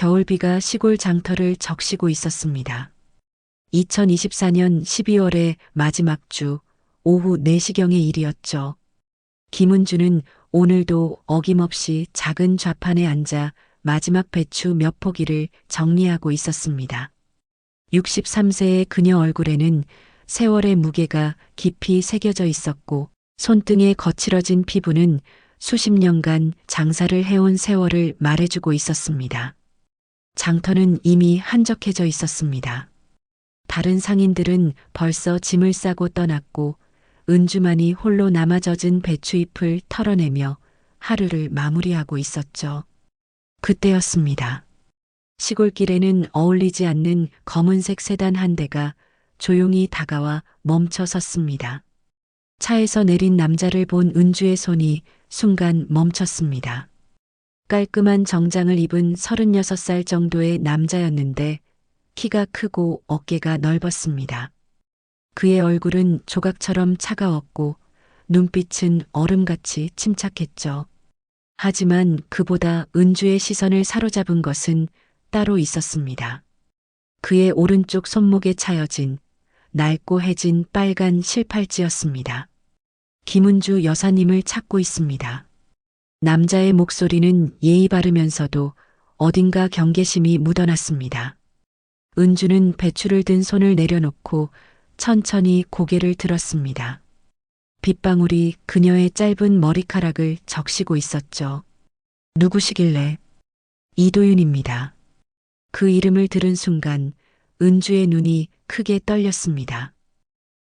겨울비가 시골 장터를 적시고 있었습니다. 2024년 12월의 마지막 주 오후 4시경의 일이었죠. 김은주는 오늘도 어김없이 작은 좌판에 앉아 마지막 배추 몇 포기를 정리하고 있었습니다. 63세의 그녀 얼굴에는 세월의 무게가 깊이 새겨져 있었고 손등에 거칠어진 피부는 수십 년간 장사를 해온 세월을 말해주고 있었습니다. 장터는 이미 한적해져 있었습니다. 다른 상인들은 벌써 짐을 싸고 떠났고 은주만이 홀로 남아 젖은 배추잎을 털어내며 하루를 마무리하고 있었죠. 그때였습니다. 시골길에는 어울리지 않는 검은색 세단 한 대가 조용히 다가와 멈춰 섰습니다. 차에서 내린 남자를 본 은주의 손이 순간 멈췄습니다. 깔끔한 정장을 입은 36살 정도의 남자였는데 키가 크고 어깨가 넓었습니다. 그의 얼굴은 조각처럼 차가웠고 눈빛은 얼음같이 침착했죠. 하지만 그보다 은주의 시선을 사로잡은 것은 따로 있었습니다. 그의 오른쪽 손목에 차여진 낡고 해진 빨간 실팔찌였습니다. 김은주 여사님을 찾고 있습니다. 남자의 목소리는 예의 바르면서도 어딘가 경계심이 묻어났습니다. 은주는 배추를 든 손을 내려놓고 천천히 고개를 들었습니다. 빗방울이 그녀의 짧은 머리카락을 적시고 있었죠. 누구시길래? 이도윤입니다. 그 이름을 들은 순간 은주의 눈이 크게 떨렸습니다.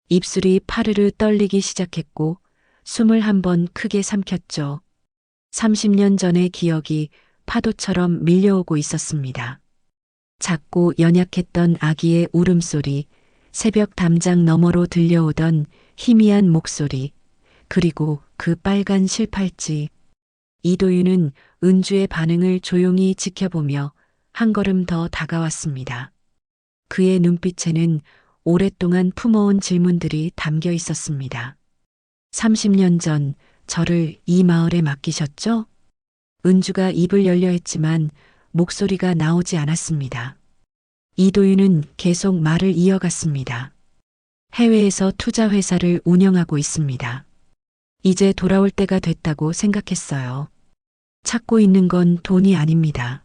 입술이 파르르 떨리기 시작했고 숨을 한 번 크게 삼켰죠. 30년 전의 기억이 파도처럼 밀려오고 있었습니다. 작고 연약했던 아기의 울음소리, 새벽 담장 너머로 들려오던 희미한 목소리, 그리고 그 빨간 실팔찌. 이도윤은 은주의 반응을 조용히 지켜보며 한 걸음 더 다가왔습니다. 그의 눈빛에는 오랫동안 품어온 질문들이 담겨 있었습니다. 30년 전 저를 이 마을에 맡기셨죠? 은주가 입을 열려 했지만 목소리가 나오지 않았습니다. 이도윤은 계속 말을 이어갔습니다. 해외에서 투자 회사를 운영하고 있습니다. 이제 돌아올 때가 됐다고 생각했어요. 찾고 있는 건 돈이 아닙니다.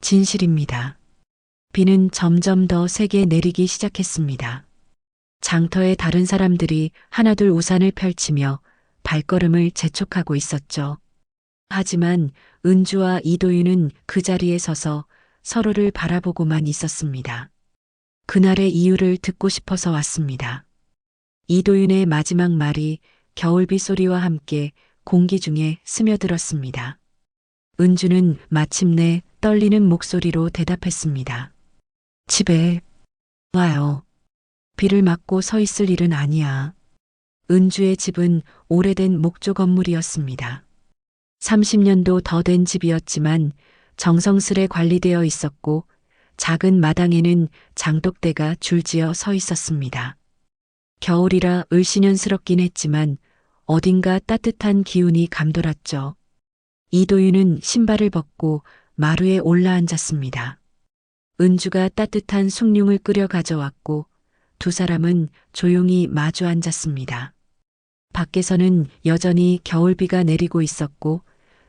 진실입니다. 비는 점점 더 세게 내리기 시작했습니다. 장터의 다른 사람들이 하나둘 우산을 펼치며 발걸음을 재촉하고 있었죠. 하지만 은주와 이도윤은 그 자리에 서서 서로를 바라보고만 있었습니다. 그날의 이유를 듣고 싶어서 왔습니다. 이도윤의 마지막 말이 겨울비 소리와 함께 공기 중에 스며들었습니다. 은주는 마침내 떨리는 목소리로 대답했습니다. 집에 와요. 비를 맞고 서 있을 일은 아니야. 은주의 집은 오래된 목조 건물이었습니다. 30년도 더 된 집이었지만 정성스레 관리되어 있었고 작은 마당에는 장독대가 줄지어 서 있었습니다. 겨울이라 을씨년스럽긴 했지만 어딘가 따뜻한 기운이 감돌았죠. 이도윤은 신발을 벗고 마루에 올라앉았습니다. 은주가 따뜻한 숭늉을 끓여 가져왔고 두 사람은 조용히 마주 앉았습니다. 밖에서는 여전히 겨울비가 내리고 있었고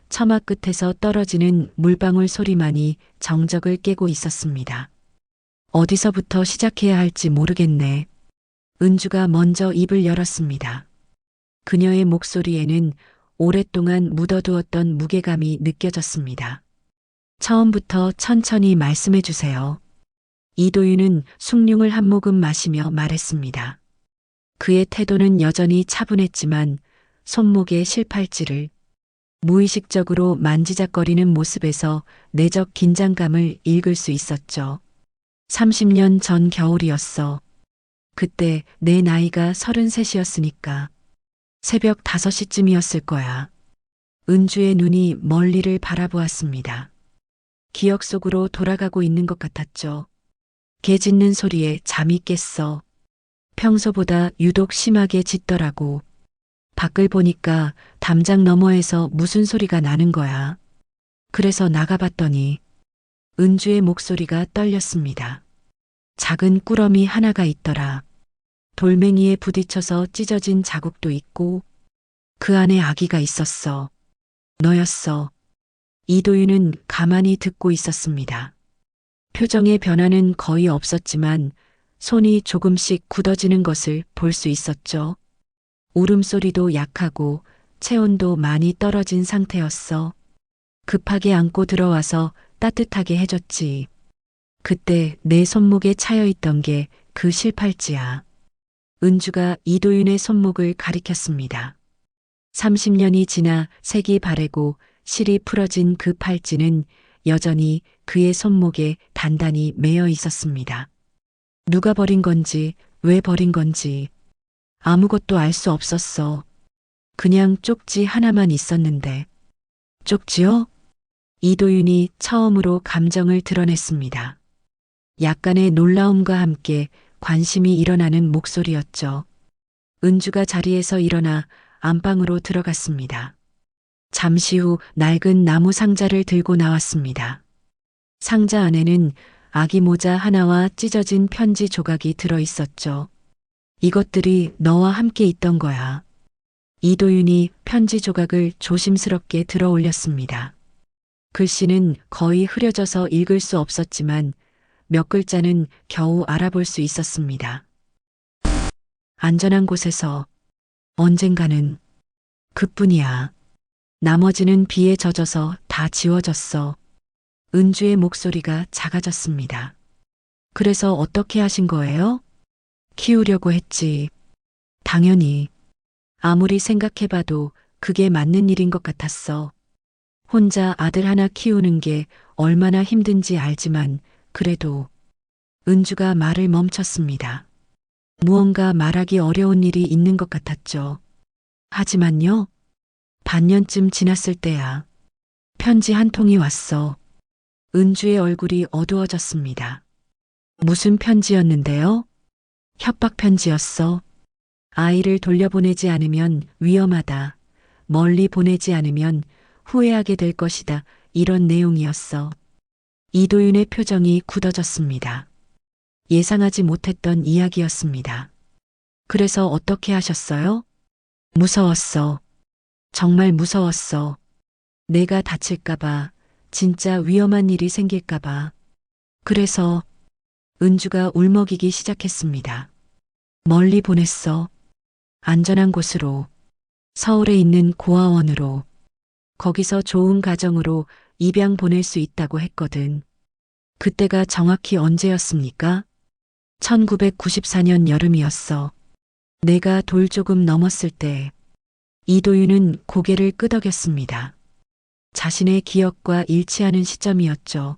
처마 끝에서 떨어지는 물방울 소리만이 정적을 깨고 있었습니다. 어디서부터 시작해야 할지 모르겠네. 은주가 먼저 입을 열었습니다. 그녀의 목소리에는 오랫동안 묻어두었던 무게감이 느껴졌습니다. 처음부터 천천히 말씀해 주세요. 이도윤은 숭늉을 한 모금 마시며 말했습니다. 그의 태도는 여전히 차분했지만 손목의 실팔찌를 무의식적으로 만지작거리는 모습에서 내적 긴장감을 읽을 수 있었죠. 30년 전 겨울이었어. 그때 내 나이가 33이었으니까. 새벽 5시쯤이었을 거야. 은주의 눈이 멀리를 바라보았습니다. 기억 속으로 돌아가고 있는 것 같았죠. 개 짖는 소리에 잠이 깼어. 평소보다 유독 심하게 짖더라고. 밖을 보니까 담장 너머에서 무슨 소리가 나는 거야. 그래서 나가봤더니 은주의 목소리가 떨렸습니다. 작은 꾸러미 하나가 있더라. 돌멩이에 부딪혀서 찢어진 자국도 있고 그 안에 아기가 있었어. 너였어. 이도윤은 가만히 듣고 있었습니다. 표정의 변화는 거의 없었지만 손이 조금씩 굳어지는 것을 볼 수 있었죠. 울음소리도 약하고 체온도 많이 떨어진 상태였어. 급하게 안고 들어와서 따뜻하게 해줬지. 그때 내 손목에 차여 있던 게 그 실팔찌야. 은주가 이도윤의 손목을 가리켰습니다. 30년이 지나 색이 바래고 실이 풀어진 그 팔찌는 여전히 그의 손목에 단단히 매여 있었습니다. 누가 버린 건지, 왜 버린 건지 아무것도 알 수 없었어. 그냥 쪽지 하나만 있었는데. 쪽지요? 이도윤이 처음으로 감정을 드러냈습니다. 약간의 놀라움과 함께 관심이 일어나는 목소리였죠. 은주가 자리에서 일어나 안방으로 들어갔습니다. 잠시 후 낡은 나무 상자를 들고 나왔습니다. 상자 안에는 아기 모자 하나와 찢어진 편지 조각이 들어 있었죠. 이것들이 너와 함께 있던 거야. 이도윤이 편지 조각을 조심스럽게 들어 올렸습니다. 글씨는 거의 흐려져서 읽을 수 없었지만 몇 글자는 겨우 알아볼 수 있었습니다. 안전한 곳에서 언젠가는 그뿐이야. 나머지는 비에 젖어서 다 지워졌어. 은주의 목소리가 작아졌습니다. 그래서 어떻게 하신 거예요? 키우려고 했지. 당연히. 아무리 생각해봐도 그게 맞는 일인 것 같았어. 혼자 아들 하나 키우는 게 얼마나 힘든지 알지만 그래도. 은주가 말을 멈췄습니다. 무언가 말하기 어려운 일이 있는 것 같았죠. 하지만요. 반년쯤 지났을 때야. 편지 한 통이 왔어. 은주의 얼굴이 어두워졌습니다. 무슨 편지였는데요? 협박 편지였어. 아이를 돌려보내지 않으면 위험하다. 멀리 보내지 않으면 후회하게 될 것이다. 이런 내용이었어. 이도윤의 표정이 굳어졌습니다. 예상하지 못했던 이야기였습니다. 그래서 어떻게 하셨어요? 무서웠어. 정말 무서웠어. 내가 다칠까봐, 진짜 위험한 일이 생길까봐. 그래서 은주가 울먹이기 시작했습니다. 멀리 보냈어. 안전한 곳으로. 서울에 있는 고아원으로. 거기서 좋은 가정으로 입양 보낼 수 있다고 했거든. 그때가 정확히 언제였습니까? 1994년 여름이었어. 내가 돌 조금 넘었을 때. 이도윤은 고개를 끄덕였습니다. 자신의 기억과 일치하는 시점이었죠.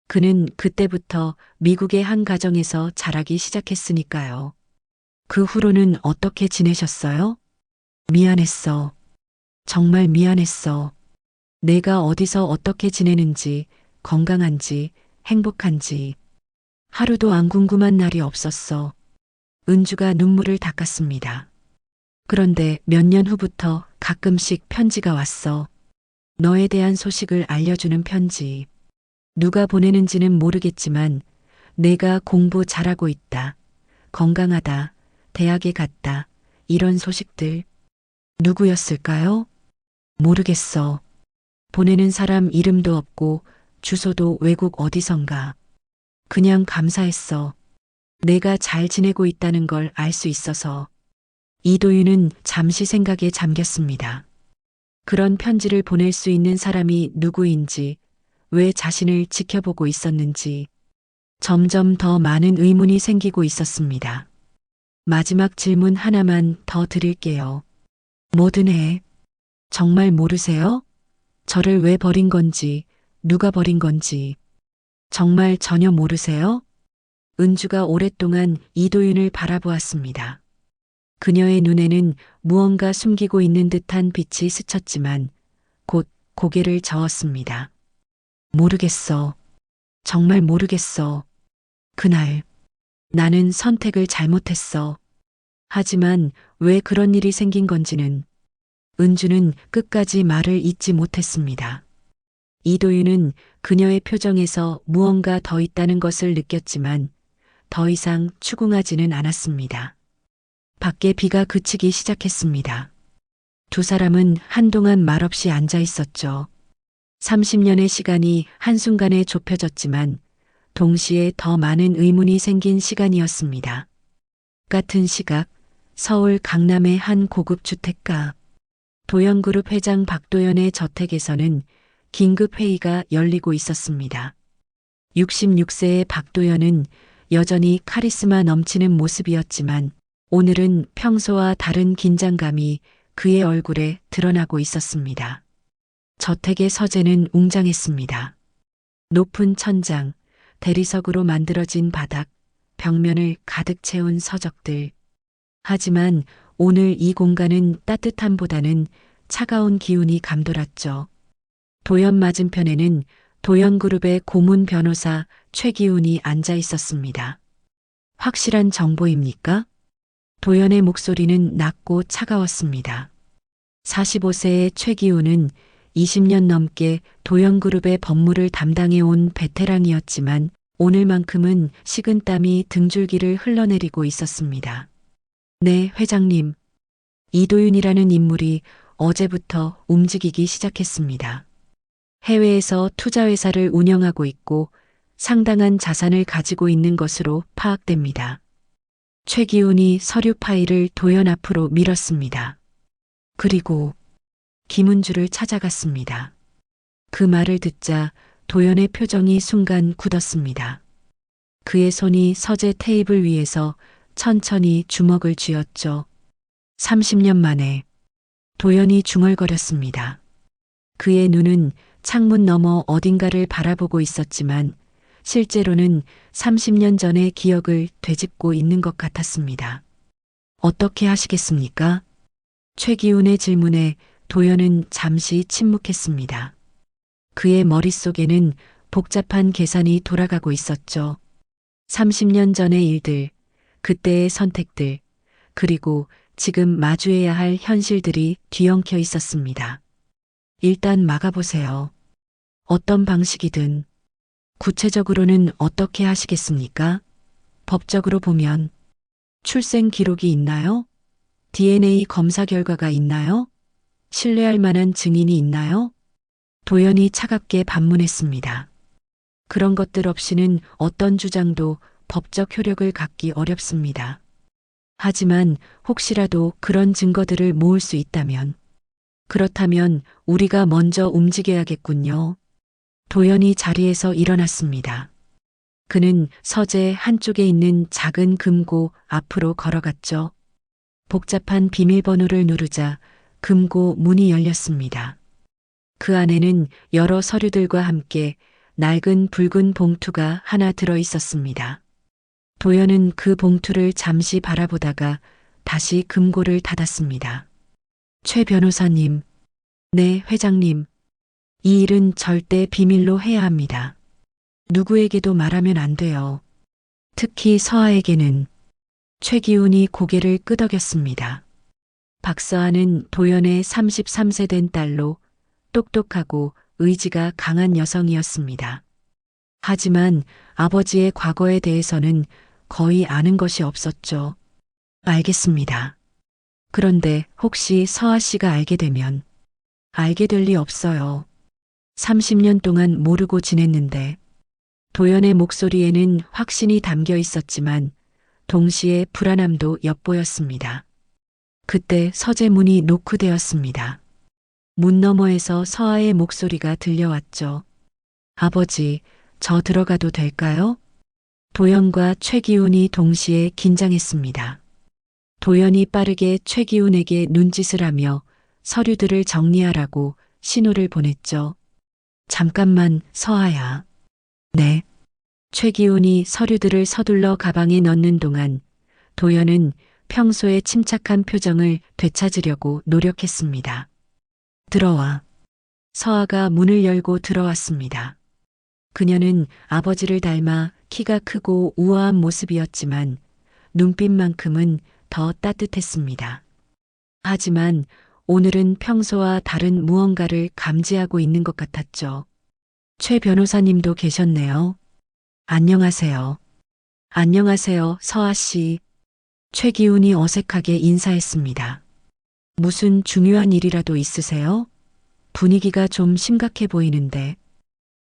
그는 그때부터 미국의 한 가정에서 자라기 시작했으니까요. 그 후로는 어떻게 지내셨어요? 미안했어. 정말 미안했어. 내가 어디서 어떻게 지내는지, 건강한지, 행복한지. 하루도 안 궁금한 날이 없었어. 은주가 눈물을 닦았습니다. 그런데 몇 년 후부터 가끔씩 편지가 왔어. 너에 대한 소식을 알려주는 편지. 누가 보내는지는 모르겠지만 내가 공부 잘하고 있다. 건강하다. 대학에 갔다. 이런 소식들. 누구였을까요? 모르겠어. 보내는 사람 이름도 없고 주소도 외국 어디선가. 그냥 감사했어. 내가 잘 지내고 있다는 걸 알 수 있어서. 이도윤은 잠시 생각에 잠겼습니다. 그런 편지를 보낼 수 있는 사람이 누구인지, 왜 자신을 지켜보고 있었는지 점점 더 많은 의문이 생기고 있었습니다. 마지막 질문 하나만 더 드릴게요. 뭐든 해. 정말 모르세요? 저를 왜 버린 건지, 누가 버린 건지. 정말 전혀 모르세요? 은주가 오랫동안 이도윤을 바라보았습니다. 그녀의 눈에는 무언가 숨기고 있는 듯한 빛이 스쳤지만 곧 고개를 저었습니다. 모르겠어. 정말 모르겠어. 그날 나는 선택을 잘못했어. 하지만 왜 그런 일이 생긴 건지는 은주는 끝까지 말을 잇지 못했습니다. 이도윤은 그녀의 표정에서 무언가 더 있다는 것을 느꼈지만 더 이상 추궁하지는 않았습니다. 밖에 비가 그치기 시작했습니다. 두 사람은 한동안 말없이 앉아 있었죠. 30년의 시간이 한순간에 좁혀졌지만 동시에 더 많은 의문이 생긴 시간이었습니다. 같은 시각 서울 강남의 한 고급 주택가 도연그룹 회장 박도연의 저택에서는 긴급 회의가 열리고 있었습니다. 66세의 박도연은 여전히 카리스마 넘치는 모습이었지만 오늘은 평소와 다른 긴장감이 그의 얼굴에 드러나고 있었습니다. 저택의 서재는 웅장했습니다. 높은 천장, 대리석으로 만들어진 바닥, 벽면을 가득 채운 서적들. 하지만 오늘 이 공간은 따뜻함보다는 차가운 기운이 감돌았죠. 도연 맞은편에는 도연그룹의 고문 변호사 최기훈이 앉아 있었습니다. 확실한 정보입니까? 도연의 목소리는 낮고 차가웠습니다. 45세의 최기훈은 20년 넘게 도연그룹의 법무를 담당해 온 베테랑이었지만 오늘만큼은 식은땀이 등줄기를 흘러내리고 있었습니다. 네, 회장님. 이도윤이라는 인물이 어제부터 움직이기 시작했습니다. 해외에서 투자회사를 운영하고 있고 상당한 자산을 가지고 있는 것으로 파악됩니다. 최기훈이 서류 파일을 도연 앞으로 밀었습니다. 그리고 김은주를 찾아갔습니다. 그 말을 듣자 도연의 표정이 순간 굳었습니다. 그의 손이 서재 테이블 위에서 천천히 주먹을 쥐었죠. 30년 만에 도연이 중얼거렸습니다. 그의 눈은 창문 너머 어딘가를 바라보고 있었지만 실제로는 30년 전의 기억을 되짚고 있는 것 같았습니다. 어떻게 하시겠습니까? 최기훈의 질문에 도연은 잠시 침묵했습니다. 그의 머릿속에는 복잡한 계산이 돌아가고 있었죠. 30년 전의 일들, 그때의 선택들, 그리고 지금 마주해야 할 현실들이 뒤엉켜 있었습니다. 일단 막아보세요. 어떤 방식이든. 구체적으로는 어떻게 하시겠습니까? 법적으로 보면 출생 기록이 있나요? DNA 검사 결과가 있나요? 신뢰할 만한 증인이 있나요? 도연이 차갑게 반문했습니다. 그런 것들 없이는 어떤 주장도 법적 효력을 갖기 어렵습니다. 하지만 혹시라도 그런 증거들을 모을 수 있다면, 그렇다면 우리가 먼저 움직여야겠군요. 도연이 자리에서 일어났습니다. 그는 서재 한쪽에 있는 작은 금고 앞으로 걸어갔죠. 복잡한 비밀번호를 누르자 금고 문이 열렸습니다. 그 안에는 여러 서류들과 함께 낡은 붉은 봉투가 하나 들어 있었습니다. 도연은 그 봉투를 잠시 바라보다가 다시 금고를 닫았습니다. 최 변호사님. 네, 회장님. 이 일은 절대 비밀로 해야 합니다. 누구에게도 말하면 안 돼요. 특히 서아에게는. 최기훈이 고개를 끄덕였습니다. 박서아는 도연의 33세 된 딸로 똑똑하고 의지가 강한 여성이었습니다. 하지만 아버지의 과거에 대해서는 거의 아는 것이 없었죠. 알겠습니다. 그런데 혹시 서아 씨가 알게 되면 알게 될 리 없어요. 30년 동안 모르고 지냈는데. 도연의 목소리에는 확신이 담겨 있었지만 동시에 불안함도 엿보였습니다. 그때 서재 문이 노크되었습니다. 문 너머에서 서아의 목소리가 들려왔죠. 아버지, 저 들어가도 될까요? 도연과 최기훈이 동시에 긴장했습니다. 도연이 빠르게 최기훈에게 눈짓을 하며 서류들을 정리하라고 신호를 보냈죠. 잠깐만, 서아야. 네. 최기훈이 서류들을 서둘러 가방에 넣는 동안 도연은 평소의 침착한 표정을 되찾으려고 노력했습니다. 들어와. 서아가 문을 열고 들어왔습니다. 그녀는 아버지를 닮아 키가 크고 우아한 모습이었지만 눈빛만큼은 더 따뜻했습니다. 하지만 오늘은 평소와 다른 무언가를 감지하고 있는 것 같았죠. 최 변호사님도 계셨네요. 안녕하세요. 안녕하세요, 서아 씨. 최기훈이 어색하게 인사했습니다. 무슨 중요한 일이라도 있으세요? 분위기가 좀 심각해 보이는데.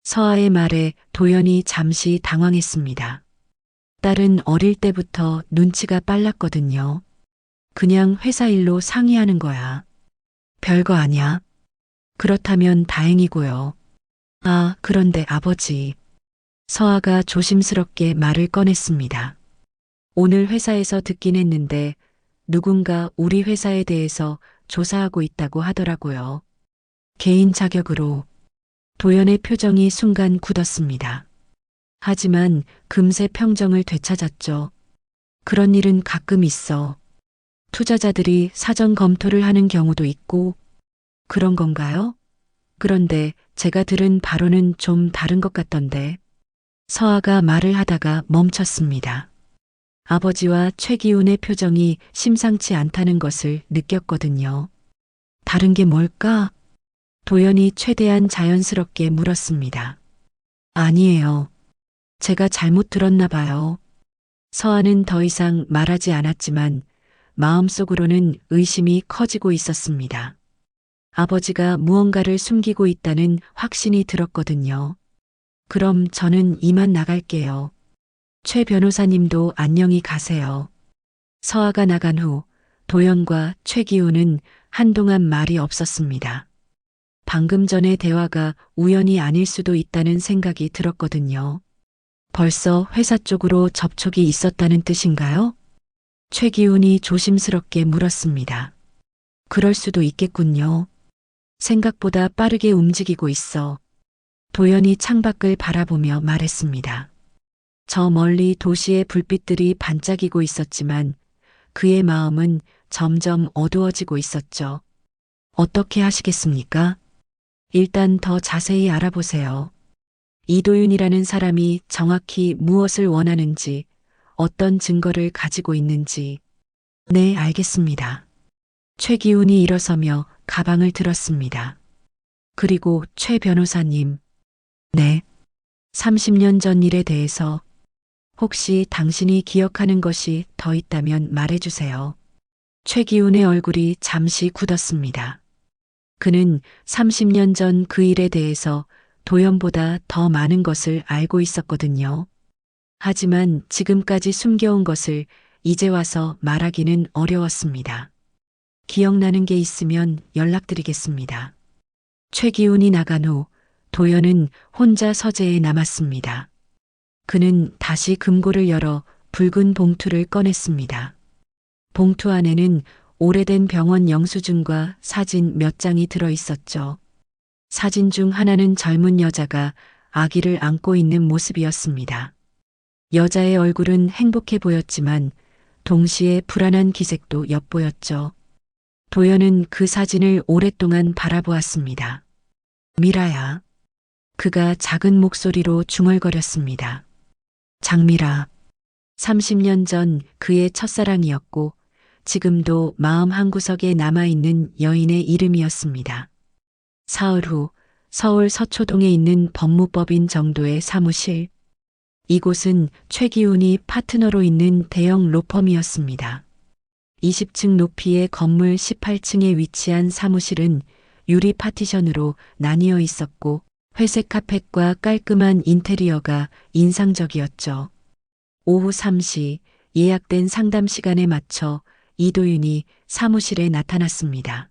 서아의 말에 도연이 잠시 당황했습니다. 딸은 어릴 때부터 눈치가 빨랐거든요. 그냥 회사 일로 상의하는 거야. 별거 아냐. 그렇다면 다행이고요. 아, 그런데 아버지. 서아가 조심스럽게 말을 꺼냈습니다. 오늘 회사에서 듣긴 했는데 누군가 우리 회사에 대해서 조사하고 있다고 하더라고요. 개인 자격으로. 도연의 표정이 순간 굳었습니다. 하지만 금세 평정을 되찾았죠. 그런 일은 가끔 있어. 투자자들이 사전 검토를 하는 경우도 있고. 그런 건가요? 그런데 제가 들은 바로는 좀 다른 것 같던데. 서아가 말을 하다가 멈췄습니다. 아버지와 최기훈의 표정이 심상치 않다는 것을 느꼈거든요. 다른 게 뭘까? 도연이 최대한 자연스럽게 물었습니다. 아니에요. 제가 잘못 들었나 봐요. 서아는 더 이상 말하지 않았지만 마음속으로는 의심이 커지고 있었습니다. 아버지가 무언가를 숨기고 있다는 확신이 들었거든요. 그럼 저는 이만 나갈게요. 최 변호사님도 안녕히 가세요. 서아가 나간 후 도연과 최기훈은 한동안 말이 없었습니다. 방금 전의 대화가 우연이 아닐 수도 있다는 생각이 들었거든요. 벌써 회사 쪽으로 접촉이 있었다는 뜻인가요? 최기훈이 조심스럽게 물었습니다. 그럴 수도 있겠군요. 생각보다 빠르게 움직이고 있어. 도연이 창밖을 바라보며 말했습니다. 저 멀리 도시의 불빛들이 반짝이고 있었지만 그의 마음은 점점 어두워지고 있었죠. 어떻게 하시겠습니까? 일단 더 자세히 알아보세요. 이도윤이라는 사람이 정확히 무엇을 원하는지, 어떤 증거를 가지고 있는지. 네, 알겠습니다. 최기훈이 일어서며 가방을 들었습니다. 그리고 최 변호사님. 네. 30년 전 일에 대해서 혹시 당신이 기억하는 것이 더 있다면 말해주세요. 최기훈의 얼굴이 잠시 굳었습니다. 그는 30년 전 그 일에 대해서 도연보다 더 많은 것을 알고 있었거든요. 하지만 지금까지 숨겨온 것을 이제 와서 말하기는 어려웠습니다. 기억나는 게 있으면 연락드리겠습니다. 최기훈이 나간 후 도연은 혼자 서재에 남았습니다. 그는 다시 금고를 열어 붉은 봉투를 꺼냈습니다. 봉투 안에는 오래된 병원 영수증과 사진 몇 장이 들어 있었죠. 사진 중 하나는 젊은 여자가 아기를 안고 있는 모습이었습니다. 여자의 얼굴은 행복해 보였지만 동시에 불안한 기색도 엿보였죠. 도연은 그 사진을 오랫동안 바라보았습니다. 미라야. 그가 작은 목소리로 중얼거렸습니다. 장미라. 30년 전 그의 첫사랑이었고 지금도 마음 한구석에 남아있는 여인의 이름이었습니다. 사흘 후 서울 서초동에 있는 법무법인 정도의 사무실. 이곳은 최기훈이 파트너로 있는 대형 로펌이었습니다. 20층 높이의 건물 18층에 위치한 사무실은 유리 파티션으로 나뉘어 있었고 회색 카펫과 깔끔한 인테리어가 인상적이었죠. 오후 3시 예약된 상담 시간에 맞춰 이도윤이 사무실에 나타났습니다.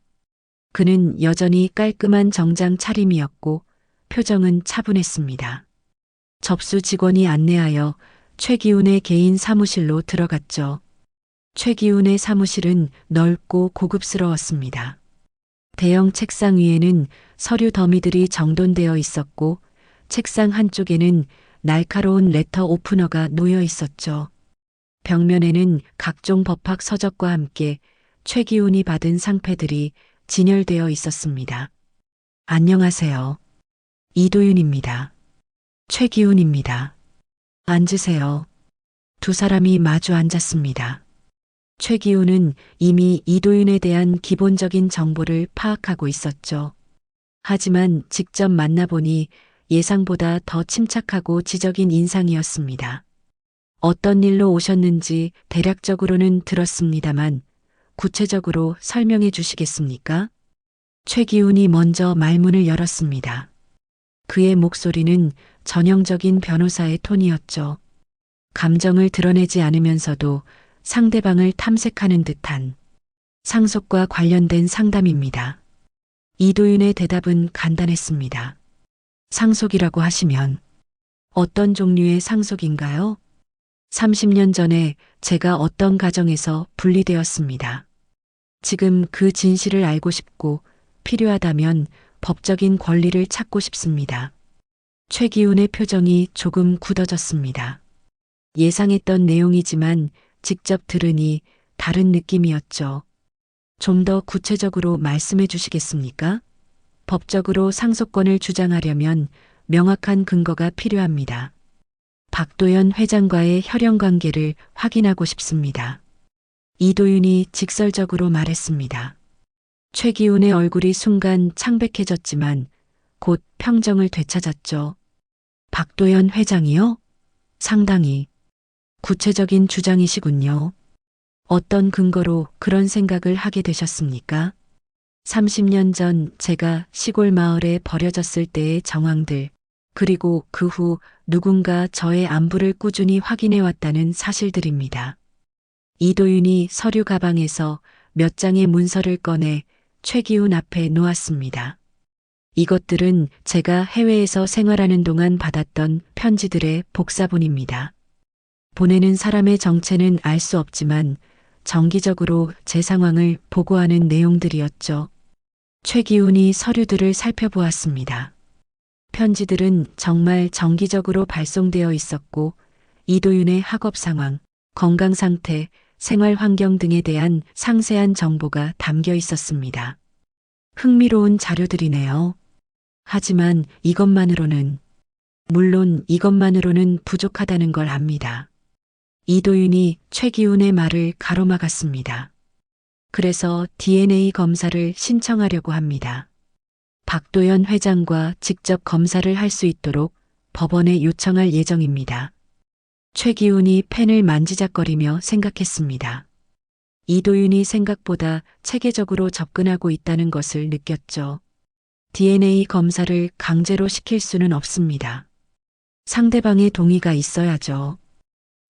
그는 여전히 깔끔한 정장 차림이었고 표정은 차분했습니다. 접수 직원이 안내하여 최기훈의 개인 사무실로 들어갔죠. 최기훈의 사무실은 넓고 고급스러웠습니다. 대형 책상 위에는 서류 더미들이 정돈되어 있었고 책상 한쪽에는 날카로운 레터 오프너가 놓여 있었죠. 벽면에는 각종 법학 서적과 함께 최기훈이 받은 상패들이 진열되어 있었습니다. 안녕하세요. 이도윤입니다. 최기훈입니다. 앉으세요. 두 사람이 마주 앉았습니다. 최기훈은 이미 이도윤에 대한 기본적인 정보를 파악하고 있었죠. 하지만 직접 만나보니 예상보다 더 침착하고 지적인 인상이었습니다. 어떤 일로 오셨는지 대략적으로는 들었습니다만 구체적으로 설명해 주시겠습니까? 최기훈이 먼저 말문을 열었습니다. 그의 목소리는 전형적인 변호사의 톤이었죠. 감정을 드러내지 않으면서도 상대방을 탐색하는 듯한 상속과 관련된 상담입니다. 이도윤의 대답은 간단했습니다. 상속이라고 하시면 어떤 종류의 상속인가요? 30년 전에 제가 어떤 가정에서 분리되었습니다. 지금 그 진실을 알고 싶고 필요하다면 법적인 권리를 찾고 싶습니다. 최기훈의 표정이 조금 굳어졌습니다. 예상했던 내용이지만 직접 들으니 다른 느낌이었죠. 좀 더 구체적으로 말씀해 주시겠습니까? 법적으로 상속권을 주장하려면 명확한 근거가 필요합니다. 박도연 회장과의 혈연 관계를 확인하고 싶습니다. 이도윤이 직설적으로 말했습니다. 최기훈의 얼굴이 순간 창백해졌지만 곧 평정을 되찾았죠. 박도연 회장이요? 상당히 구체적인 주장이시군요. 어떤 근거로 그런 생각을 하게 되셨습니까? 30년 전 제가 시골 마을에 버려졌을 때의 정황들, 그리고 그 후 누군가 저의 안부를 꾸준히 확인해 왔다는 사실들입니다. 이도윤이 서류 가방에서 몇 장의 문서를 꺼내 최기훈 앞에 놓았습니다. 이것들은 제가 해외에서 생활하는 동안 받았던 편지들의 복사본입니다. 보내는 사람의 정체는 알 수 없지만 정기적으로 제 상황을 보고하는 내용들이었죠. 최기훈이 서류들을 살펴보았습니다. 편지들은 정말 정기적으로 발송되어 있었고 이도윤의 학업 상황, 건강 상태, 생활 환경 등에 대한 상세한 정보가 담겨 있었습니다. 흥미로운 자료들이네요. 하지만 물론 이것만으로는 부족하다는 걸 압니다. 이도윤이 최기훈의 말을 가로막았습니다. 그래서 DNA 검사를 신청하려고 합니다. 박도연 회장과 직접 검사를 할 수 있도록 법원에 요청할 예정입니다. 최기훈이 펜을 만지작거리며 생각했습니다. 이도윤이 생각보다 체계적으로 접근하고 있다는 것을 느꼈죠. DNA 검사를 강제로 시킬 수는 없습니다. 상대방의 동의가 있어야죠.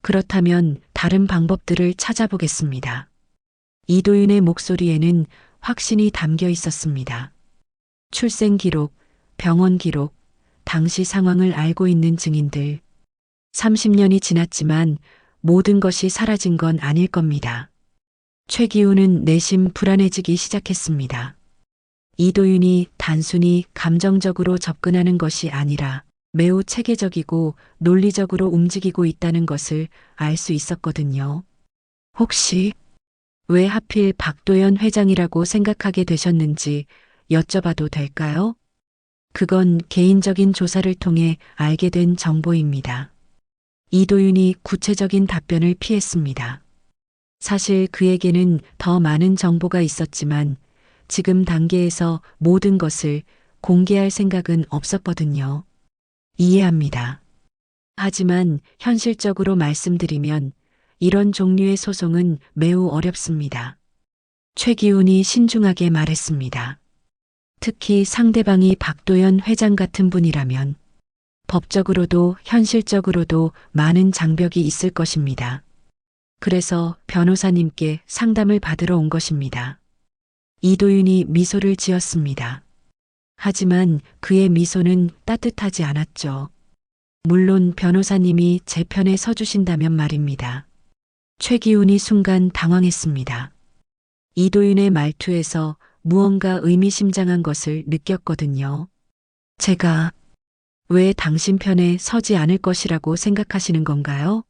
그렇다면 다른 방법들을 찾아보겠습니다. 이도윤의 목소리에는 확신이 담겨 있었습니다. 출생 기록, 병원 기록, 당시 상황을 알고 있는 증인들. 30년이 지났지만 모든 것이 사라진 건 아닐 겁니다. 최기훈은 내심 불안해지기 시작했습니다. 이도윤이 단순히 감정적으로 접근하는 것이 아니라 매우 체계적이고 논리적으로 움직이고 있다는 것을 알 수 있었거든요. 혹시 왜 하필 박도연 회장이라고 생각하게 되셨는지 여쭤봐도 될까요? 그건 개인적인 조사를 통해 알게 된 정보입니다. 이도윤이 구체적인 답변을 피했습니다. 사실 그에게는 더 많은 정보가 있었지만 지금 단계에서 모든 것을 공개할 생각은 없었거든요. 이해합니다. 하지만 현실적으로 말씀드리면 이런 종류의 소송은 매우 어렵습니다. 최기훈이 신중하게 말했습니다. 특히 상대방이 박도연 회장 같은 분이라면 법적으로도 현실적으로도 많은 장벽이 있을 것입니다. 그래서 변호사님께 상담을 받으러 온 것입니다. 이도윤이 미소를 지었습니다. 하지만 그의 미소는 따뜻하지 않았죠. 물론 변호사님이 제 편에 서주신다면 말입니다. 최기훈이 순간 당황했습니다. 이도윤의 말투에서 무언가 의미심장한 것을 느꼈거든요. 제가 왜 당신 편에 서지 않을 것이라고 생각하시는 건가요?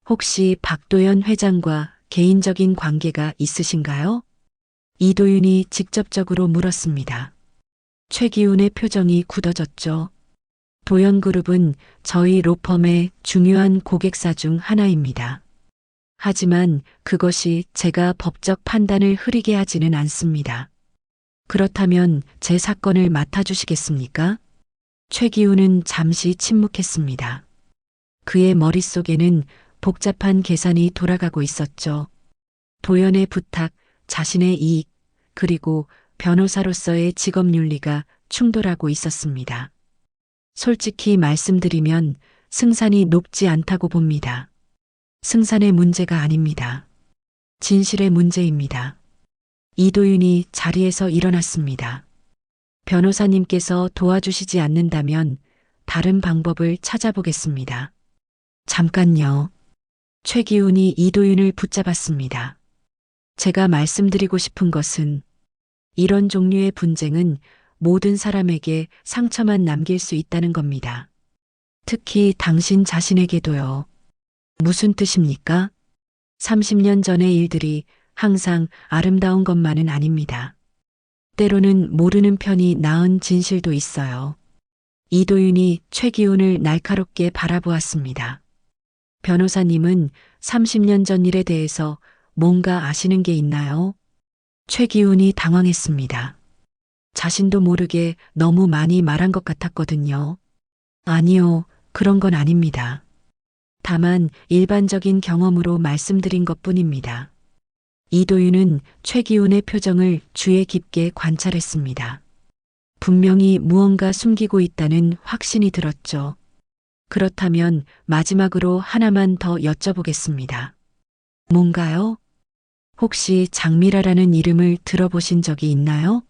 혹시 박도연 회장과 개인적인 관계가 있으신가요? 이도윤이 직접적으로 물었습니다. 최기훈의 표정이 굳어졌죠. 도연그룹은 저희 로펌의 중요한 고객사 중 하나입니다. 하지만 그것이 제가 법적 판단을 흐리게 하지는 않습니다. 그렇다면 제 사건을 맡아주시겠습니까? 최기훈은 잠시 침묵했습니다. 그의 머릿속에는 복잡한 계산이 돌아가고 있었죠. 도연의 부탁, 자신의 이익, 그리고 변호사로서의 직업 윤리가 충돌하고 있었습니다. 솔직히 말씀드리면 승산이 높지 않다고 봅니다. 승산의 문제가 아닙니다. 진실의 문제입니다. 이도윤이 자리에서 일어났습니다. 변호사님께서 도와주시지 않는다면 다른 방법을 찾아보겠습니다. 잠깐요. 최기훈이 이도윤을 붙잡았습니다. 제가 말씀드리고 싶은 것은 이런 종류의 분쟁은 모든 사람에게 상처만 남길 수 있다는 겁니다. 특히 당신 자신에게도요. 무슨 뜻입니까? 30년 전의 일들이 항상 아름다운 것만은 아닙니다. 때로는 모르는 편이 나은 진실도 있어요. 이도윤이 최기훈을 날카롭게 바라보았습니다. 변호사님은 30년 전 일에 대해서 뭔가 아시는 게 있나요? 최기훈이 당황했습니다. 자신도 모르게 너무 많이 말한 것 같았거든요. 아니요, 그런 건 아닙니다. 다만 일반적인 경험으로 말씀드린 것 뿐입니다. 이도윤은 최기훈의 표정을 주의 깊게 관찰했습니다. 분명히 무언가 숨기고 있다는 확신이 들었죠. 그렇다면 마지막으로 하나만 더 여쭤보겠습니다. 뭔가요? 혹시 장미라라는 이름을 들어보신 적이 있나요?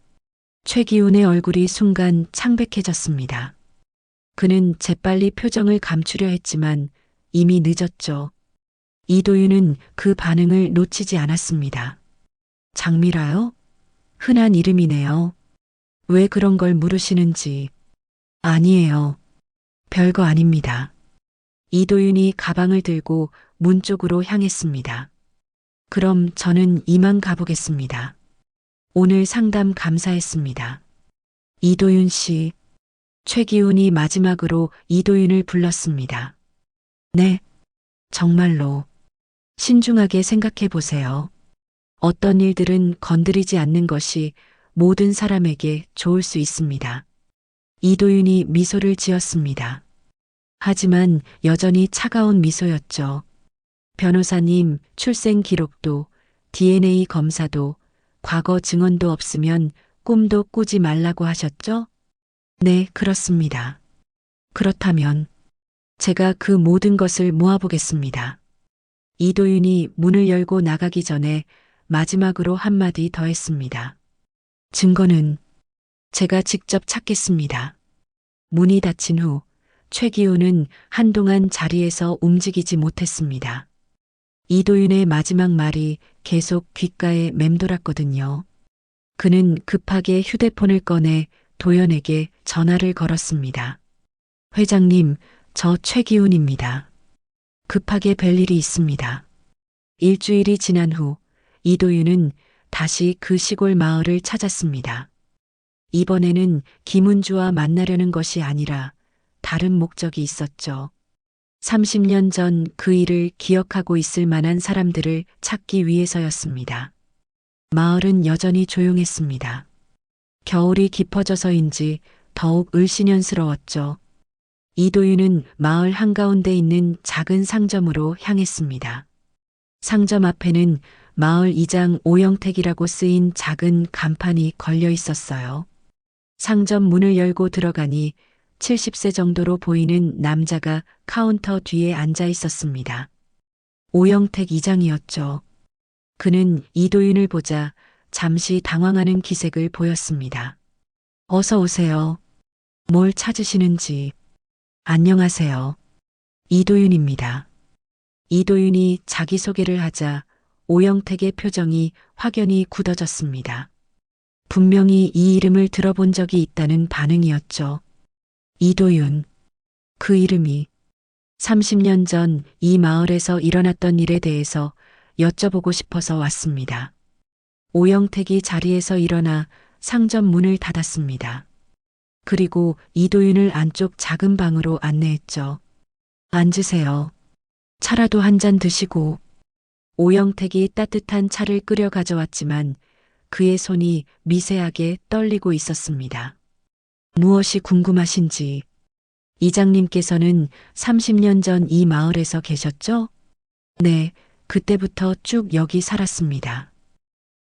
최기훈의 얼굴이 순간 창백해졌습니다. 그는 재빨리 표정을 감추려 했지만 이미 늦었죠. 이도윤은 그 반응을 놓치지 않았습니다. 장미라요? 흔한 이름이네요. 왜 그런 걸 물으시는지. 아니에요. 별거 아닙니다. 이도윤이 가방을 들고 문 쪽으로 향했습니다. 그럼 저는 이만 가보겠습니다. 오늘 상담 감사했습니다. 이도윤 씨. 최기훈이 마지막으로 이도윤을 불렀습니다. 네, 정말로. 신중하게 생각해 보세요. 어떤 일들은 건드리지 않는 것이 모든 사람에게 좋을 수 있습니다. 이도윤이 미소를 지었습니다. 하지만 여전히 차가운 미소였죠. 변호사님, 출생 기록도, DNA 검사도, 과거 증언도 없으면 꿈도 꾸지 말라고 하셨죠? 네, 그렇습니다. 그렇다면 제가 그 모든 것을 모아보겠습니다. 이도윤이 문을 열고 나가기 전에 마지막으로 한마디 더 했습니다. 증거는 제가 직접 찾겠습니다. 문이 닫힌 후 최기훈은 한동안 자리에서 움직이지 못했습니다. 이도윤의 마지막 말이 계속 귓가에 맴돌았거든요. 그는 급하게 휴대폰을 꺼내 도연에게 전화를 걸었습니다. 회장님, 저 최기훈입니다. 급하게 뵐 일이 있습니다. 일주일이 지난 후 이도윤은 다시 그 시골 마을을 찾았습니다. 이번에는 김은주와 만나려는 것이 아니라 다른 목적이 있었죠. 30년 전 그 일을 기억하고 있을 만한 사람들을 찾기 위해서였습니다. 마을은 여전히 조용했습니다. 겨울이 깊어져서인지 더욱 을씨년스러웠죠. 이도윤은 마을 한가운데 있는 작은 상점으로 향했습니다. 상점 앞에는 마을 이장 오영택이라고 쓰인 작은 간판이 걸려 있었어요. 상점 문을 열고 들어가니 70세 정도로 보이는 남자가 카운터 뒤에 앉아 있었습니다. 오영택 이장이었죠. 그는 이도윤을 보자 잠시 당황하는 기색을 보였습니다. 어서 오세요. 뭘 찾으시는지. 안녕하세요. 이도윤입니다. 이도윤이 자기소개를 하자 오영택의 표정이 확연히 굳어졌습니다. 분명히 이 이름을 들어본 적이 있다는 반응이었죠. 이도윤. 그 이름이 30년 전 이 마을에서 일어났던 일에 대해서 여쭤보고 싶어서 왔습니다. 오영택이 자리에서 일어나 상점 문을 닫았습니다. 그리고 이도윤을 안쪽 작은 방으로 안내했죠. 앉으세요. 차라도 한 잔 드시고. 오영택이 따뜻한 차를 끓여 가져왔지만 그의 손이 미세하게 떨리고 있었습니다. 무엇이 궁금하신지. 이장님께서는 30년 전 이 마을에서 계셨죠? 네, 그때부터 쭉 여기 살았습니다.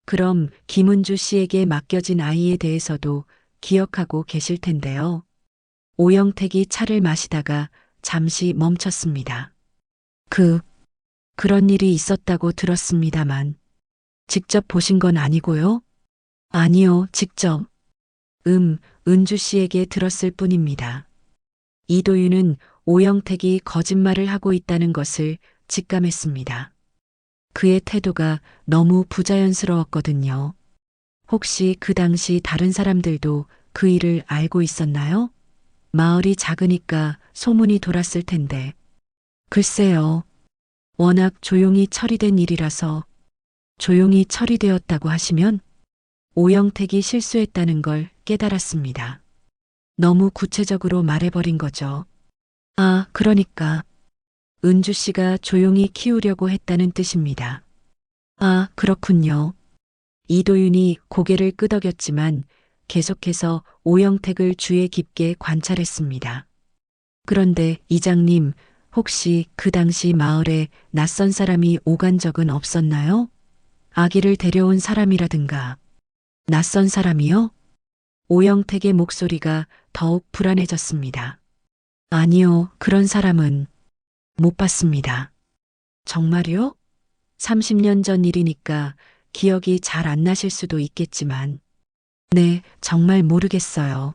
그럼 김은주 씨에게 맡겨진 아이에 대해서도 기억하고 계실 텐데요. 오영택이 차를 마시다가 잠시 멈췄습니다. 그런 일이 있었다고 들었습니다만, 직접 보신 건 아니고요? 아니요, 직접. 은주 씨에게 들었을 뿐입니다. 이도윤은 오영택이 거짓말을 하고 있다는 것을 직감했습니다. 그의 태도가 너무 부자연스러웠거든요. 혹시 그 당시 다른 사람들도 그 일을 알고 있었나요? 마을이 작으니까 소문이 돌았을 텐데. 글쎄요. 워낙 조용히 처리된 일이라서. 조용히 처리되었다고 하시면 오영택이 실수했다는 걸 깨달았습니다. 너무 구체적으로 말해버린 거죠. 아, 그러니까 은주 씨가 조용히 키우려고 했다는 뜻입니다. 아, 그렇군요. 이도윤이 고개를 끄덕였지만 계속해서 오영택을 주의 깊게 관찰했습니다. 그런데 이장님, 혹시 그 당시 마을에 낯선 사람이 오간 적은 없었나요? 아기를 데려온 사람이라든가. 낯선 사람이요? 오영택의 목소리가 더욱 불안해졌습니다. 아니요, 그런 사람은 못 봤습니다. 정말요? 30년 전 일이니까 기억이 잘 안 나실 수도 있겠지만. 네, 정말 모르겠어요.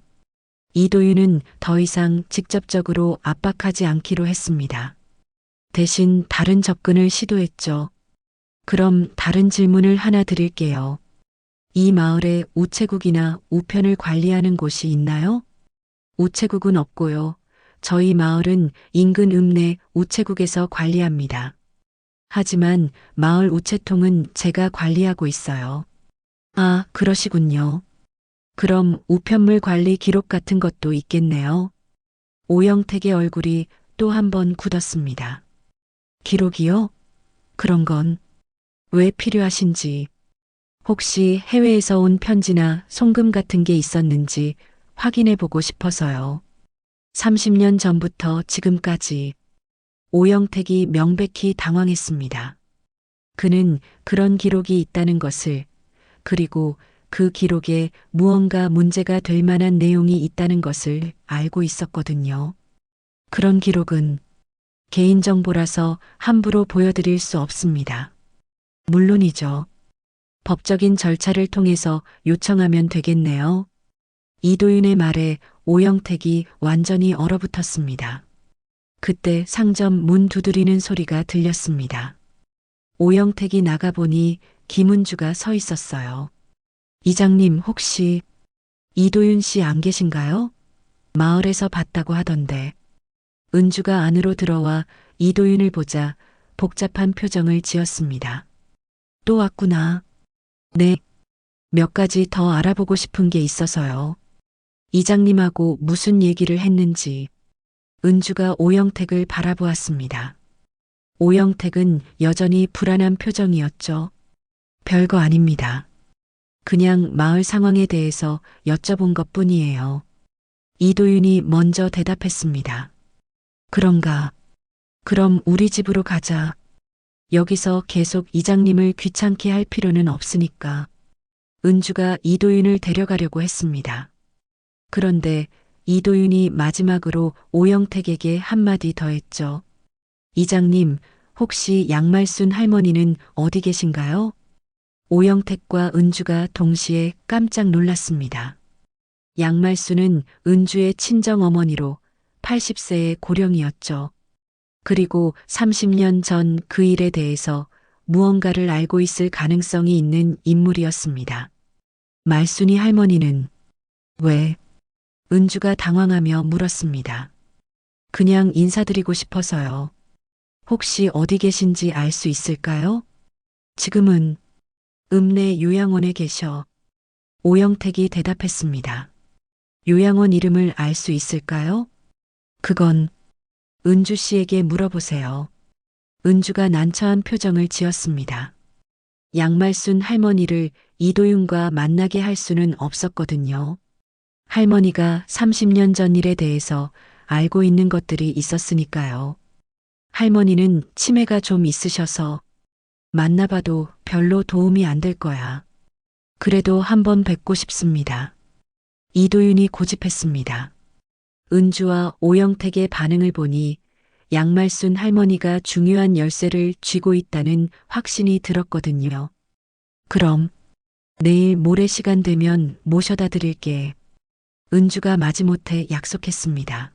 이도윤은 더 이상 직접적으로 압박하지 않기로 했습니다. 대신 다른 접근을 시도했죠. 그럼 다른 질문을 하나 드릴게요. 이 마을에 우체국이나 우편을 관리하는 곳이 있나요? 우체국은 없고요. 저희 마을은 인근 읍내 우체국에서 관리합니다. 하지만 마을 우체통은 제가 관리하고 있어요. 아, 그러시군요. 그럼 우편물 관리 기록 같은 것도 있겠네요. 오영택의 얼굴이 또 한 번 굳었습니다. 기록이요? 그런 건 왜 필요하신지, 혹시 해외에서 온 편지나 송금 같은 게 있었는지 확인해 보고 싶어서요. 30년 전부터 지금까지 오영택이 명백히 당황했습니다. 그는 그런 기록이 있다는 것을, 그리고 그 기록에 무언가 문제가 될 만한 내용이 있다는 것을 알고 있었거든요. 그런 기록은 개인정보라서 함부로 보여드릴 수 없습니다. 물론이죠. 법적인 절차를 통해서 요청하면 되겠네요. 이도윤의 말에 오영택이 완전히 얼어붙었습니다. 그때 상점 문 두드리는 소리가 들렸습니다. 오영택이 나가보니 김은주가 서 있었어요. 이장님, 혹시 이도윤 씨 안 계신가요? 마을에서 봤다고 하던데. 은주가 안으로 들어와 이도윤을 보자 복잡한 표정을 지었습니다. 또 왔구나. 네. 몇 가지 더 알아보고 싶은 게 있어서요. 이장님하고 무슨 얘기를 했는지. 은주가 오영택을 바라보았습니다. 오영택은 여전히 불안한 표정이었죠. 별거 아닙니다. 그냥 마을 상황에 대해서 여쭤본 것 뿐이에요. 이도윤이 먼저 대답했습니다. 그런가? 그럼 우리 집으로 가자. 여기서 계속 이장님을 귀찮게 할 필요는 없으니까. 은주가 이도윤을 데려가려고 했습니다. 그런데 이도윤이 마지막으로 오영택에게 한마디 더 했죠. 이장님, 혹시 양말순 할머니는 어디 계신가요? 오영택과 은주가 동시에 깜짝 놀랐습니다. 양말순은 은주의 친정 어머니로 80세의 고령이었죠. 그리고 30년 전 그 일에 대해서 무언가를 알고 있을 가능성이 있는 인물이었습니다. 말순이 할머니는 왜? 은주가 당황하며 물었습니다. 그냥 인사드리고 싶어서요. 혹시 어디 계신지 알 수 있을까요? 지금은 읍내 요양원에 계셔. 오영택이 대답했습니다. 요양원 이름을 알 수 있을까요? 그건 은주 씨에게 물어보세요. 은주가 난처한 표정을 지었습니다. 양말순 할머니를 이도윤과 만나게 할 수는 없었거든요. 할머니가 30년 전 일에 대해서 알고 있는 것들이 있었으니까요. 할머니는 치매가 좀 있으셔서 만나봐도 별로 도움이 안 될 거야. 그래도 한번 뵙고 싶습니다. 이도윤이 고집했습니다. 은주와 오영택의 반응을 보니 양말순 할머니가 중요한 열쇠를 쥐고 있다는 확신이 들었거든요. 그럼 내일 모레 시간 되면 모셔다 드릴게. 은주가 마지못해 약속했습니다.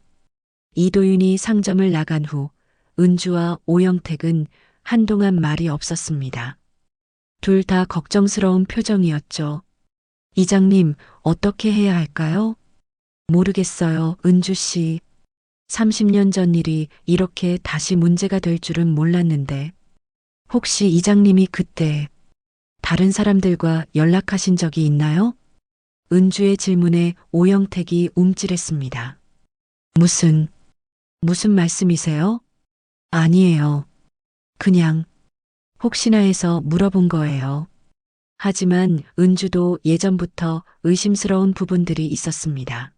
이도윤이 상점을 나간 후 은주와 오영택은 한동안 말이 없었습니다. 둘 다 걱정스러운 표정이었죠. 이장님, 어떻게 해야 할까요? 모르겠어요, 은주 씨. 30년 전 일이 이렇게 다시 문제가 될 줄은 몰랐는데. 혹시 이장님이 그때 다른 사람들과 연락하신 적이 있나요? 은주의 질문에 오영택이 움찔했습니다. 무슨 말씀이세요? 아니에요. 그냥 혹시나 해서 물어본 거예요. 하지만 은주도 예전부터 의심스러운 부분들이 있었습니다.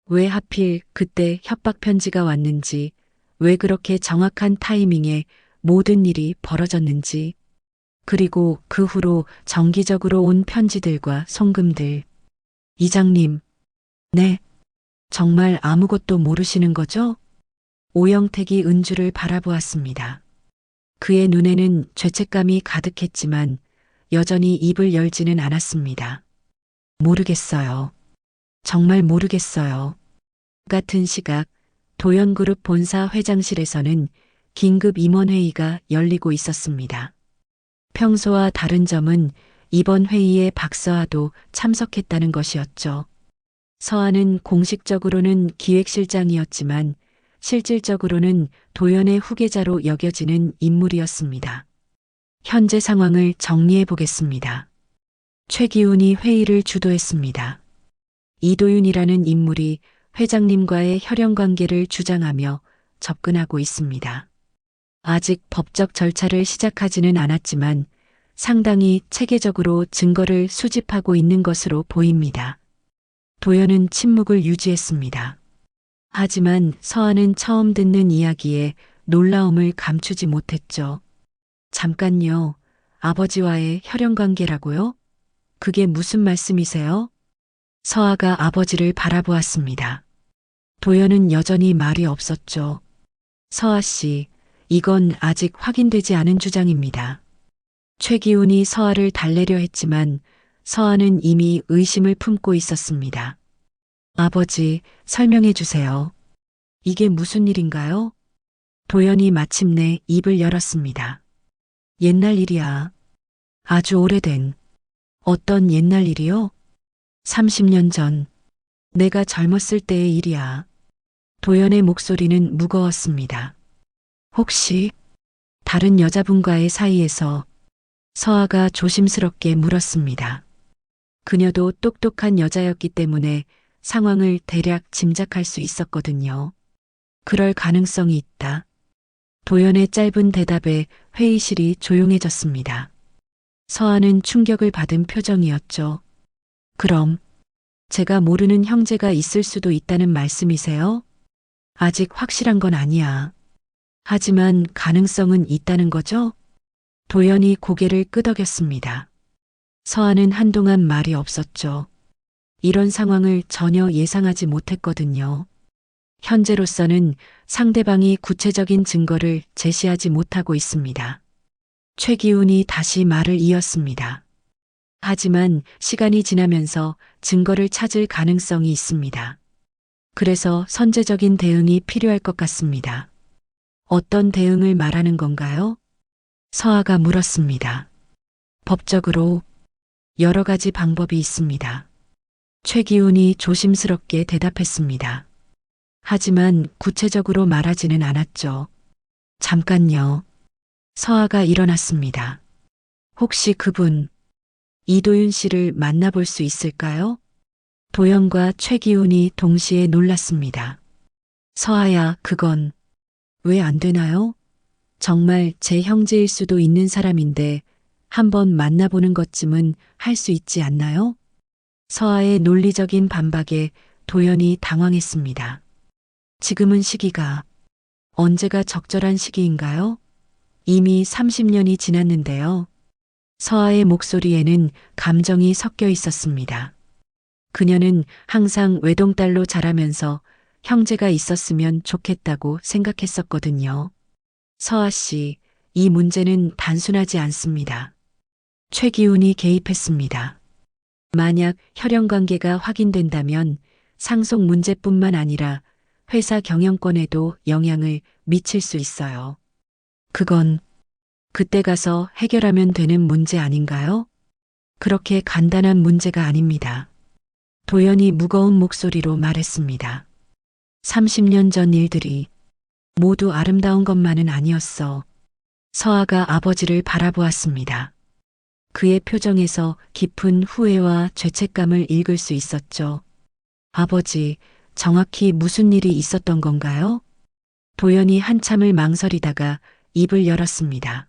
왜 하필 그때 협박 편지가 왔는지, 왜 그렇게 정확한 타이밍에 모든 일이 벌어졌는지, 그리고 그 후로 정기적으로 온 편지들과 송금들. 이장님, 네, 정말 아무것도 모르시는 거죠? 오영택이 은주를 바라보았습니다. 그의 눈에는 죄책감이 가득했지만 여전히 입을 열지는 않았습니다. 모르겠어요. 정말 모르겠어요. 같은 시각 도연그룹 본사 회장실에서는 긴급 임원회의가 열리고 있었습니다. 평소와 다른 점은 이번 회의에 박서아도 참석했다는 것이었죠. 서아는 공식적으로는 기획실장이었지만 실질적으로는 도연의 후계자로 여겨지는 인물이었습니다. 현재 상황을 정리해 보겠습니다. 최기훈이 회의를 주도했습니다. 이도윤이라는 인물이 회장님과의 혈연 관계를 주장하며 접근하고 있습니다. 아직 법적 절차를 시작하지는 않았지만 상당히 체계적으로 증거를 수집하고 있는 것으로 보입니다. 도연은 침묵을 유지했습니다. 하지만 서아는 처음 듣는 이야기에 놀라움을 감추지 못했죠. 잠깐요. 아버지와의 혈연 관계라고요? 그게 무슨 말씀이세요? 서아가 아버지를 바라보았습니다. 도연은 여전히 말이 없었죠. 서아 씨, 이건 아직 확인되지 않은 주장입니다. 최기훈이 서아를 달래려 했지만 서아는 이미 의심을 품고 있었습니다. 아버지, 설명해 주세요. 이게 무슨 일인가요? 도연이 마침내 입을 열었습니다. 옛날 일이야. 아주 오래된. 어떤 옛날 일이요? 30년 전. 내가 젊었을 때의 일이야. 도연의 목소리는 무거웠습니다. 혹시 다른 여자분과의 사이에서 서아가 조심스럽게 물었습니다. 그녀도 똑똑한 여자였기 때문에 상황을 대략 짐작할 수 있었거든요. 그럴 가능성이 있다. 도연의 짧은 대답에 회의실이 조용해졌습니다. 서아는 충격을 받은 표정이었죠. 그럼 제가 모르는 형제가 있을 수도 있다는 말씀이세요? 아직 확실한 건 아니야. 하지만 가능성은 있다는 거죠? 도연이 고개를 끄덕였습니다. 서아는 한동안 말이 없었죠. 이런 상황을 전혀 예상하지 못했거든요. 현재로서는 상대방이 구체적인 증거를 제시하지 못하고 있습니다. 최기훈이 다시 말을 이었습니다. 하지만 시간이 지나면서 증거를 찾을 가능성이 있습니다. 그래서 선제적인 대응이 필요할 것 같습니다. 어떤 대응을 말하는 건가요? 서아가 물었습니다. 법적으로 여러 가지 방법이 있습니다. 최기훈이 조심스럽게 대답했습니다. 하지만 구체적으로 말하지는 않았죠. 잠깐요. 서아가 일어났습니다. 혹시 그분, 이도윤 씨를 만나볼 수 있을까요? 도연과 최기훈이 동시에 놀랐습니다. 서아야, 그건 왜 안 되나요? 정말 제 형제일 수도 있는 사람인데 한번 만나보는 것쯤은 할 수 있지 않나요? 서아의 논리적인 반박에 도연이 당황했습니다. 지금은 시기가 언제가 적절한 시기인가요? 이미 30년이 지났는데요. 서아의 목소리에는 감정이 섞여 있었습니다. 그녀는 항상 외동딸로 자라면서 형제가 있었으면 좋겠다고 생각했었거든요. 서아 씨, 이 문제는 단순하지 않습니다. 최기훈이 개입했습니다. 만약 혈연 관계가 확인된다면 상속 문제뿐만 아니라 회사 경영권에도 영향을 미칠 수 있어요. 그건 그때 가서 해결하면 되는 문제 아닌가요? 그렇게 간단한 문제가 아닙니다. 도연이 무거운 목소리로 말했습니다. 30년 전 일들이 모두 아름다운 것만은 아니었어. 서아가 아버지를 바라보았습니다. 그의 표정에서 깊은 후회와 죄책감을 읽을 수 있었죠. 아버지, 정확히 무슨 일이 있었던 건가요? 도연이 한참을 망설이다가 입을 열었습니다.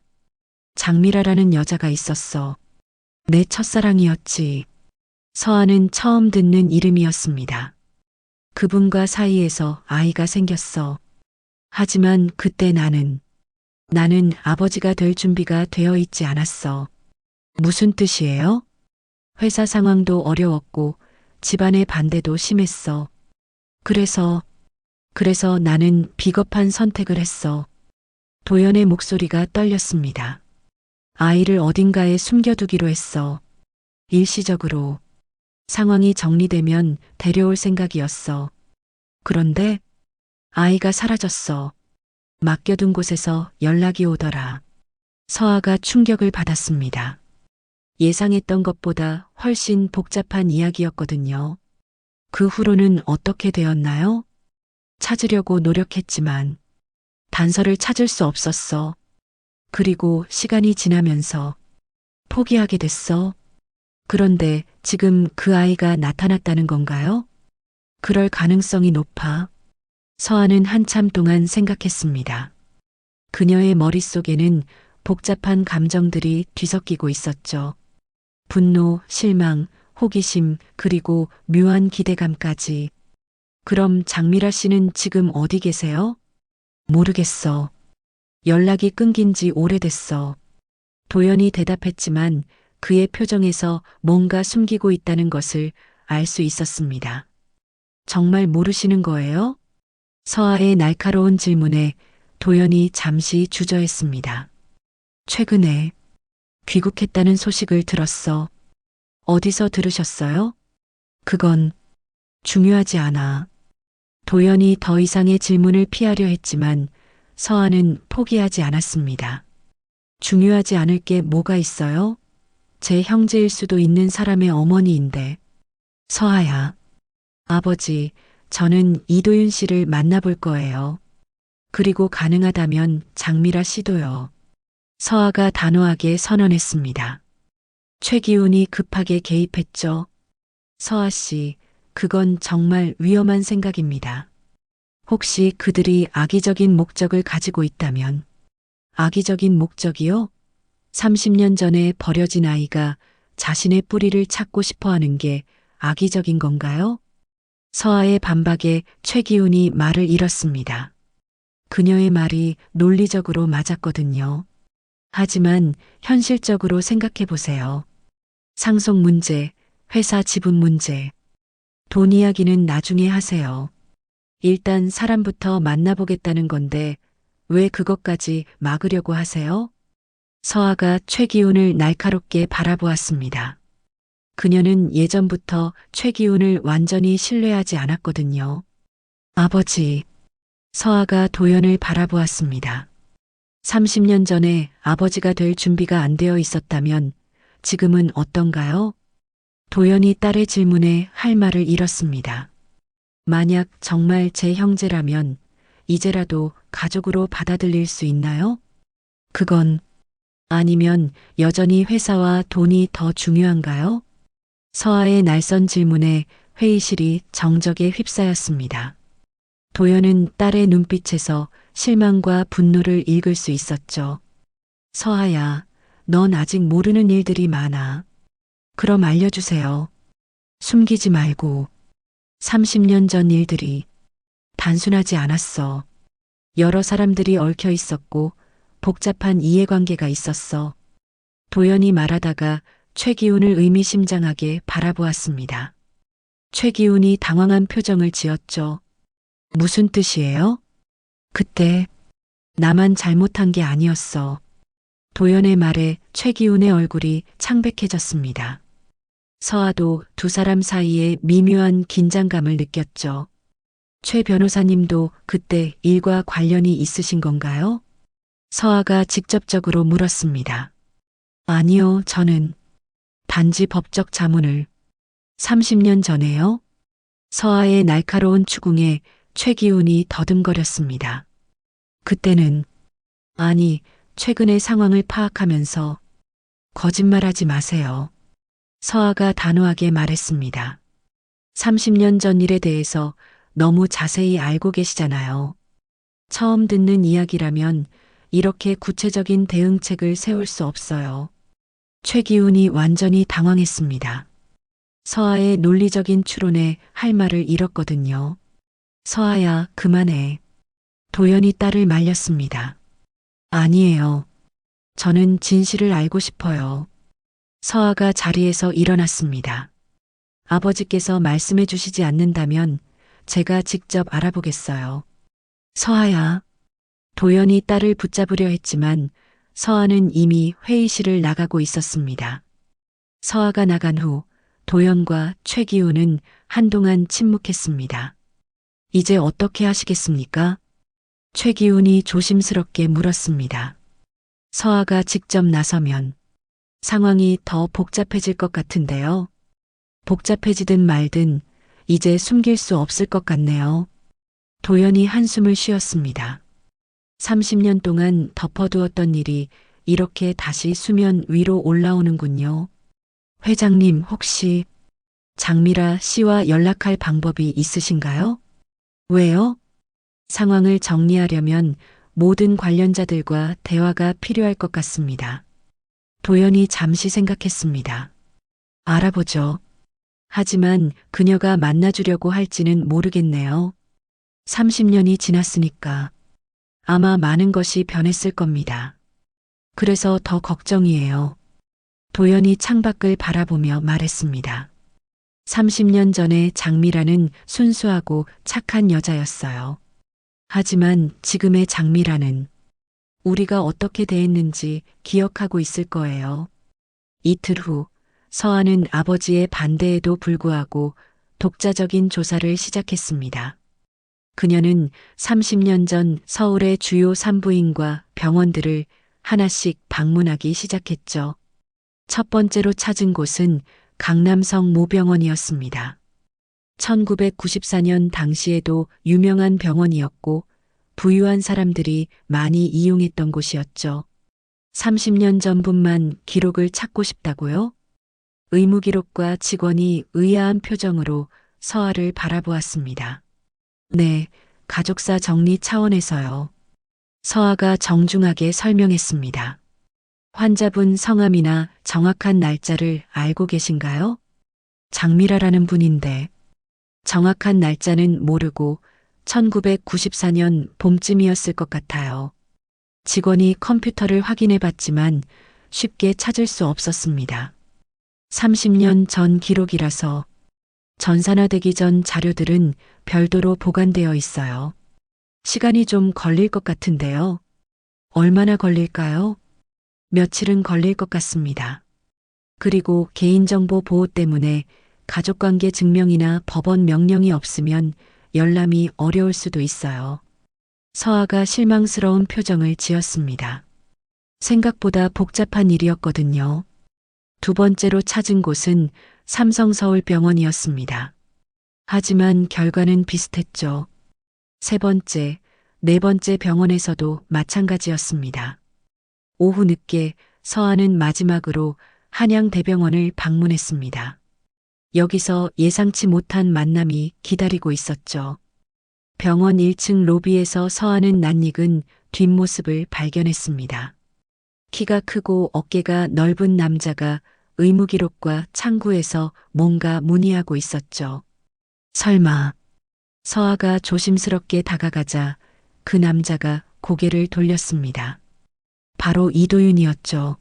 장미라라는 여자가 있었어. 내 첫사랑이었지. 서아는 처음 듣는 이름이었습니다. 그분과 사이에서 아이가 생겼어. 하지만 그때 나는 아버지가 될 준비가 되어 있지 않았어. 무슨 뜻이에요? 회사 상황도 어려웠고 집안의 반대도 심했어. 그래서 나는 비겁한 선택을 했어. 도연의 목소리가 떨렸습니다. 아이를 어딘가에 숨겨두기로 했어. 일시적으로. 상황이 정리되면 데려올 생각이었어. 그런데 아이가 사라졌어. 맡겨둔 곳에서 연락이 오더라. 서아가 충격을 받았습니다. 예상했던 것보다 훨씬 복잡한 이야기였거든요. 그 후로는 어떻게 되었나요? 찾으려고 노력했지만 단서를 찾을 수 없었어. 그리고 시간이 지나면서 포기하게 됐어. 그런데 지금 그 아이가 나타났다는 건가요? 그럴 가능성이 높아. 서아는 한참 동안 생각했습니다. 그녀의 머릿속에는 복잡한 감정들이 뒤섞이고 있었죠. 분노, 실망, 호기심, 그리고 묘한 기대감까지. 그럼 장미라 씨는 지금 어디 계세요? 모르겠어. 연락이 끊긴 지 오래됐어. 도연이 대답했지만 그의 표정에서 뭔가 숨기고 있다는 것을 알 수 있었습니다. 정말 모르시는 거예요? 서아의 날카로운 질문에 도연이 잠시 주저했습니다. 최근에 귀국했다는 소식을 들었어. 어디서 들으셨어요? 그건 중요하지 않아. 도연이 더 이상의 질문을 피하려 했지만 서아는 포기하지 않았습니다. 중요하지 않을 게 뭐가 있어요? 제 형제일 수도 있는 사람의 어머니인데. 서아야. 아버지, 저는 이도윤 씨를 만나볼 거예요. 그리고 가능하다면 장미라 씨도요. 서아가 단호하게 선언했습니다. 최기훈이 급하게 개입했죠. 서아 씨, 그건 정말 위험한 생각입니다. 혹시 그들이 악의적인 목적을 가지고 있다면? 악의적인 목적이요? 30년 전에 버려진 아이가 자신의 뿌리를 찾고 싶어 하는 게 악의적인 건가요? 서아의 반박에 최기훈이 말을 잃었습니다. 그녀의 말이 논리적으로 맞았거든요. 하지만 현실적으로 생각해 보세요. 상속 문제, 회사 지분 문제, 돈 이야기는 나중에 하세요. 일단 사람부터 만나보겠다는 건데 왜 그것까지 막으려고 하세요? 서아가 최기훈을 날카롭게 바라보았습니다. 그녀는 예전부터 최기훈을 완전히 신뢰하지 않았거든요. 아버지, 서아가 도연을 바라보았습니다. 30년 전에 아버지가 될 준비가 안 되어 있었다면 지금은 어떤가요? 도연이 딸의 질문에 할 말을 잃었습니다. 만약 정말 제 형제라면 이제라도 가족으로 받아들일 수 있나요? 그건 아니면 여전히 회사와 돈이 더 중요한가요? 서아의 날선 질문에 회의실이 정적에 휩싸였습니다. 도연은 딸의 눈빛에서 실망과 분노를 읽을 수 있었죠. 서아야, 넌 아직 모르는 일들이 많아. 그럼 알려주세요. 숨기지 말고. 30년 전 일들이 단순하지 않았어. 여러 사람들이 얽혀 있었고 복잡한 이해관계가 있었어. 도연이 말하다가 최기훈을 의미심장하게 바라보았습니다. 최기훈이 당황한 표정을 지었죠. 무슨 뜻이에요? 그때 나만 잘못한 게 아니었어. 도연의 말에 최기훈의 얼굴이 창백해졌습니다. 서아도 두 사람 사이에 미묘한 긴장감을 느꼈죠. 최 변호사님도 그때 일과 관련이 있으신 건가요? 서아가 직접적으로 물었습니다. 아니요, 저는 단지 법적 자문을 30년 전에요? 서아의 날카로운 추궁에 최기훈이 더듬거렸습니다. 그때는 아니, 최근의 상황을 파악하면서 거짓말하지 마세요. 서아가 단호하게 말했습니다. 30년 전 일에 대해서 너무 자세히 알고 계시잖아요. 처음 듣는 이야기라면 이렇게 구체적인 대응책을 세울 수 없어요. 최기훈이 완전히 당황했습니다. 서아의 논리적인 추론에 할 말을 잃었거든요. 서아야, 그만해. 도연이 딸을 말렸습니다. 아니에요. 저는 진실을 알고 싶어요. 서아가 자리에서 일어났습니다. 아버지께서 말씀해 주시지 않는다면 제가 직접 알아보겠어요. 서아야. 도연이 딸을 붙잡으려 했지만 서아는 이미 회의실을 나가고 있었습니다. 서아가 나간 후 도연과 최기훈은 한동안 침묵했습니다. 이제 어떻게 하시겠습니까? 최기훈이 조심스럽게 물었습니다. 서아가 직접 나서면 상황이 더 복잡해질 것 같은데요. 복잡해지든 말든 이제 숨길 수 없을 것 같네요. 도연이 한숨을 쉬었습니다. 30년 동안 덮어두었던 일이 이렇게 다시 수면 위로 올라오는군요. 회장님, 혹시 장미라 씨와 연락할 방법이 있으신가요? 왜요? 상황을 정리하려면 모든 관련자들과 대화가 필요할 것 같습니다. 도연이 잠시 생각했습니다. 알아보죠. 하지만 그녀가 만나주려고 할지는 모르겠네요. 30년이 지났으니까 아마 많은 것이 변했을 겁니다. 그래서 더 걱정이에요. 도연이 창밖을 바라보며 말했습니다. 30년 전에 장미라는 순수하고 착한 여자였어요. 하지만 지금의 장미라는 우리가 어떻게 대했는지 기억하고 있을 거예요. 이틀 후 서아는 아버지의 반대에도 불구하고 독자적인 조사를 시작했습니다. 그녀는 30년 전 서울의 주요 산부인과 병원들을 하나씩 방문하기 시작했죠. 첫 번째로 찾은 곳은 강남성 모병원이었습니다. 1994년 당시에도 유명한 병원이었고 부유한 사람들이 많이 이용했던 곳이었죠. 30년 전분만 기록을 찾고 싶다고요? 의무기록과 직원이 의아한 표정으로 서아를 바라보았습니다. 네, 가족사 정리 차원에서요. 서아가 정중하게 설명했습니다. 환자분 성함이나 정확한 날짜를 알고 계신가요? 장미라라는 분인데 정확한 날짜는 모르고 1994년 봄쯤이었을 것 같아요. 직원이 컴퓨터를 확인해 봤지만 쉽게 찾을 수 없었습니다. 30년 전 기록이라서 전산화되기 전 자료들은 별도로 보관되어 있어요. 시간이 좀 걸릴 것 같은데요. 얼마나 걸릴까요? 며칠은 걸릴 것 같습니다. 그리고 개인정보 보호 때문에 가족관계 증명이나 법원 명령이 없으면 열람이 어려울 수도 있어요. 서아가 실망스러운 표정을 지었습니다. 생각보다 복잡한 일이었거든요. 두 번째로 찾은 곳은 삼성서울병원이었습니다. 하지만 결과는 비슷했죠. 세 번째, 네 번째 병원에서도 마찬가지였습니다. 오후 늦게 서아는 마지막으로 한양대병원을 방문했습니다. 여기서 예상치 못한 만남이 기다리고 있었죠. 병원 1층 로비에서 서아는 낯익은 뒷모습을 발견했습니다. 키가 크고 어깨가 넓은 남자가 의무기록과 창구에서 뭔가 문의하고 있었죠. 설마 서아가 조심스럽게 다가가자 그 남자가 고개를 돌렸습니다. 바로 이도윤이었죠.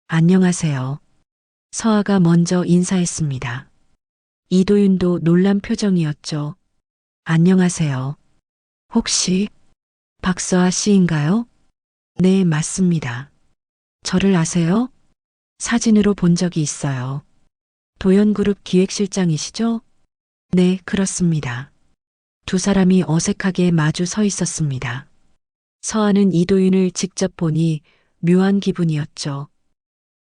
안녕하세요. 서아가 먼저 인사했습니다. 이도윤도 놀란 표정이었죠. 안녕하세요. 혹시 박서아 씨인가요? 네, 맞습니다. 저를 아세요? 사진으로 본 적이 있어요. 도연그룹 기획실장이시죠? 네, 그렇습니다. 두 사람이 어색하게 마주 서 있었습니다. 서아는 이도윤을 직접 보니 묘한 기분이었죠.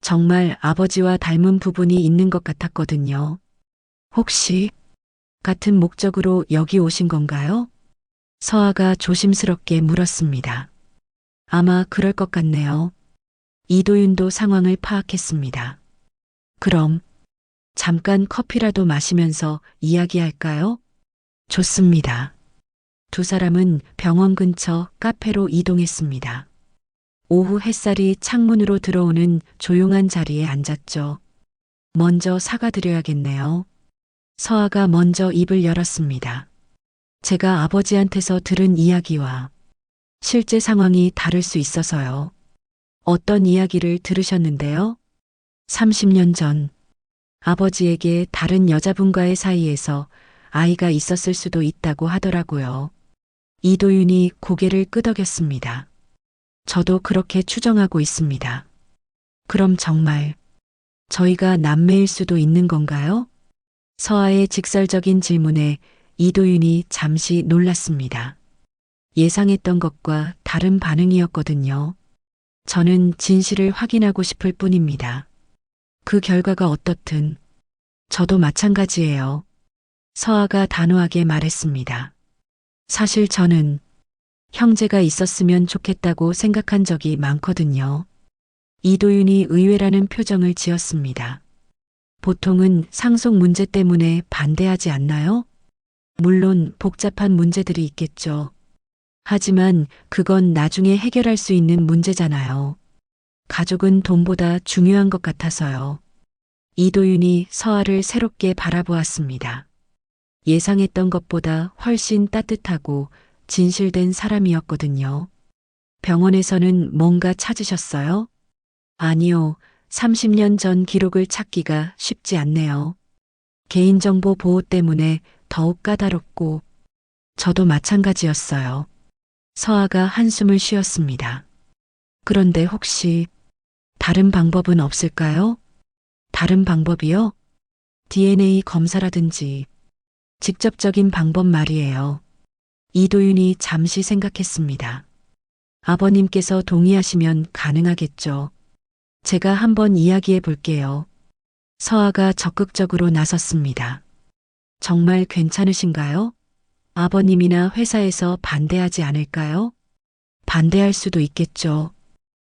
정말 아버지와 닮은 부분이 있는 것 같았거든요. 혹시 같은 목적으로 여기 오신 건가요? 서아가 조심스럽게 물었습니다. 아마 그럴 것 같네요. 이도윤도 상황을 파악했습니다. 그럼 잠깐 커피라도 마시면서 이야기할까요? 좋습니다. 두 사람은 병원 근처 카페로 이동했습니다. 오후 햇살이 창문으로 들어오는 조용한 자리에 앉았죠. 먼저 사과드려야겠네요. 서아가 먼저 입을 열었습니다. 제가 아버지한테서 들은 이야기와 실제 상황이 다를 수 있어서요. 어떤 이야기를 들으셨는데요? 30년 전 아버지에게 다른 여자분과의 사이에서 아이가 있었을 수도 있다고 하더라고요. 이도윤이 고개를 끄덕였습니다. 저도 그렇게 추정하고 있습니다. 그럼 정말 저희가 남매일 수도 있는 건가요? 서아의 직설적인 질문에 이도윤이 잠시 놀랐습니다. 예상했던 것과 다른 반응이었거든요. 저는 진실을 확인하고 싶을 뿐입니다. 그 결과가 어떻든 저도 마찬가지예요. 서아가 단호하게 말했습니다. 사실 저는 형제가 있었으면 좋겠다고 생각한 적이 많거든요. 이도윤이 의외라는 표정을 지었습니다. 보통은 상속 문제 때문에 반대하지 않나요? 물론 복잡한 문제들이 있겠죠. 하지만 그건 나중에 해결할 수 있는 문제잖아요. 가족은 돈보다 중요한 것 같아서요. 이도윤이 서아를 새롭게 바라보았습니다. 예상했던 것보다 훨씬 따뜻하고 진실된 사람이었거든요. 병원에서는 뭔가 찾으셨어요? 아니요. 30년 전 기록을 찾기가 쉽지 않네요. 개인정보 보호 때문에 더욱 까다롭고 저도 마찬가지였어요. 서아가 한숨을 쉬었습니다. 그런데 혹시 다른 방법은 없을까요? 다른 방법이요? DNA 검사라든지 직접적인 방법 말이에요. 이도윤이 잠시 생각했습니다. 아버님께서 동의하시면 가능하겠죠. 제가 한번 이야기해 볼게요. 서아가 적극적으로 나섰습니다. 정말 괜찮으신가요? 아버님이나 회사에서 반대하지 않을까요? 반대할 수도 있겠죠.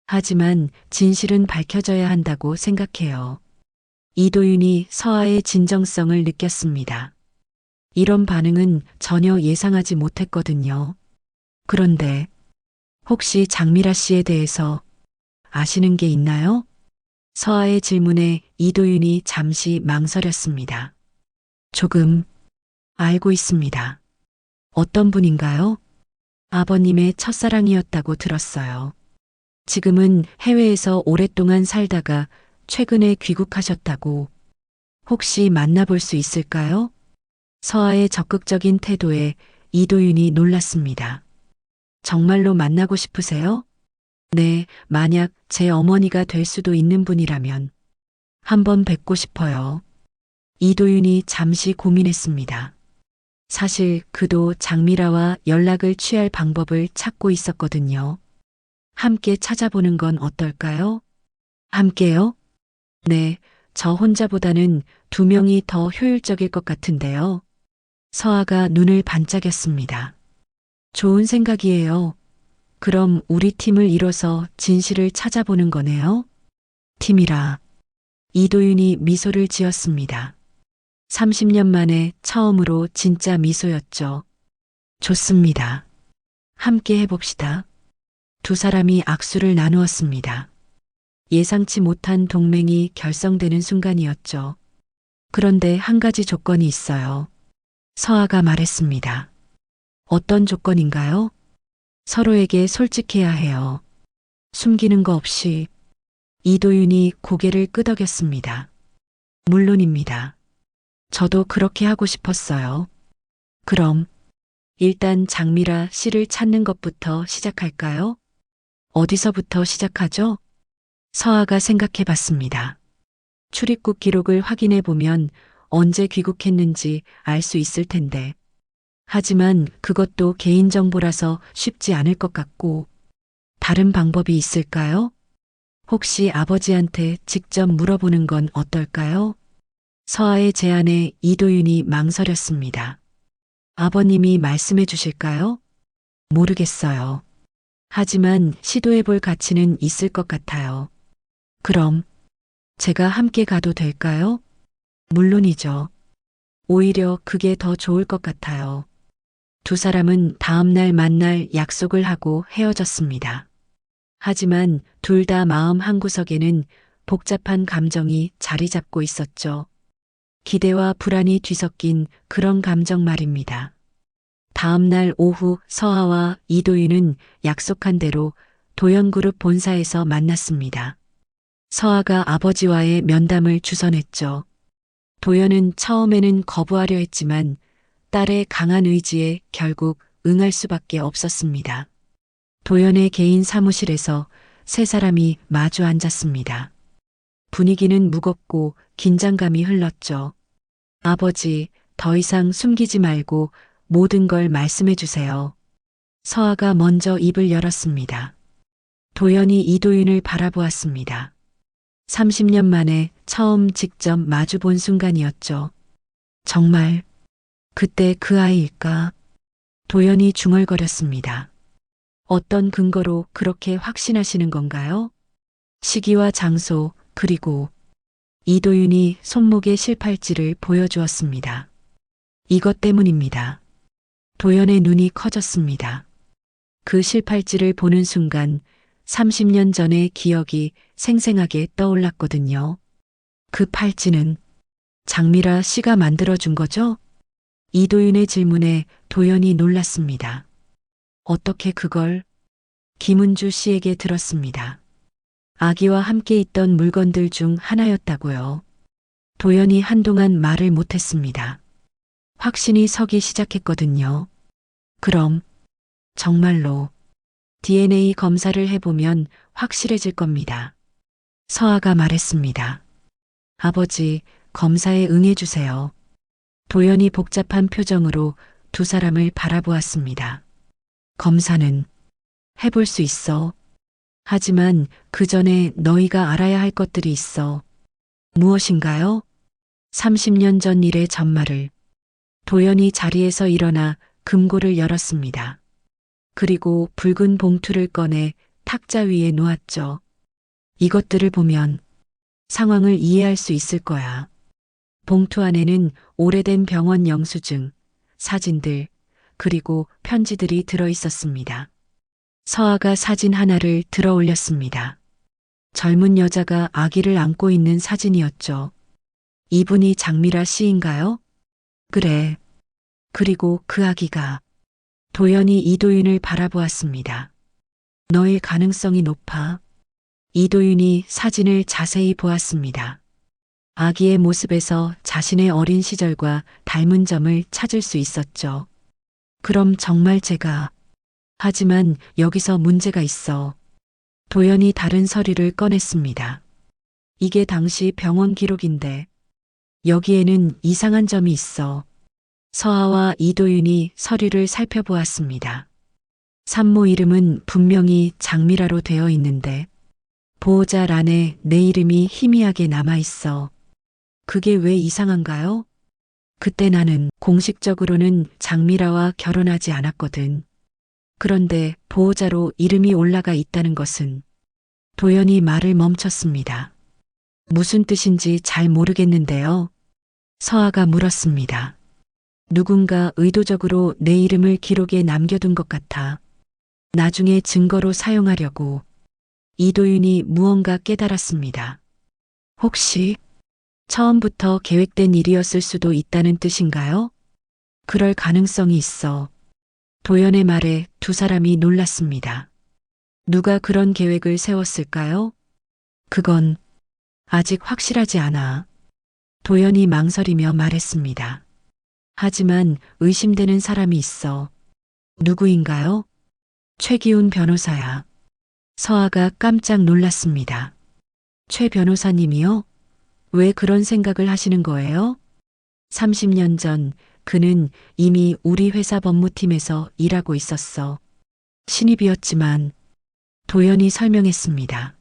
하지만 진실은 밝혀져야 한다고 생각해요. 이도윤이 서아의 진정성을 느꼈습니다. 이런 반응은 전혀 예상하지 못했거든요. 그런데 혹시 장미라 씨에 대해서 아시는 게 있나요? 서아의 질문에 이도윤이 잠시 망설였습니다. 조금 알고 있습니다. 어떤 분인가요? 아버님의 첫사랑이었다고 들었어요. 지금은 해외에서 오랫동안 살다가 최근에 귀국하셨다고. 혹시 만나볼 수 있을까요? 서아의 적극적인 태도에 이도윤이 놀랐습니다. 정말로 만나고 싶으세요? 네, 만약 제 어머니가 될 수도 있는 분이라면 한번 뵙고 싶어요. 이도윤이 잠시 고민했습니다. 사실 그도 장미라와 연락을 취할 방법을 찾고 있었거든요. 함께 찾아보는 건 어떨까요? 함께요? 네, 저 혼자보다는 두 명이 더 효율적일 것 같은데요. 서아가 눈을 반짝였습니다. 좋은 생각이에요. 그럼 우리 팀을 이뤄서 진실을 찾아보는 거네요. 팀이라. 이도윤이 미소를 지었습니다. 30년 만에 처음으로 진짜 미소였죠. 좋습니다. 함께 해봅시다. 두 사람이 악수를 나누었습니다. 예상치 못한 동맹이 결성되는 순간이었죠. 그런데 한 가지 조건이 있어요. 서아가 말했습니다. 어떤 조건인가요? 서로에게 솔직해야 해요. 숨기는 거 없이. 이도윤이 고개를 끄덕였습니다. 물론입니다. 저도 그렇게 하고 싶었어요. 그럼 일단 장미라 씨를 찾는 것부터 시작할까요? 어디서부터 시작하죠? 서아가 생각해 봤습니다. 출입국 기록을 확인해 보면 언제 귀국했는지 알 수 있을 텐데. 하지만 그것도 개인정보라서 쉽지 않을 것 같고, 다른 방법이 있을까요? 혹시 아버지한테 직접 물어보는 건 어떨까요? 서아의 제안에 이도윤이 망설였습니다. 아버님이 말씀해 주실까요? 모르겠어요. 하지만 시도해 볼 가치는 있을 것 같아요. 그럼 제가 함께 가도 될까요? 물론이죠. 오히려 그게 더 좋을 것 같아요. 두 사람은 다음날 만날 약속을 하고 헤어졌습니다. 하지만 둘 다 마음 한구석에는 복잡한 감정이 자리 잡고 있었죠. 기대와 불안이 뒤섞인 그런 감정 말입니다. 다음 날 오후 서아와 이도윤은 약속한 대로 도연그룹 본사에서 만났습니다. 서아가 아버지와의 면담을 주선했죠. 도연은 처음에는 거부하려 했지만 딸의 강한 의지에 결국 응할 수밖에 없었습니다. 도연의 개인 사무실에서 세 사람이 마주 앉았습니다. 분위기는 무겁고 긴장감이 흘렀죠. 아버지, 더 이상 숨기지 말고 모든 걸 말씀해 주세요. 서아가 먼저 입을 열었습니다. 도연이 이도윤을 바라보았습니다. 30년 만에 처음 직접 마주본 순간이었죠. 정말 그때 그 아이일까? 도연이 중얼거렸습니다. 어떤 근거로 그렇게 확신하시는 건가요? 시기와 장소, 그리고 이도윤이 손목의 실팔찌를 보여주었습니다. 이것 때문입니다. 도연의 눈이 커졌습니다. 그 실팔찌를 보는 순간 30년 전의 기억이 생생하게 떠올랐거든요. 그 팔찌는 장미라 씨가 만들어준 거죠? 이도윤의 질문에 도연이 놀랐습니다. 어떻게 그걸? 김은주 씨에게 들었습니다. 아기와 함께 있던 물건들 중 하나였다고요. 도연이 한동안 말을 못했습니다. 확신이 서기 시작했거든요. 그럼 정말로 DNA 검사를 해보면 확실해질 겁니다. 서아가 말했습니다. 아버지, 검사에 응해주세요. 도연이 복잡한 표정으로 두 사람을 바라보았습니다. 검사는 해볼 수 있어. 하지만 그 전에 너희가 알아야 할 것들이 있어. 무엇인가요? 30년 전 일의 전말을. 도연이 자리에서 일어나 금고를 열었습니다. 그리고 붉은 봉투를 꺼내 탁자 위에 놓았죠. 이것들을 보면 상황을 이해할 수 있을 거야. 봉투 안에는 오래된 병원 영수증, 사진들, 그리고 편지들이 들어 있었습니다. 서아가 사진 하나를 들어 올렸습니다. 젊은 여자가 아기를 안고 있는 사진이었죠. 이분이 장미라 씨인가요? 그래. 그리고 그 아기가. 도연이 이도윤을 바라보았습니다. 너의 가능성이 높아. 이도윤이 사진을 자세히 보았습니다. 아기의 모습에서 자신의 어린 시절과 닮은 점을 찾을 수 있었죠. 그럼 정말 제가. 하지만 여기서 문제가 있어. 도연이 다른 서류를 꺼냈습니다. 이게 당시 병원 기록인데 여기에는 이상한 점이 있어. 서아와 이도윤이 서류를 살펴보았습니다. 산모 이름은 분명히 장미라로 되어 있는데 보호자 란에 내 이름이 희미하게 남아 있어. 그게 왜 이상한가요? 그때 나는 공식적으로는 장미라와 결혼하지 않았거든. 그런데 보호자로 이름이 올라가 있다는 것은. 도연이 말을 멈췄습니다. 무슨 뜻인지 잘 모르겠는데요. 서아가 물었습니다. 누군가 의도적으로 내 이름을 기록에 남겨둔 것 같아. 나중에 증거로 사용하려고. 이도윤이 무언가 깨달았습니다. 혹시 처음부터 계획된 일이었을 수도 있다는 뜻인가요? 그럴 가능성이 있어. 도연의 말에 두 사람이 놀랐습니다. 누가 그런 계획을 세웠을까요? 그건 아직 확실하지 않아. 도연이 망설이며 말했습니다. 하지만 의심되는 사람이 있어. 누구인가요? 최기훈 변호사야. 서아가 깜짝 놀랐습니다. 최 변호사님이요? 왜 그런 생각을 하시는 거예요? 30년 전 그는 이미 우리 회사 법무팀에서 일하고 있었어. 신입이었지만 도연이 설명했습니다.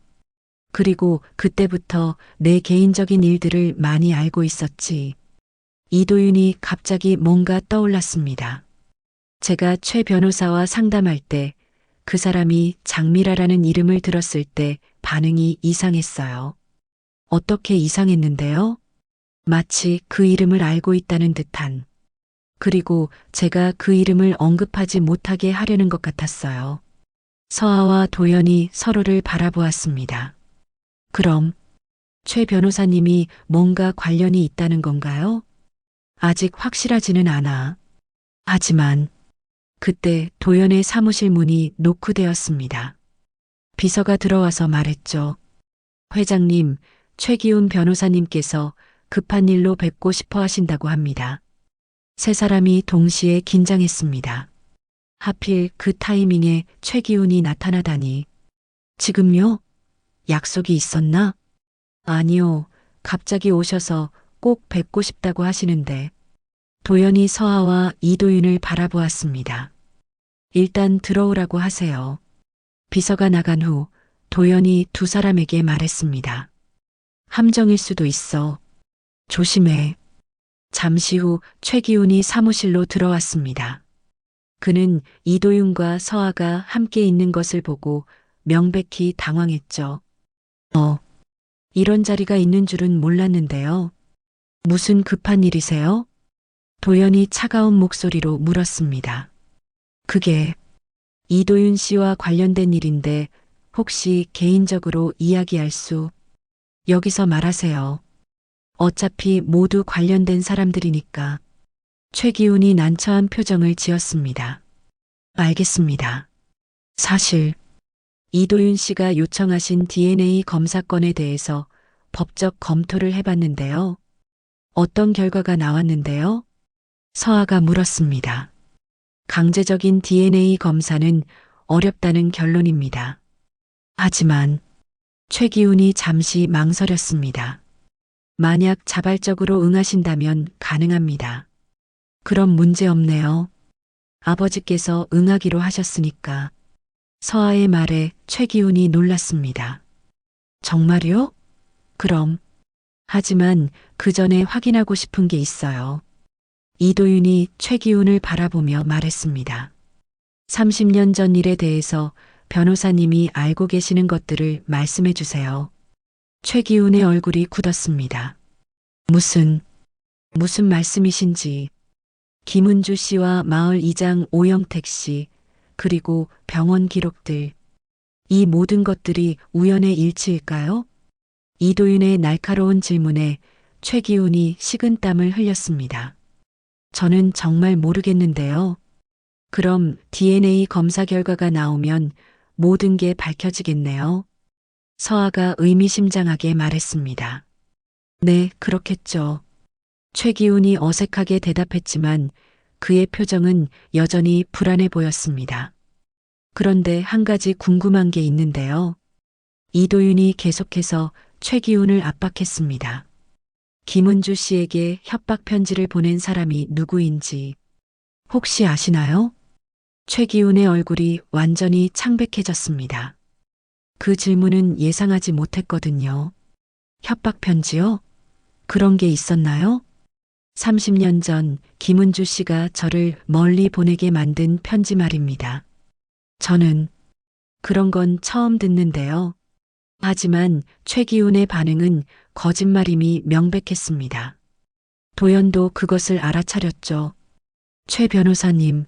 그리고 그때부터 내 개인적인 일들을 많이 알고 있었지. 이도윤이 갑자기 뭔가 떠올랐습니다. 제가 최 변호사와 상담할 때 그 사람이 장미라라는 이름을 들었을 때 반응이 이상했어요. 어떻게 이상했는데요? 마치 그 이름을 알고 있다는 듯한. 그리고 제가 그 이름을 언급하지 못하게 하려는 것 같았어요. 서아와 도연이 서로를 바라보았습니다. 그럼 최 변호사님이 뭔가 관련이 있다는 건가요? 아직 확실하지는 않아. 하지만 그때 도연의 사무실 문이 노크되었습니다. 비서가 들어와서 말했죠. 회장님, 최기훈 변호사님께서 급한 일로 뵙고 싶어 하신다고 합니다. 세 사람이 동시에 긴장했습니다. 하필 그 타이밍에 최기훈이 나타나다니. 지금요? 약속이 있었나? 아니요. 갑자기 오셔서 꼭 뵙고 싶다고 하시는데. 도연이 서아와 이도윤을 바라보았습니다. 일단 들어오라고 하세요. 비서가 나간 후 도연이 두 사람에게 말했습니다. 함정일 수도 있어. 조심해. 잠시 후 최기훈이 사무실로 들어왔습니다. 그는 이도윤과 서아가 함께 있는 것을 보고 명백히 당황했죠. 이런 자리가 있는 줄은 몰랐는데요. 무슨 급한 일이세요? 도연이 차가운 목소리로 물었습니다. 그게 이도윤 씨와 관련된 일인데 혹시 개인적으로 이야기할 수? 여기서 말하세요. 어차피 모두 관련된 사람들이니까. 최기훈이 난처한 표정을 지었습니다. 알겠습니다. 사실 이도윤 씨가 요청하신 DNA 검사건에 대해서 법적 검토를 해봤는데요. 어떤 결과가 나왔는데요? 서아가 물었습니다. 강제적인 DNA 검사는 어렵다는 결론입니다. 하지만 최기훈이 잠시 망설였습니다. 만약 자발적으로 응하신다면 가능합니다. 그럼 문제 없네요. 아버지께서 응하기로 하셨으니까. 서아의 말에 최기훈이 놀랐습니다. 정말요? 그럼. 하지만 그 전에 확인하고 싶은 게 있어요. 이도윤이 최기훈을 바라보며 말했습니다. 30년 전 일에 대해서 변호사님이 알고 계시는 것들을 말씀해 주세요. 최기훈의 얼굴이 굳었습니다. 무슨 말씀이신지. 김은주 씨와 마을 이장 오영택 씨, 그리고 병원 기록들. 이 모든 것들이 우연의 일치일까요? 이도윤의 날카로운 질문에 최기훈이 식은땀을 흘렸습니다. 저는 정말 모르겠는데요. 그럼 DNA 검사 결과가 나오면 모든 게 밝혀지겠네요. 서아가 의미심장하게 말했습니다. 네, 그렇겠죠. 최기훈이 어색하게 대답했지만 그의 표정은 여전히 불안해 보였습니다. 그런데 한 가지 궁금한 게 있는데요. 이도윤이 계속해서 최기훈을 압박했습니다. 김은주 씨에게 협박 편지를 보낸 사람이 누구인지 혹시 아시나요? 최기훈의 얼굴이 완전히 창백해졌습니다. 그 질문은 예상하지 못했거든요. 협박 편지요? 그런 게 있었나요? 30년 전 김은주 씨가 저를 멀리 보내게 만든 편지 말입니다. 저는 그런 건 처음 듣는데요. 하지만 최기훈의 반응은 거짓말임이 명백했습니다. 도연도 그것을 알아차렸죠. 최 변호사님,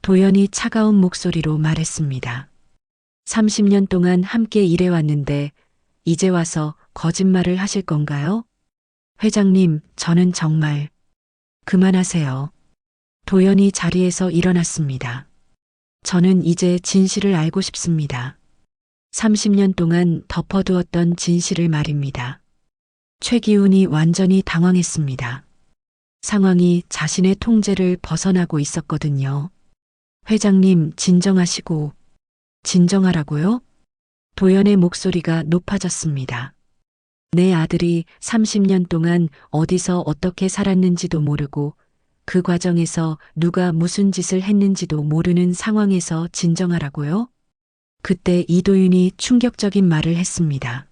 도연이 차가운 목소리로 말했습니다. 30년 동안 함께 일해왔는데 이제 와서 거짓말을 하실 건가요? 회장님, 저는 정말 그만하세요. 도연이 자리에서 일어났습니다. 저는 이제 진실을 알고 싶습니다. 30년 동안 덮어두었던 진실을 말입니다. 최기훈이 완전히 당황했습니다. 상황이 자신의 통제를 벗어나고 있었거든요. 회장님, 진정하시고. 진정하라고요? 도연의 목소리가 높아졌습니다. 내 아들이 30년 동안 어디서 어떻게 살았는지도 모르고 그 과정에서 누가 무슨 짓을 했는지도 모르는 상황에서 진정하라고요? 그때 이도윤이 충격적인 말을 했습니다.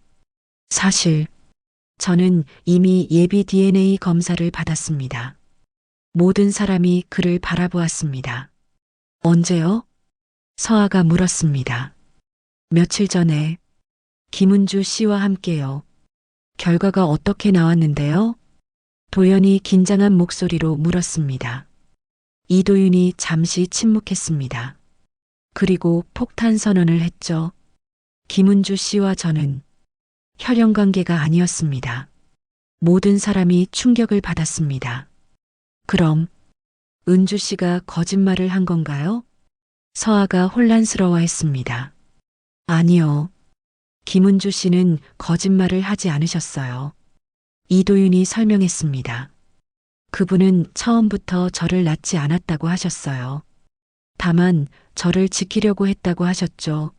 사실 저는 이미 예비 DNA 검사를 받았습니다. 모든 사람이 그를 바라보았습니다. 언제요? 서아가 물었습니다. 며칠 전에 김은주 씨와 함께요. 결과가 어떻게 나왔는데요? 도연이 긴장한 목소리로 물었습니다. 이도윤이 잠시 침묵했습니다. 그리고 폭탄 선언을 했죠. 김은주 씨와 저는 혈연 관계가 아니었습니다. 모든 사람이 충격을 받았습니다. 그럼 은주 씨가 거짓말을 한 건가요? 서아가 혼란스러워했습니다. 아니요. 김은주 씨는 거짓말을 하지 않으셨어요. 이도윤이 설명했습니다. 그분은 처음부터 저를 낳지 않았다고 하셨어요. 다만 저를 지키려고 했다고 하셨죠.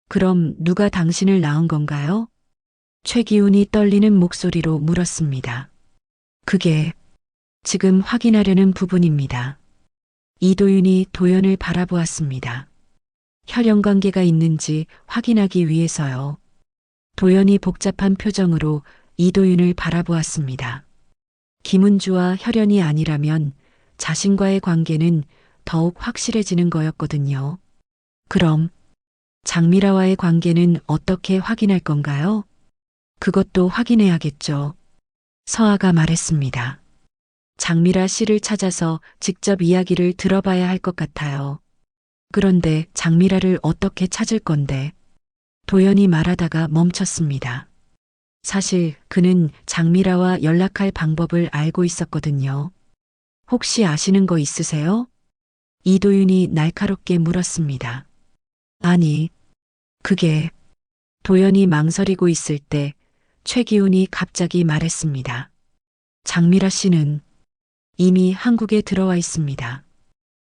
그럼 누가 당신을 낳은 건가요? 최기훈이 떨리는 목소리로 물었습니다. 그게 지금 확인하려는 부분입니다. 이도윤이 도연을 바라보았습니다. 혈연 관계가 있는지 확인하기 위해서요. 도연이 복잡한 표정으로 이도윤을 바라보았습니다. 김은주와 혈연이 아니라면 자신과의 관계는 더욱 확실해지는 거였거든요. 그럼 장미라와의 관계는 어떻게 확인할 건가요? 그것도 확인해야겠죠. 서아가 말했습니다. 장미라 씨를 찾아서 직접 이야기를 들어봐야 할 것 같아요. 그런데 장미라를 어떻게 찾을 건데? 도연이 말하다가 멈췄습니다. 사실 그는 장미라와 연락할 방법을 알고 있었거든요. 혹시 아시는 거 있으세요? 이도윤이 날카롭게 물었습니다. 아니, 그게 도연이 망설이고 있을 때 최기훈이 갑자기 말했습니다. 장미라 씨는 이미 한국에 들어와 있습니다.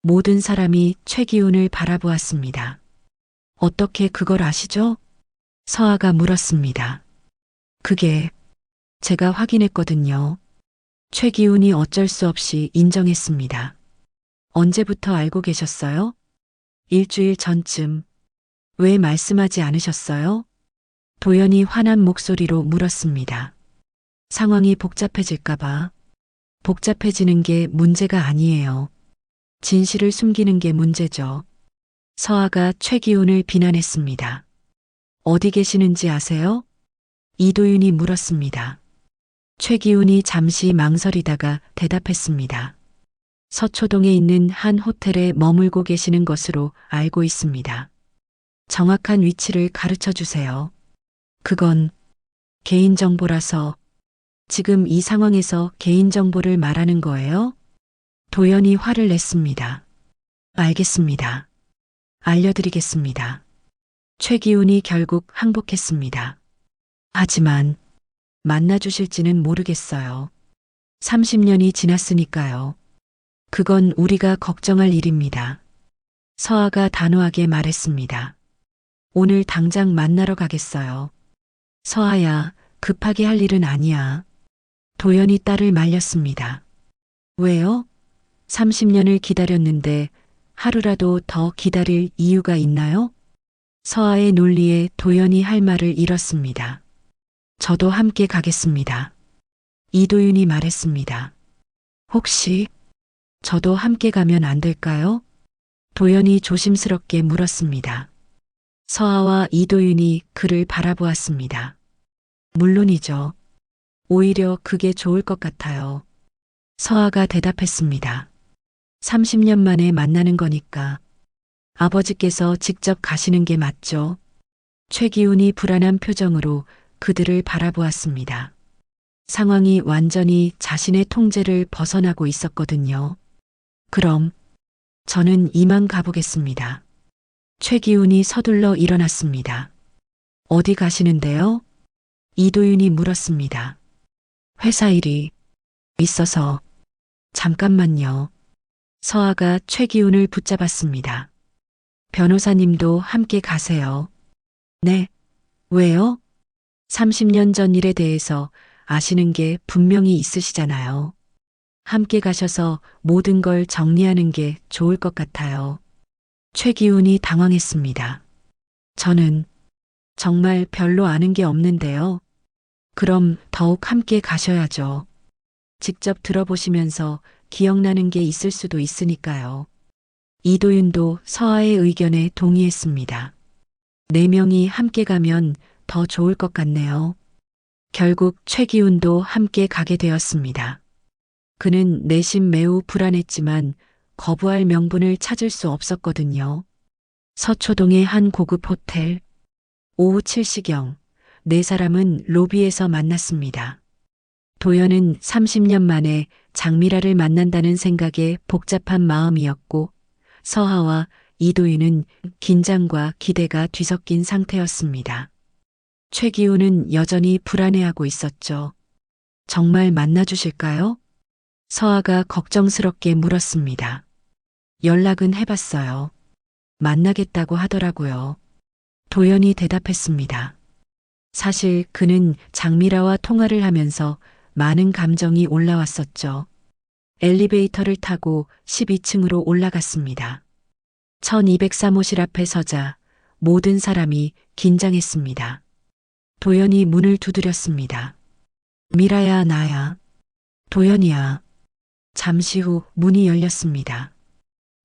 모든 사람이 최기훈을 바라보았습니다. 어떻게 그걸 아시죠? 서아가 물었습니다. 그게 제가 확인했거든요. 최기훈이 어쩔 수 없이 인정했습니다. 언제부터 알고 계셨어요? 일주일 전쯤. 왜 말씀하지 않으셨어요? 도연이 화난 목소리로 물었습니다. 상황이 복잡해질까봐. 복잡해지는 게 문제가 아니에요. 진실을 숨기는 게 문제죠. 서아가 최기훈을 비난했습니다. 어디 계시는지 아세요? 이도윤이 물었습니다. 최기훈이 잠시 망설이다가 대답했습니다. 서초동에 있는 한 호텔에 머물고 계시는 것으로 알고 있습니다. 정확한 위치를 가르쳐 주세요. 그건 개인정보라서. 지금 이 상황에서 개인정보를 말하는 거예요? 도연이 화를 냈습니다. 알겠습니다. 알려드리겠습니다. 최기훈이 결국 항복했습니다. 하지만 만나주실지는 모르겠어요. 30년이 지났으니까요. 그건 우리가 걱정할 일입니다. 서아가 단호하게 말했습니다. 오늘 당장 만나러 가겠어요. 서아야, 급하게 할 일은 아니야. 도연이 딸을 말렸습니다. 왜요? 30년을 기다렸는데 하루라도 더 기다릴 이유가 있나요? 서아의 논리에 도연이 할 말을 잃었습니다. 저도 함께 가겠습니다. 이도윤이 말했습니다. 혹시 저도 함께 가면 안 될까요? 도연이 조심스럽게 물었습니다. 서아와 이도윤이 그를 바라보았습니다. 물론이죠. 오히려 그게 좋을 것 같아요. 서아가 대답했습니다. 30년 만에 만나는 거니까 아버지께서 직접 가시는 게 맞죠? 최기훈이 불안한 표정으로 그들을 바라보았습니다. 상황이 완전히 자신의 통제를 벗어나고 있었거든요. 그럼 저는 이만 가보겠습니다. 최기훈이 서둘러 일어났습니다. 어디 가시는데요? 이도윤이 물었습니다. 회사 일이 있어서 잠깐만요. 서아가 최기훈을 붙잡았습니다. 변호사님도 함께 가세요. 네. 왜요? 30년 전 일에 대해서 아시는 게 분명히 있으시잖아요. 함께 가셔서 모든 걸 정리하는 게 좋을 것 같아요. 최기훈이 당황했습니다. 저는 정말 별로 아는 게 없는데요. 그럼 더욱 함께 가셔야죠. 직접 들어보시면서 기억나는 게 있을 수도 있으니까요. 이도윤도 서아의 의견에 동의했습니다. 네 명이 함께 가면 더 좋을 것 같네요. 결국 최기훈도 함께 가게 되었습니다. 그는 내심 매우 불안했지만 거부할 명분을 찾을 수 없었거든요. 서초동의 한 고급 호텔. 오후 7시경 네 사람은 로비에서 만났습니다. 도연은 30년 만에 장미라를 만난다는 생각에 복잡한 마음이었고 서하와 이도윤은 긴장과 기대가 뒤섞인 상태였습니다. 최기훈은 여전히 불안해하고 있었죠. 정말 만나주실까요? 서아가 걱정스럽게 물었습니다. 연락은 해봤어요. 만나겠다고 하더라고요. 도연이 대답했습니다. 사실 그는 장미라와 통화를 하면서 많은 감정이 올라왔었죠. 엘리베이터를 타고 12층으로 올라갔습니다. 1203호실 앞에 서자 모든 사람이 긴장했습니다. 도연이 문을 두드렸습니다. 미라야, 나야. 도연이야. 잠시 후 문이 열렸습니다.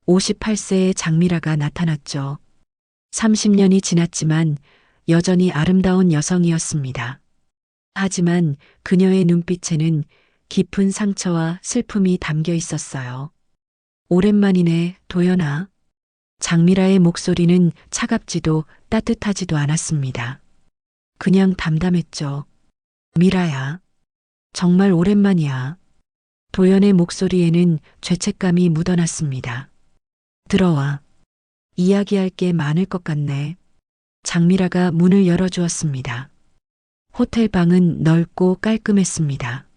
58세의 장미라가 나타났죠. 30년이 지났지만 여전히 아름다운 여성이었습니다. 하지만 그녀의 눈빛에는 깊은 상처와 슬픔이 담겨 있었어요. 오랜만이네, 도연아. 장미라의 목소리는 차갑지도 따뜻하지도 않았습니다. 그냥 담담했죠. 미라야. 정말 오랜만이야. 도연의 목소리에는 죄책감이 묻어났습니다. 들어와. 이야기할 게 많을 것 같네. 장미라가 문을 열어주었습니다. 호텔 방은 넓고 깔끔했습니다.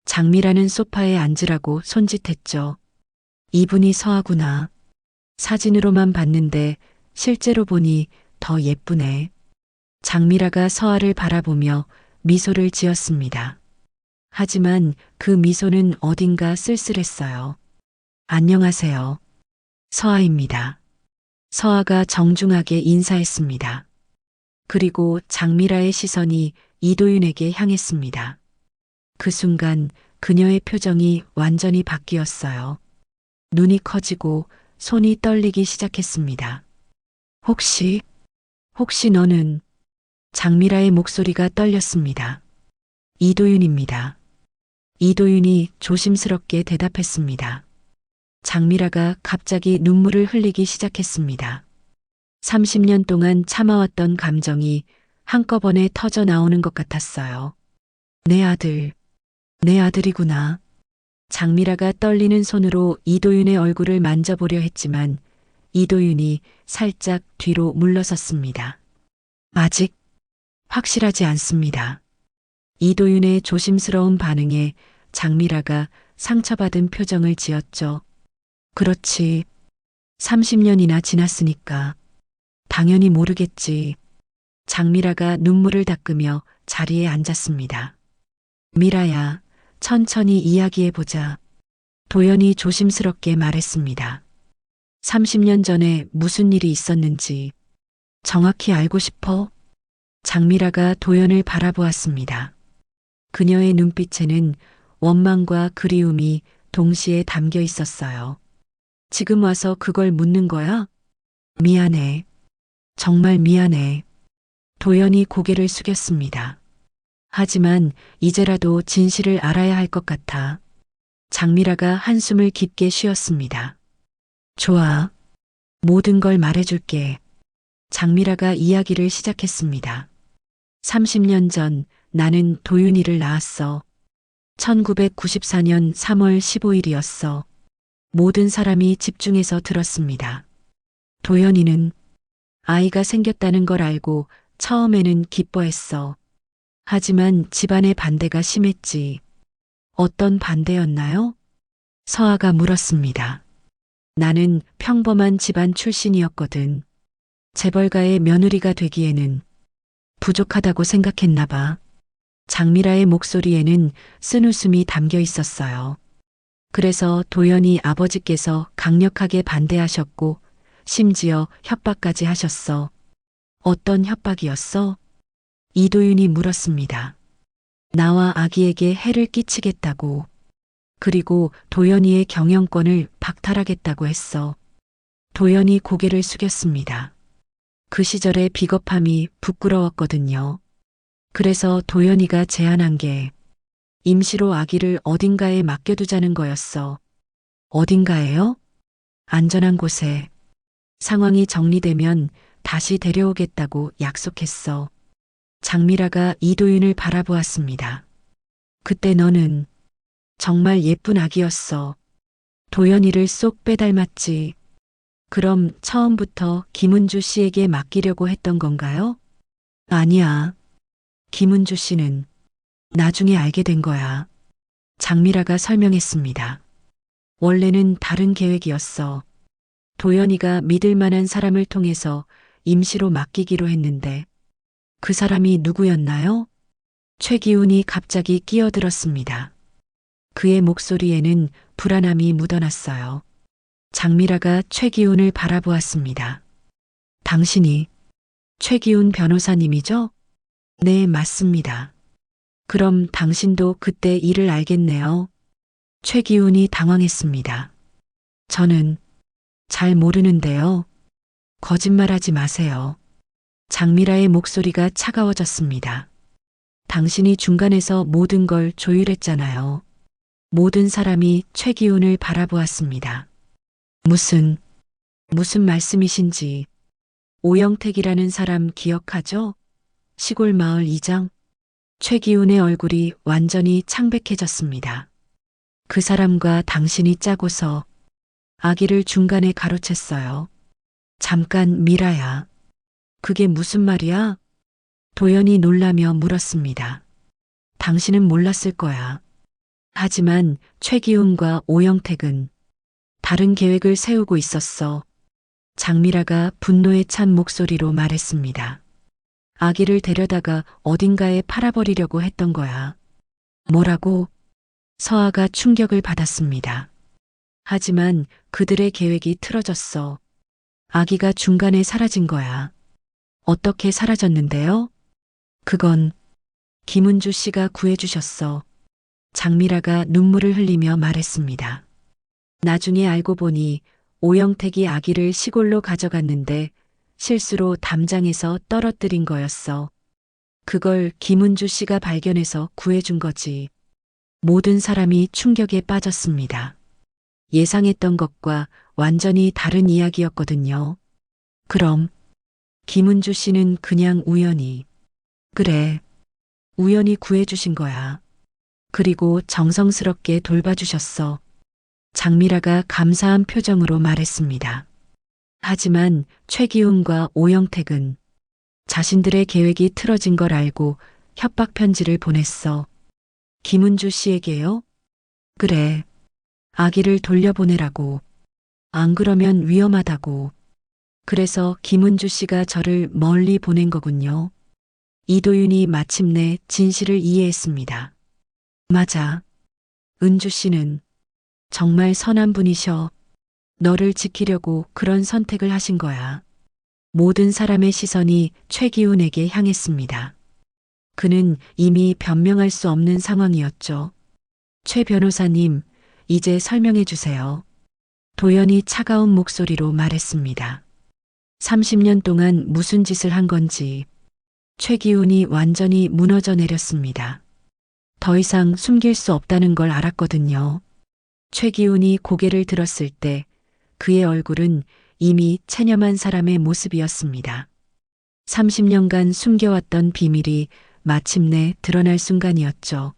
장미라는 소파에 앉으라고 손짓했죠. 이분이 서하구나. 사진으로만 봤는데 실제로 보니 더 예쁘네. 장미라가 서하를 바라보며 미소를 지었습니다. 하지만 그 미소는 어딘가 쓸쓸했어요. 안녕하세요. 서하입니다. 서하가 정중하게 인사했습니다. 그리고 장미라의 시선이 이도윤에게 향했습니다. 그 순간 그녀의 표정이 완전히 바뀌었어요. 눈이 커지고 손이 떨리기 시작했습니다. 혹시 너는? 장미라의 목소리가 떨렸습니다. 이도윤입니다. 이도윤이 조심스럽게 대답했습니다. 장미라가 갑자기 눈물을 흘리기 시작했습니다. 30년 동안 참아왔던 감정이 한꺼번에 터져 나오는 것 같았어요. 내 아들이구나. 장미라가 떨리는 손으로 이도윤의 얼굴을 만져보려 했지만 이도윤이 살짝 뒤로 물러섰습니다. 아직 확실하지 않습니다. 이도윤의 조심스러운 반응에 장미라가 상처받은 표정을 지었죠. 그렇지. 30년이나 지났으니까. 당연히 모르겠지. 장미라가 눈물을 닦으며 자리에 앉았습니다. 미라야, 천천히 이야기해보자. 도연이 조심스럽게 말했습니다. 30년 전에 무슨 일이 있었는지 정확히 알고 싶어? 장미라가 도연을 바라보았습니다. 그녀의 눈빛에는 원망과 그리움이 동시에 담겨 있었어요. 지금 와서 그걸 묻는 거야? 미안해. 정말 미안해. 도연이 고개를 숙였습니다. 하지만 이제라도 진실을 알아야 할 것 같아. 장미라가 한숨을 깊게 쉬었습니다. 좋아. 모든 걸 말해줄게. 장미라가 이야기를 시작했습니다. 30년 전 나는 도윤이를 낳았어. 1994년 3월 15일이었어. 모든 사람이 집중해서 들었습니다. 도연이는 아이가 생겼다는 걸 알고 처음에는 기뻐했어. 하지만 집안의 반대가 심했지. 어떤 반대였나요? 서아가 물었습니다. 나는 평범한 집안 출신이었거든. 재벌가의 며느리가 되기에는 부족하다고 생각했나 봐. 장미라의 목소리에는 쓴웃음이 담겨 있었어요. 그래서 도연이 아버지께서 강력하게 반대하셨고 심지어 협박까지 하셨어. 어떤 협박이었어? 이도윤이 물었습니다. 나와 아기에게 해를 끼치겠다고. 그리고 도연이의 경영권을 박탈하겠다고 했어. 도연이 고개를 숙였습니다. 그 시절의 비겁함이 부끄러웠거든요. 그래서 도연이가 제안한 게 임시로 아기를 어딘가에 맡겨두자는 거였어. 어딘가에요? 안전한 곳에. 상황이 정리되면 다시 데려오겠다고 약속했어. 장미라가 이도윤을 바라보았습니다. 그때 너는 정말 예쁜 아기였어. 도연이를 쏙 빼닮았지. 그럼 처음부터 김은주 씨에게 맡기려고 했던 건가요? 아니야. 김은주 씨는 나중에 알게 된 거야. 장미라가 설명했습니다. 원래는 다른 계획이었어. 도연이가 믿을 만한 사람을 통해서 임시로 맡기기로 했는데 그 사람이 누구였나요? 최기훈이 갑자기 끼어들었습니다. 그의 목소리에는 불안함이 묻어났어요. 장미라가 최기훈을 바라보았습니다. 당신이 최기훈 변호사님이죠? 네, 맞습니다. 그럼 당신도 그때 일을 알겠네요. 최기훈이 당황했습니다. 저는 잘 모르는데요. 거짓말하지 마세요. 장미라의 목소리가 차가워졌습니다. 당신이 중간에서 모든 걸 조율했잖아요. 모든 사람이 최기훈을 바라보았습니다. 무슨 말씀이신지. 오영택이라는 사람 기억하죠? 시골 마을 이장. 최기훈의 얼굴이 완전히 창백해졌습니다. 그 사람과 당신이 짜고서 아기를 중간에 가로챘어요. 잠깐 미라야. 그게 무슨 말이야? 도연이 놀라며 물었습니다. 당신은 몰랐을 거야. 하지만 최기훈과 오영택은 다른 계획을 세우고 있었어. 장미라가 분노에 찬 목소리로 말했습니다. 아기를 데려다가 어딘가에 팔아버리려고 했던 거야. 뭐라고? 서아가 충격을 받았습니다. 하지만 그들의 계획이 틀어졌어. 아기가 중간에 사라진 거야. 어떻게 사라졌는데요? 그건 김은주 씨가 구해주셨어. 장미라가 눈물을 흘리며 말했습니다. 나중에 알고 보니 오영택이 아기를 시골로 가져갔는데 실수로 담장에서 떨어뜨린 거였어. 그걸 김은주 씨가 발견해서 구해준 거지. 모든 사람이 충격에 빠졌습니다. 예상했던 것과 완전히 다른 이야기였거든요. 그럼 김은주 씨는 그냥 우연히. 그래. 우연히 구해주신 거야. 그리고 정성스럽게 돌봐주셨어. 장미라가 감사한 표정으로 말했습니다. 하지만 최기훈과 오영택은 자신들의 계획이 틀어진 걸 알고 협박 편지를 보냈어. 김은주 씨에게요? 그래. 아기를 돌려보내라고. 안 그러면 위험하다고. 그래서 김은주 씨가 저를 멀리 보낸 거군요. 이도윤이 마침내 진실을 이해했습니다. 맞아. 은주 씨는 정말 선한 분이셔. 너를 지키려고 그런 선택을 하신 거야. 모든 사람의 시선이 최기훈에게 향했습니다. 그는 이미 변명할 수 없는 상황이었죠. 최 변호사님, 이제 설명해 주세요. 도연이 차가운 목소리로 말했습니다. 30년 동안 무슨 짓을 한 건지. 최기훈이 완전히 무너져 내렸습니다. 더 이상 숨길 수 없다는 걸 알았거든요. 최기훈이 고개를 들었을 때 그의 얼굴은 이미 체념한 사람의 모습이었습니다. 30년간 숨겨왔던 비밀이 마침내 드러날 순간이었죠.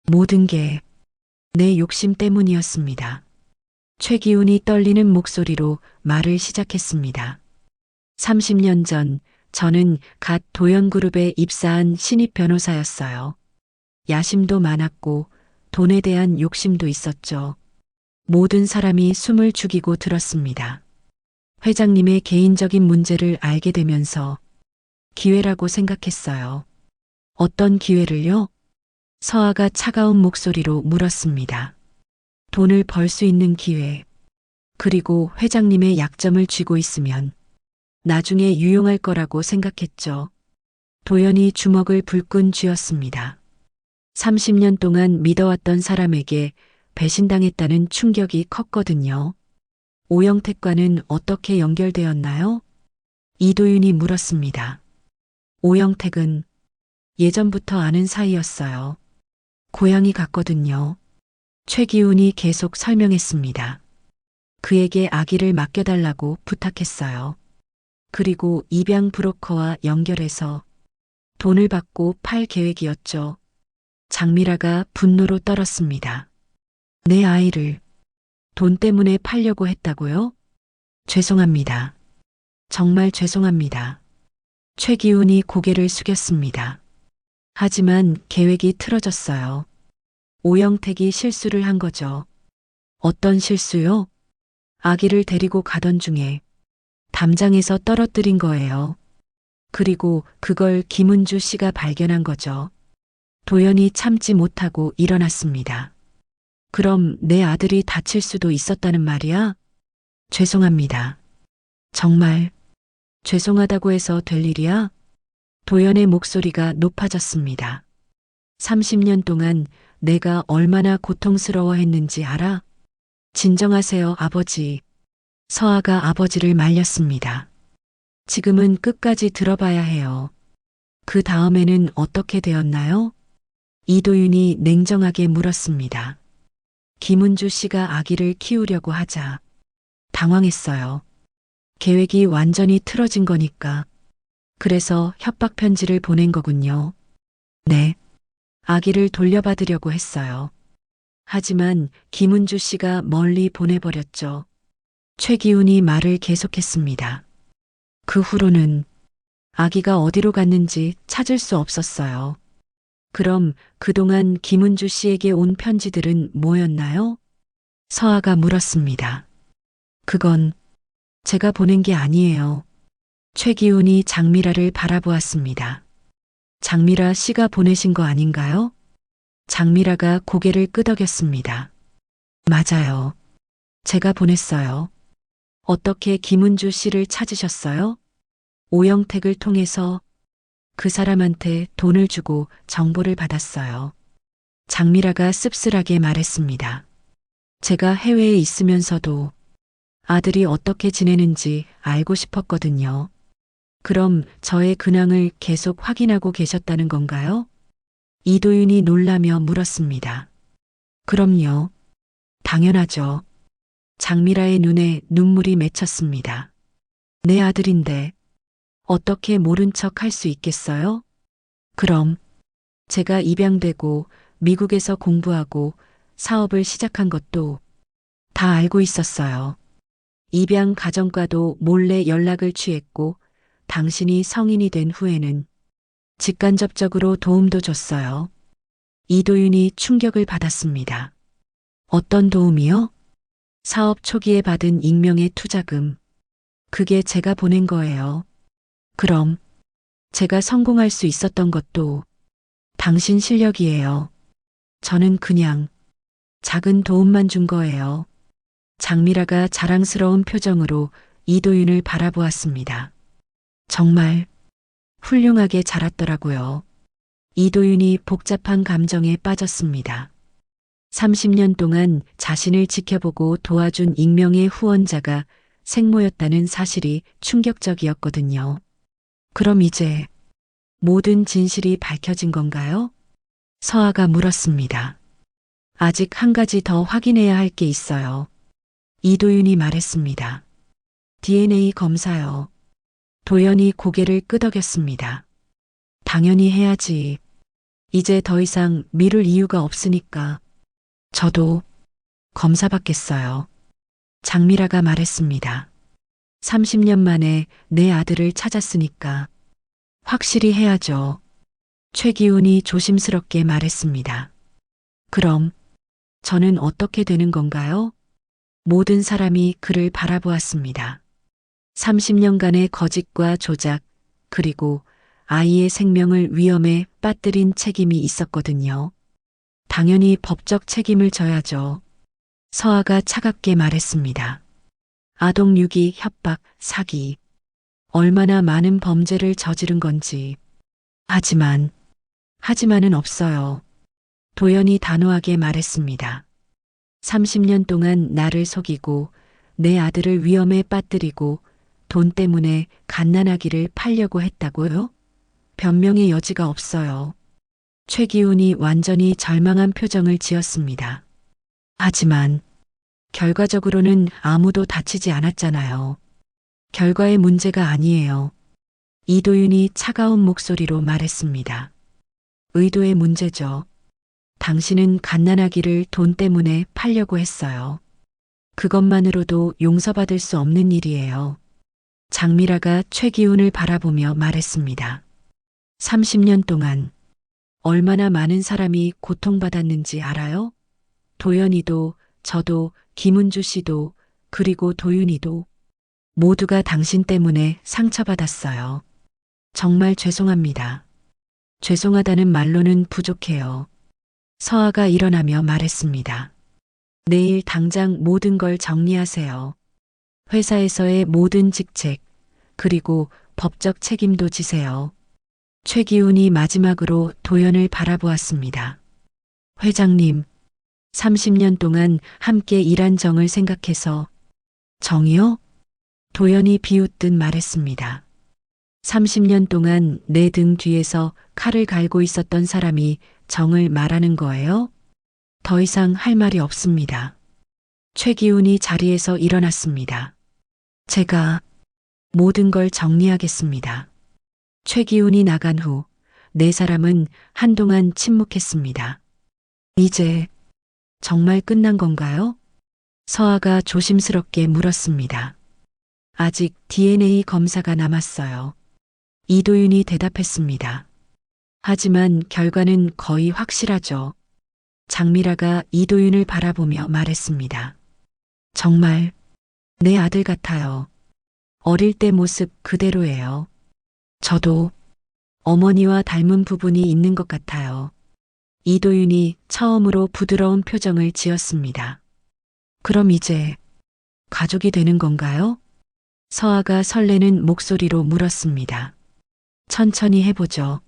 모든 게 내 욕심 때문이었습니다. 최기훈이 떨리는 목소리로 말을 시작했습니다. 30년 전 저는 갓 도연그룹에 입사한 신입 변호사였어요. 야심도 많았고 돈에 대한 욕심도 있었죠. 모든 사람이 숨을 죽이고 들었습니다. 회장님의 개인적인 문제를 알게 되면서 기회라고 생각했어요. 어떤 기회를요? 서아가 차가운 목소리로 물었습니다. 돈을 벌 수 있는 기회. 그리고 회장님의 약점을 쥐고 있으면 나중에 유용할 거라고 생각했죠. 도연이 주먹을 불끈 쥐었습니다. 30년 동안 믿어왔던 사람에게 배신당했다는 충격이 컸거든요. 오영택과는 어떻게 연결되었나요? 이도윤이 물었습니다. 오영택은 예전부터 아는 사이였어요. 고향이 같거든요. 최기훈이 계속 설명했습니다. 그에게 아기를 맡겨달라고 부탁했어요. 그리고 입양 브로커와 연결해서 돈을 받고 팔 계획이었죠. 장미라가 분노로 떨었습니다. 내 아이를 돈 때문에 팔려고 했다고요? 죄송합니다. 정말 죄송합니다. 최기훈이 고개를 숙였습니다. 하지만 계획이 틀어졌어요. 오영택이 실수를 한 거죠. 어떤 실수요? 아기를 데리고 가던 중에 담장에서 떨어뜨린 거예요. 그리고 그걸 김은주 씨가 발견한 거죠. 도연이 참지 못하고 일어났습니다. 그럼 내 아들이 다칠 수도 있었다는 말이야? 죄송합니다. 정말 죄송하다고 해서 될 일이야? 도연의 목소리가 높아졌습니다. 30년 동안 내가 얼마나 고통스러워했는지 알아? 진정하세요, 아버지. 서아가 아버지를 말렸습니다. 지금은 끝까지 들어봐야 해요. 그 다음에는 어떻게 되었나요? 이도윤이 냉정하게 물었습니다. 김은주 씨가 아기를 키우려고 하자 당황했어요. 계획이 완전히 틀어진 거니까. 그래서 협박 편지를 보낸 거군요. 네. 아기를 돌려받으려고 했어요. 하지만 김은주 씨가 멀리 보내버렸죠. 최기훈이 말을 계속했습니다. 그 후로는 아기가 어디로 갔는지 찾을 수 없었어요. 그럼 그동안 김은주 씨에게 온 편지들은 뭐였나요? 서아가 물었습니다. 그건 제가 보낸 게 아니에요. 최기훈이 장미라를 바라보았습니다. 장미라 씨가 보내신 거 아닌가요? 장미라가 고개를 끄덕였습니다. 맞아요. 제가 보냈어요. 어떻게 김은주 씨를 찾으셨어요? 오영택을 통해서 그 사람한테 돈을 주고 정보를 받았어요. 장미라가 씁쓸하게 말했습니다. 제가 해외에 있으면서도 아들이 어떻게 지내는지 알고 싶었거든요. 그럼 저의 근황을 계속 확인하고 계셨다는 건가요? 이도윤이 놀라며 물었습니다. 그럼요. 당연하죠. 장미라의 눈에 눈물이 맺혔습니다. 내 아들인데 어떻게 모른 척 할 수 있겠어요? 그럼 제가 입양되고 미국에서 공부하고 사업을 시작한 것도 다 알고 있었어요. 입양 가정과도 몰래 연락을 취했고 당신이 성인이 된 후에는 직간접적으로 도움도 줬어요. 이도윤이 충격을 받았습니다. 어떤 도움이요? 사업 초기에 받은 익명의 투자금. 그게 제가 보낸 거예요. 그럼 제가 성공할 수 있었던 것도 당신 실력이에요. 저는 그냥 작은 도움만 준 거예요. 장미라가 자랑스러운 표정으로 이도윤을 바라보았습니다. 정말 훌륭하게 자랐더라고요. 이도윤이 복잡한 감정에 빠졌습니다. 30년 동안 자신을 지켜보고 도와준 익명의 후원자가 생모였다는 사실이 충격적이었거든요. 그럼 이제 모든 진실이 밝혀진 건가요? 서아가 물었습니다. 아직 한 가지 더 확인해야 할 게 있어요. 이도윤이 말했습니다. DNA 검사요. 도연이 고개를 끄덕였습니다. 당연히 해야지. 이제 더 이상 미룰 이유가 없으니까. 저도 검사 받겠어요. 장미라가 말했습니다. 30년 만에 내 아들을 찾았으니까 확실히 해야죠. 최기훈이 조심스럽게 말했습니다. 그럼 저는 어떻게 되는 건가요? 모든 사람이 그를 바라보았습니다. 30년간의 거짓과 조작, 그리고 아이의 생명을 위험에 빠뜨린 책임이 있었거든요. 당연히 법적 책임을 져야죠. 서아가 차갑게 말했습니다. 아동 유기, 협박, 사기. 얼마나 많은 범죄를 저지른 건지. 하지만은 없어요. 도연이 단호하게 말했습니다. 30년 동안 나를 속이고 내 아들을 위험에 빠뜨리고 돈 때문에 갓난아기를 팔려고 했다고요? 변명의 여지가 없어요. 최기훈이 완전히 절망한 표정을 지었습니다. 하지만 결과적으로는 아무도 다치지 않았잖아요. 결과의 문제가 아니에요. 이도윤이 차가운 목소리로 말했습니다. 의도의 문제죠. 당신은 갓난아기를 돈 때문에 팔려고 했어요. 그것만으로도 용서받을 수 없는 일이에요. 장미라가 최기훈을 바라보며 말했습니다. 30년 동안 얼마나 많은 사람이 고통받았는지 알아요? 도연이도, 저도, 김은주 씨도, 그리고 도윤이도 모두가 당신 때문에 상처받았어요. 정말 죄송합니다. 죄송하다는 말로는 부족해요. 서아가 일어나며 말했습니다. 내일 당장 모든 걸 정리하세요. 회사에서의 모든 직책, 그리고 법적 책임도 지세요. 최기훈이 마지막으로 도연을 바라보았습니다. 회장님, 30년 동안 함께 일한 정을 생각해서 정이요? 도연이 비웃듯 말했습니다. 30년 동안 내 등 뒤에서 칼을 갈고 있었던 사람이 정을 말하는 거예요? 더 이상 할 말이 없습니다. 최기훈이 자리에서 일어났습니다. 제가 모든 걸 정리하겠습니다. 최기훈이 나간 후 네 사람은 한동안 침묵했습니다. 이제 정말 끝난 건가요? 서아가 조심스럽게 물었습니다. 아직 DNA 검사가 남았어요. 이도윤이 대답했습니다. 하지만 결과는 거의 확실하죠. 장미라가 이도윤을 바라보며 말했습니다. 정말 내 아들 같아요. 어릴 때 모습 그대로예요. 저도 어머니와 닮은 부분이 있는 것 같아요. 이도윤이 처음으로 부드러운 표정을 지었습니다. 그럼 이제 가족이 되는 건가요? 서아가 설레는 목소리로 물었습니다. 천천히 해보죠.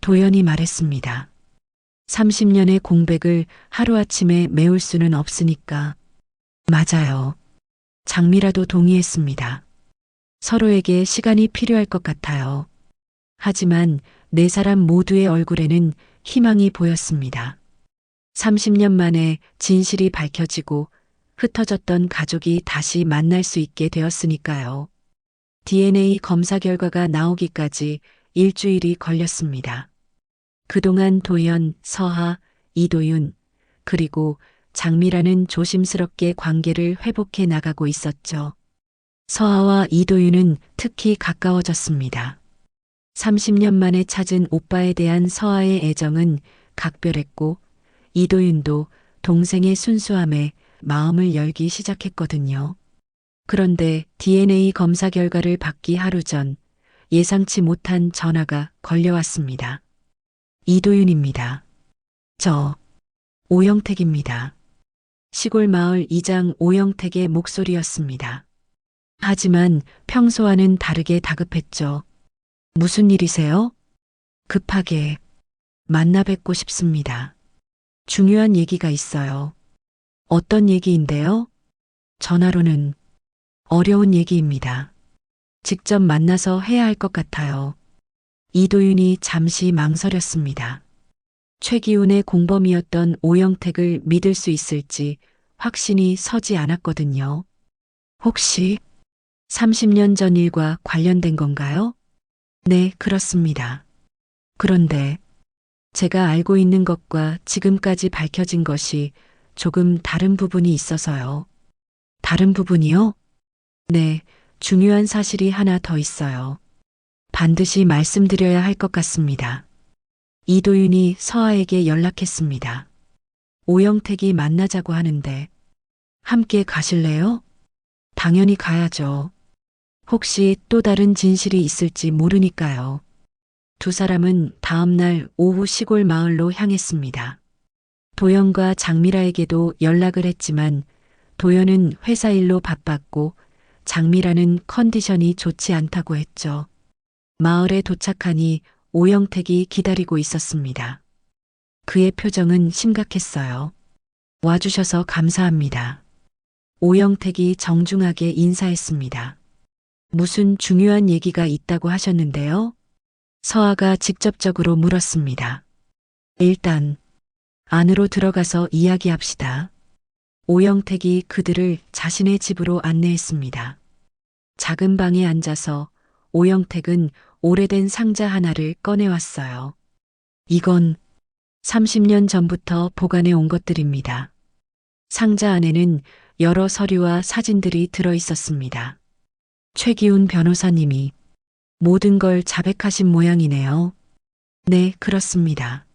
도연이 말했습니다. 30년의 공백을 하루아침에 메울 수는 없으니까. 맞아요. 장미라도 동의했습니다. 서로에게 시간이 필요할 것 같아요. 하지만 네 사람 모두의 얼굴에는 희망이 보였습니다. 30년 만에 진실이 밝혀지고 흩어졌던 가족이 다시 만날 수 있게 되었으니까요. DNA 검사 결과가 나오기까지 일주일이 걸렸습니다. 그동안 도연, 서하, 이도윤, 그리고 장미라는 조심스럽게 관계를 회복해 나가고 있었죠. 서하와 이도윤은 특히 가까워졌습니다. 30년 만에 찾은 오빠에 대한 서하의 애정은 각별했고 이도윤도 동생의 순수함에 마음을 열기 시작했거든요. 그런데 DNA 검사 결과를 받기 하루 전 예상치 못한 전화가 걸려왔습니다. 이도윤입니다. 저 오영택입니다. 시골 마을 이장 오영택의 목소리였습니다. 하지만 평소와는 다르게 다급했죠. 무슨 일이세요? 급하게 만나 뵙고 싶습니다. 중요한 얘기가 있어요. 어떤 얘기인데요? 전화로는 어려운 얘기입니다. 직접 만나서 해야 할 것 같아요. 이도윤이 잠시 망설였습니다. 최기훈의 공범이었던 오영택을 믿을 수 있을지 확신이 서지 않았거든요. 혹시 30년 전 일과 관련된 건가요? 네, 그렇습니다. 그런데 제가 알고 있는 것과 지금까지 밝혀진 것이 조금 다른 부분이 있어서요. 다른 부분이요? 네, 중요한 사실이 하나 더 있어요. 반드시 말씀드려야 할 것 같습니다. 이도윤이 서아에게 연락했습니다. 오영택이 만나자고 하는데 함께 가실래요? 당연히 가야죠. 혹시 또 다른 진실이 있을지 모르니까요. 두 사람은 다음 날 오후 시골 마을로 향했습니다. 도연과 장미라에게도 연락을 했지만 도연은 회사 일로 바빴고 장미라는 컨디션이 좋지 않다고 했죠. 마을에 도착하니 오영택이 기다리고 있었습니다. 그의 표정은 심각했어요. 와주셔서 감사합니다. 오영택이 정중하게 인사했습니다. 무슨 중요한 얘기가 있다고 하셨는데요? 서아가 직접적으로 물었습니다. 일단 안으로 들어가서 이야기합시다. 오영택이 그들을 자신의 집으로 안내했습니다. 작은 방에 앉아서 오영택은 오래된 상자 하나를 꺼내왔어요. 이건 30년 전부터 보관해 온 것들입니다. 상자 안에는 여러 서류와 사진들이 들어 있었습니다. 최기훈 변호사님이 모든 걸 자백하신 모양이네요. 네, 그렇습니다.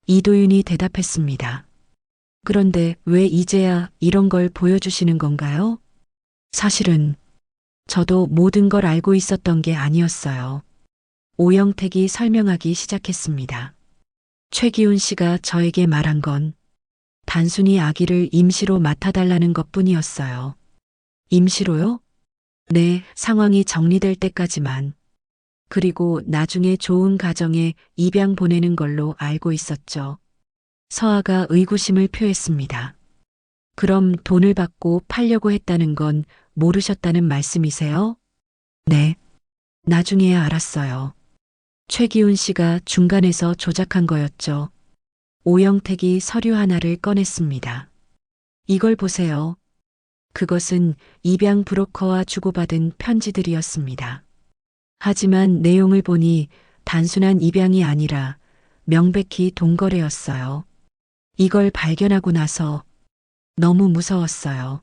이도윤이 대답했습니다. 그런데 왜 이제야 이런 걸 보여주시는 건가요? 사실은 저도 모든 걸 알고 있었던 게 아니었어요. 오영택이 설명하기 시작했습니다. 최기훈 씨가 저에게 말한 건 단순히 아기를 임시로 맡아달라는 것 뿐이었어요. 임시로요? 네, 상황이 정리될 때까지만. 그리고 나중에 좋은 가정에 입양 보내는 걸로 알고 있었죠. 서아가 의구심을 표했습니다. 그럼 돈을 받고 팔려고 했다는 건 모르셨다는 말씀이세요? 네. 나중에야 알았어요. 최기훈 씨가 중간에서 조작한 거였죠. 오영택이 서류 하나를 꺼냈습니다. 이걸 보세요. 그것은 입양 브로커와 주고받은 편지들이었습니다. 하지만 내용을 보니 단순한 입양이 아니라 명백히 동거래였어요. 이걸 발견하고 나서 너무 무서웠어요.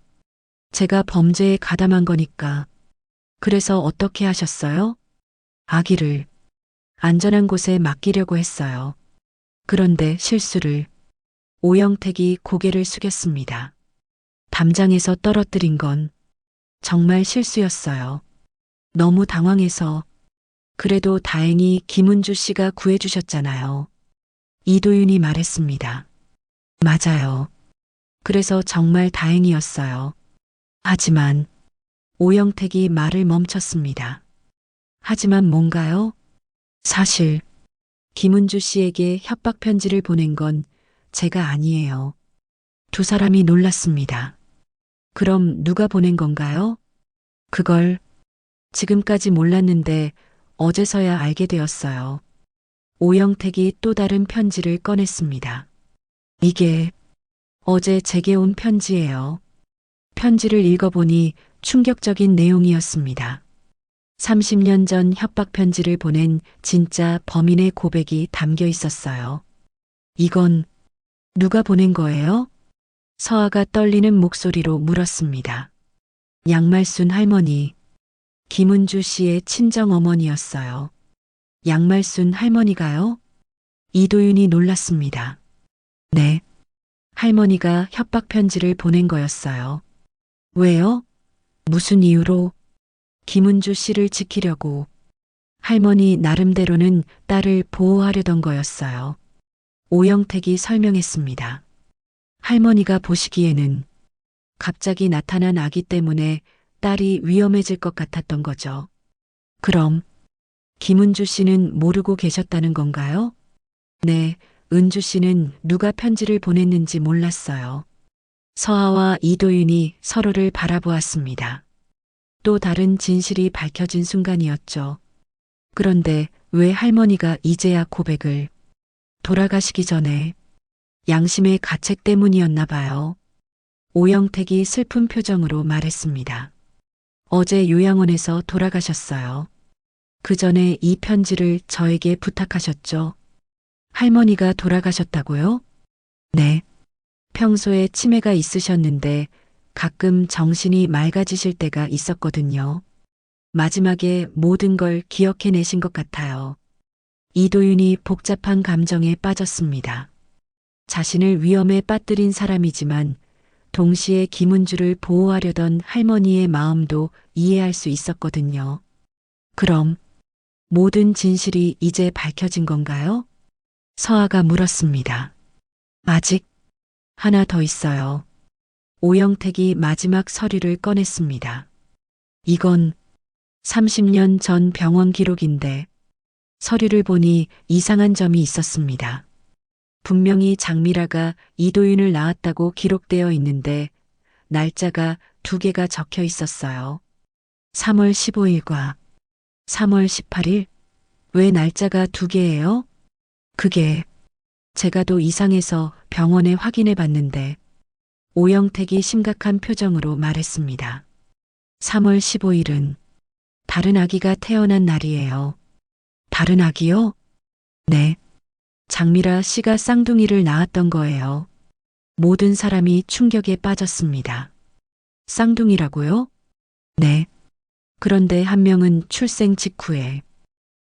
제가 범죄에 가담한 거니까. 그래서 어떻게 하셨어요? 아기를 안전한 곳에 맡기려고 했어요. 그런데 실수를. 오영택이 고개를 숙였습니다. 담장에서 떨어뜨린 건 정말 실수였어요. 너무 당황해서. 그래도 다행히 김은주 씨가 구해주셨잖아요. 이도윤이 말했습니다. 맞아요. 그래서 정말 다행이었어요. 하지만 오영택이 말을 멈췄습니다. 하지만 뭔가요? 사실 김은주 씨에게 협박 편지를 보낸 건 제가 아니에요. 두 사람이 놀랐습니다. 그럼 누가 보낸 건가요? 그걸 지금까지 몰랐는데 어제서야 알게 되었어요. 오영택이 또 다른 편지를 꺼냈습니다. 이게 어제 제게 온 편지예요. 편지를 읽어보니 충격적인 내용이었습니다. 30년 전 협박 편지를 보낸 진짜 범인의 고백이 담겨 있었어요. 이건 누가 보낸 거예요? 서아가 떨리는 목소리로 물었습니다. 양말순 할머니, 김은주 씨의 친정 어머니였어요. 양말순 할머니가요? 이도윤이 놀랐습니다. 네. 할머니가 협박 편지를 보낸 거였어요. 왜요? 무슨 이유로? 김은주 씨를 지키려고. 할머니 나름대로는 딸을 보호하려던 거였어요. 오영택이 설명했습니다. 할머니가 보시기에는 갑자기 나타난 아기 때문에 딸이 위험해질 것 같았던 거죠. 그럼 김은주 씨는 모르고 계셨다는 건가요? 네, 은주 씨는 누가 편지를 보냈는지 몰랐어요. 서아와 이도윤이 서로를 바라보았습니다. 또 다른 진실이 밝혀진 순간이었죠. 그런데 왜 할머니가 이제야 고백을? 돌아가시기 전에 양심의 가책 때문이었나 봐요. 오영택이 슬픈 표정으로 말했습니다. 어제 요양원에서 돌아가셨어요. 그 전에 이 편지를 저에게 부탁하셨죠. 할머니가 돌아가셨다고요? 네. 평소에 치매가 있으셨는데 가끔 정신이 맑아지실 때가 있었거든요. 마지막에 모든 걸 기억해내신 것 같아요. 이도윤이 복잡한 감정에 빠졌습니다. 자신을 위험에 빠뜨린 사람이지만 동시에 김은주를 보호하려던 할머니의 마음도 이해할 수 있었거든요. 그럼 모든 진실이 이제 밝혀진 건가요? 서아가 물었습니다. 아직 하나 더 있어요. 오영택이 마지막 서류를 꺼냈습니다. 이건 30년 전 병원 기록인데 서류를 보니 이상한 점이 있었습니다. 분명히 장미라가 이도윤을 낳았다고 기록되어 있는데 날짜가 두 개가 적혀 있었어요. 3월 15일과 3월 18일? 왜 날짜가 두 개예요? 그게 제가 더 이상해서 병원에 확인해 봤는데 오영택이 심각한 표정으로 말했습니다. 3월 15일은 다른 아기가 태어난 날이에요. 다른 아기요? 네. 장미라 씨가 쌍둥이를 낳았던 거예요. 모든 사람이 충격에 빠졌습니다. 쌍둥이라고요? 네. 그런데 한 명은 출생 직후에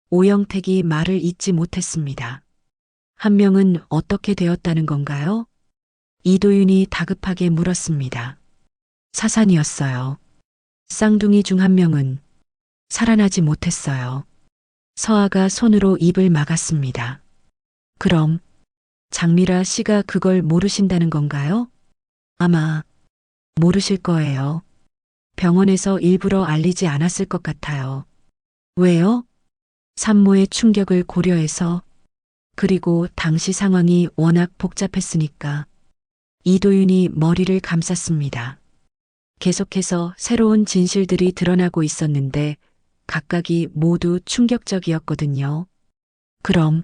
오영택이 말을 잇지 못했습니다. 한 명은 어떻게 되었다는 건가요? 이도윤이 다급하게 물었습니다. 사산이었어요. 쌍둥이 중 한 명은 살아나지 못했어요. 서아가 손으로 입을 막았습니다. 그럼 장미라 씨가 그걸 모르신다는 건가요? 아마 모르실 거예요. 병원에서 일부러 알리지 않았을 것 같아요. 왜요? 산모의 충격을 고려해서 그리고 당시 상황이 워낙 복잡했으니까. 이도윤이 머리를 감쌌습니다. 계속해서 새로운 진실들이 드러나고 있었는데 각각이 모두 충격적이었거든요. 그럼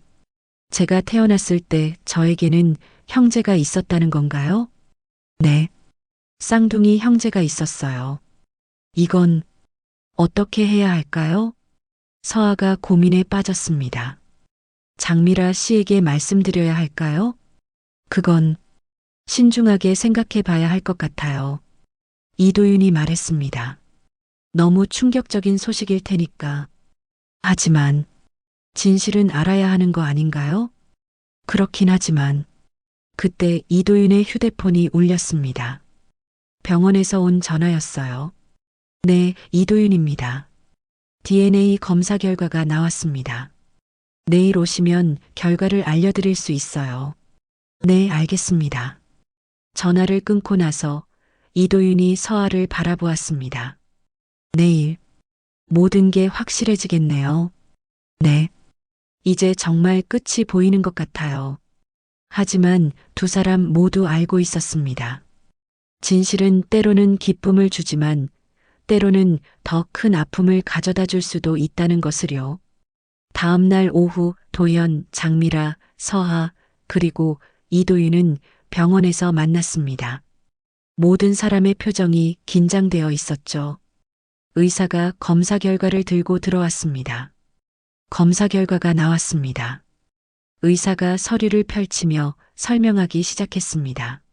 제가 태어났을 때 저에게는 형제가 있었다는 건가요? 네. 쌍둥이 형제가 있었어요. 이건 어떻게 해야 할까요? 서아가 고민에 빠졌습니다. 장미라 씨에게 말씀드려야 할까요? 그건 신중하게 생각해 봐야 할 것 같아요. 이도윤이 말했습니다. 너무 충격적인 소식일 테니까. 하지만 진실은 알아야 하는 거 아닌가요? 그렇긴 하지만 그때 이도윤의 휴대폰이 울렸습니다. 병원에서 온 전화였어요. 네, 이도윤입니다. DNA 검사 결과가 나왔습니다. 내일 오시면 결과를 알려드릴 수 있어요. 네, 알겠습니다. 전화를 끊고 나서 이도윤이 서아를 바라보았습니다. 내일 모든 게 확실해지겠네요. 네. 이제 정말 끝이 보이는 것 같아요. 하지만 두 사람 모두 알고 있었습니다. 진실은 때로는 기쁨을 주지만 때로는 더 큰 아픔을 가져다 줄 수도 있다는 것을요. 다음 날 오후 도현, 장미라, 서하, 그리고 이도윤은 병원에서 만났습니다. 모든 사람의 표정이 긴장되어 있었죠. 의사가 검사 결과를 들고 들어왔습니다. 검사 결과가 나왔습니다. 의사가 서류를 펼치며 설명하기 시작했습니다.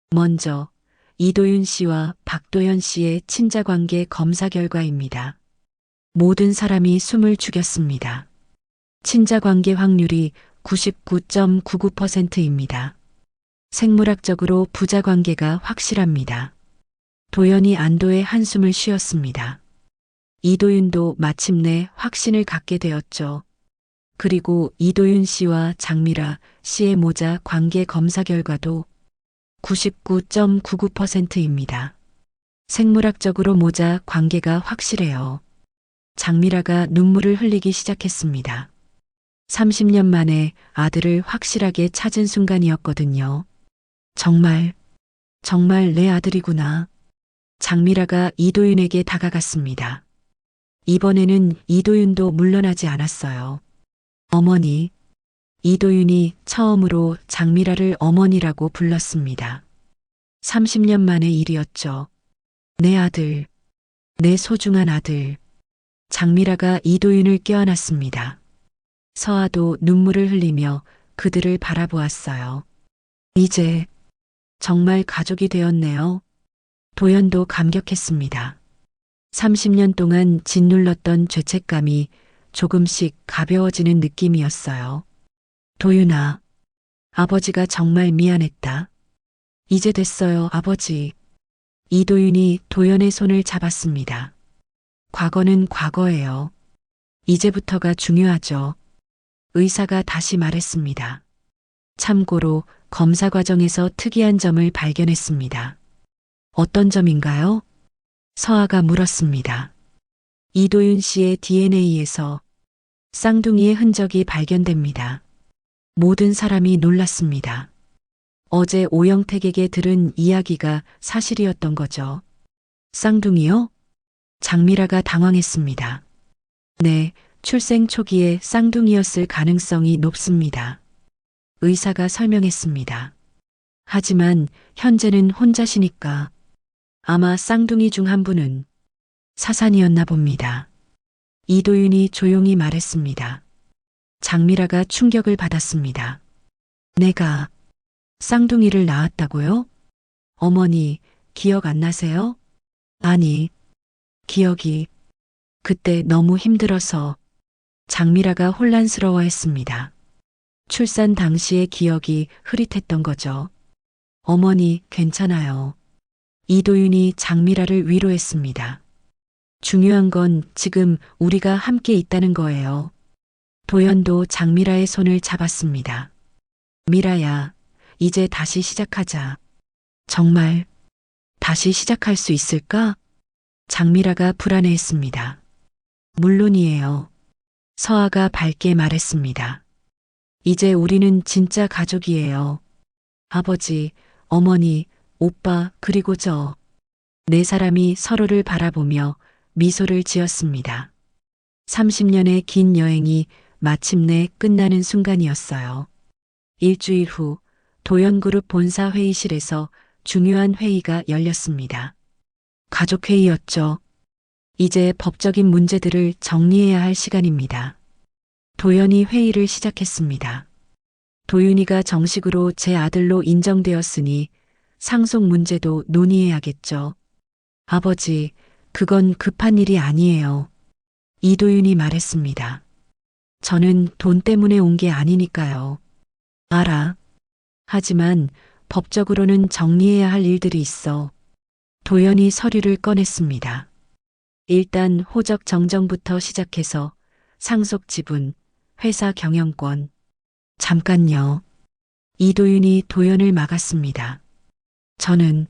먼저 이도윤 씨와 박도현 씨의 친자관계 검사 결과입니다. 모든 사람이 숨을 죽였습니다. 친자관계 확률이 99.99%입니다. 생물학적으로 부자관계가 확실합니다. 도연이 안도의 한숨을 쉬었습니다. 이도윤도 마침내 확신을 갖게 되었죠. 그리고 이도윤 씨와 장미라 씨의 모자 관계 검사 결과도 99.99%입니다. 생물학적으로 모자 관계가 확실해요. 장미라가 눈물을 흘리기 시작했습니다. 30년 만에 아들을 확실하게 찾은 순간이었거든요. 정말 내 아들이구나. 장미라가 이도윤에게 다가갔습니다. 이번에는 이도윤도 물러나지 않았어요. 어머니. 이도윤이 처음으로 장미라를 어머니라고 불렀습니다. 30년 만의 일이었죠. 내 아들, 내 소중한 아들. 장미라가 이도윤을 껴안았습니다. 서아도 눈물을 흘리며 그들을 바라보았어요. 이제 정말 가족이 되었네요. 도연도 감격했습니다. 30년 동안 짓눌렀던 죄책감이 조금씩 가벼워지는 느낌이었어요. 도윤아, 아버지가 정말 미안했다. 이제 됐어요, 아버지. 이도윤이 도연의 손을 잡았습니다. 과거는 과거예요. 이제부터가 중요하죠. 의사가 다시 말했습니다. 참고로 검사 과정에서 특이한 점을 발견했습니다. 어떤 점인가요? 서아가 물었습니다. 이도윤 씨의 DNA에서 쌍둥이의 흔적이 발견됩니다. 모든 사람이 놀랐습니다. 어제 오영택에게 들은 이야기가 사실이었던 거죠. 쌍둥이요? 장미라가 당황했습니다. 네, 출생 초기에 쌍둥이였을 가능성이 높습니다. 의사가 설명했습니다. 하지만 현재는 혼자시니까 아마 쌍둥이 중 한 분은 사산이었나 봅니다. 이도윤이 조용히 말했습니다. 장미라가 충격을 받았습니다. 내가 쌍둥이를 낳았다고요? 어머니, 기억 안 나세요? 아니, 기억이 그때 너무 힘들어서. 장미라가 혼란스러워했습니다. 출산 당시의 기억이 흐릿했던 거죠. 어머니, 괜찮아요. 이도윤이 장미라를 위로했습니다. 중요한 건 지금 우리가 함께 있다는 거예요. 도연도 장미라의 손을 잡았습니다. 미라야, 이제 다시 시작하자. 정말 다시 시작할 수 있을까? 장미라가 불안해했습니다. 물론이에요. 서아가 밝게 말했습니다. 이제 우리는 진짜 가족이에요. 아버지, 어머니, 오빠, 그리고 저. 네 사람이 서로를 바라보며 미소를 지었습니다. 30년의 긴 여행이 마침내 끝나는 순간이었어요. 일주일 후 도연그룹 본사 회의실에서 중요한 회의가 열렸습니다. 가족회의였죠. 이제 법적인 문제들을 정리해야 할 시간입니다. 도연이 회의를 시작했습니다. 도윤이가 정식으로 제 아들로 인정되었으니 상속 문제도 논의해야겠죠. 아버지, 그건 급한 일이 아니에요. 이도윤이 말했습니다. 저는 돈 때문에 온 게 아니니까요. 알아. 하지만 법적으로는 정리해야 할 일들이 있어. 도연이 서류를 꺼냈습니다. 일단 호적 정정부터 시작해서 상속 지분, 회사 경영권. 잠깐요. 이도윤이 도연을 막았습니다. 저는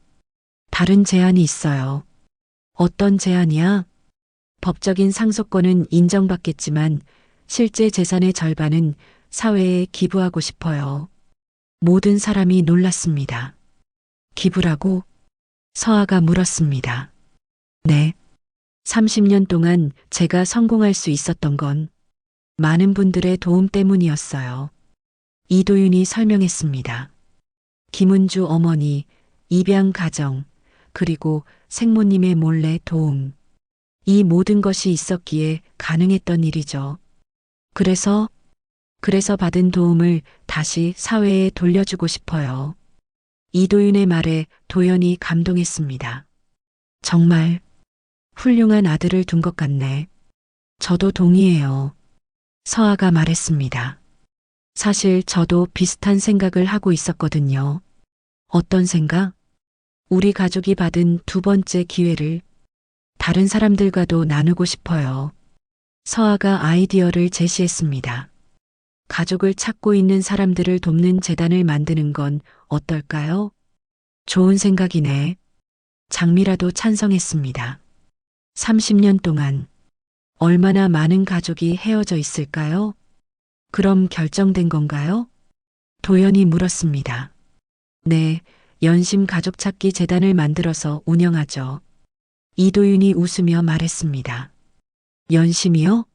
다른 제안이 있어요. 어떤 제안이야? 법적인 상속권은 인정받겠지만 실제 재산의 절반은 사회에 기부하고 싶어요. 모든 사람이 놀랐습니다. 기부라고? 서아가 물었습니다. 네. 30년 동안 제가 성공할 수 있었던 건 많은 분들의 도움 때문이었어요. 이도윤이 설명했습니다. 김은주 어머니, 입양 가정, 그리고 생모님의 몰래 도움. 이 모든 것이 있었기에 가능했던 일이죠. 그래서 받은 도움을 다시 사회에 돌려주고 싶어요. 이도윤의 말에 도연이 감동했습니다. 정말 훌륭한 아들을 둔 것 같네. 저도 동의해요. 서아가 말했습니다. 사실 저도 비슷한 생각을 하고 있었거든요. 어떤 생각? 우리 가족이 받은 두 번째 기회를 다른 사람들과도 나누고 싶어요. 서아가 아이디어를 제시했습니다. 가족을 찾고 있는 사람들을 돕는 재단을 만드는 건 어떨까요? 좋은 생각이네. 장미라도 찬성했습니다. 30년 동안 얼마나 많은 가족이 헤어져 있을까요? 그럼 결정된 건가요? 도연이 물었습니다. 네, 연심 가족 찾기 재단을 만들어서 운영하죠. 이도윤이 웃으며 말했습니다. 연심이요?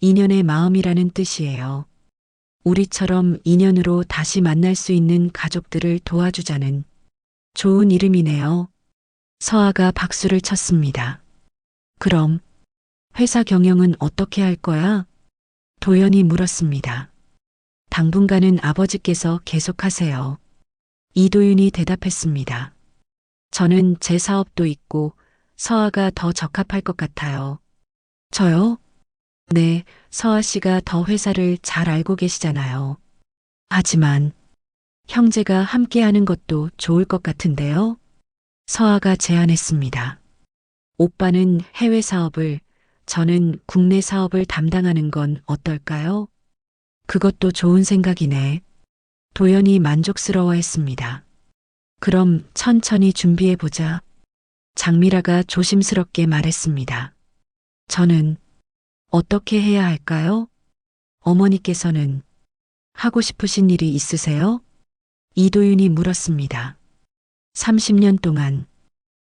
인연의 마음이라는 뜻이에요. 우리처럼 인연으로 다시 만날 수 있는 가족들을 도와주자는 좋은 이름이네요. 서아가 박수를 쳤습니다. 그럼 회사 경영은 어떻게 할 거야? 도연이 물었습니다. 당분간은 아버지께서 계속하세요. 이도윤이 대답했습니다. 저는 제 사업도 있고 서아가 더 적합할 것 같아요. 저요? 네, 서아 씨가 더 회사를 잘 알고 계시잖아요. 하지만 형제가 함께 하는 것도 좋을 것 같은데요. 서아가 제안했습니다. 오빠는 해외 사업을, 저는 국내 사업을 담당하는 건 어떨까요? 그것도 좋은 생각이네. 도연이 만족스러워 했습니다. 그럼 천천히 준비해 보자. 장미라가 조심스럽게 말했습니다. 저는 어떻게 해야 할까요? 어머니께서는 하고 싶으신 일이 있으세요? 이도윤이 물었습니다. 30년 동안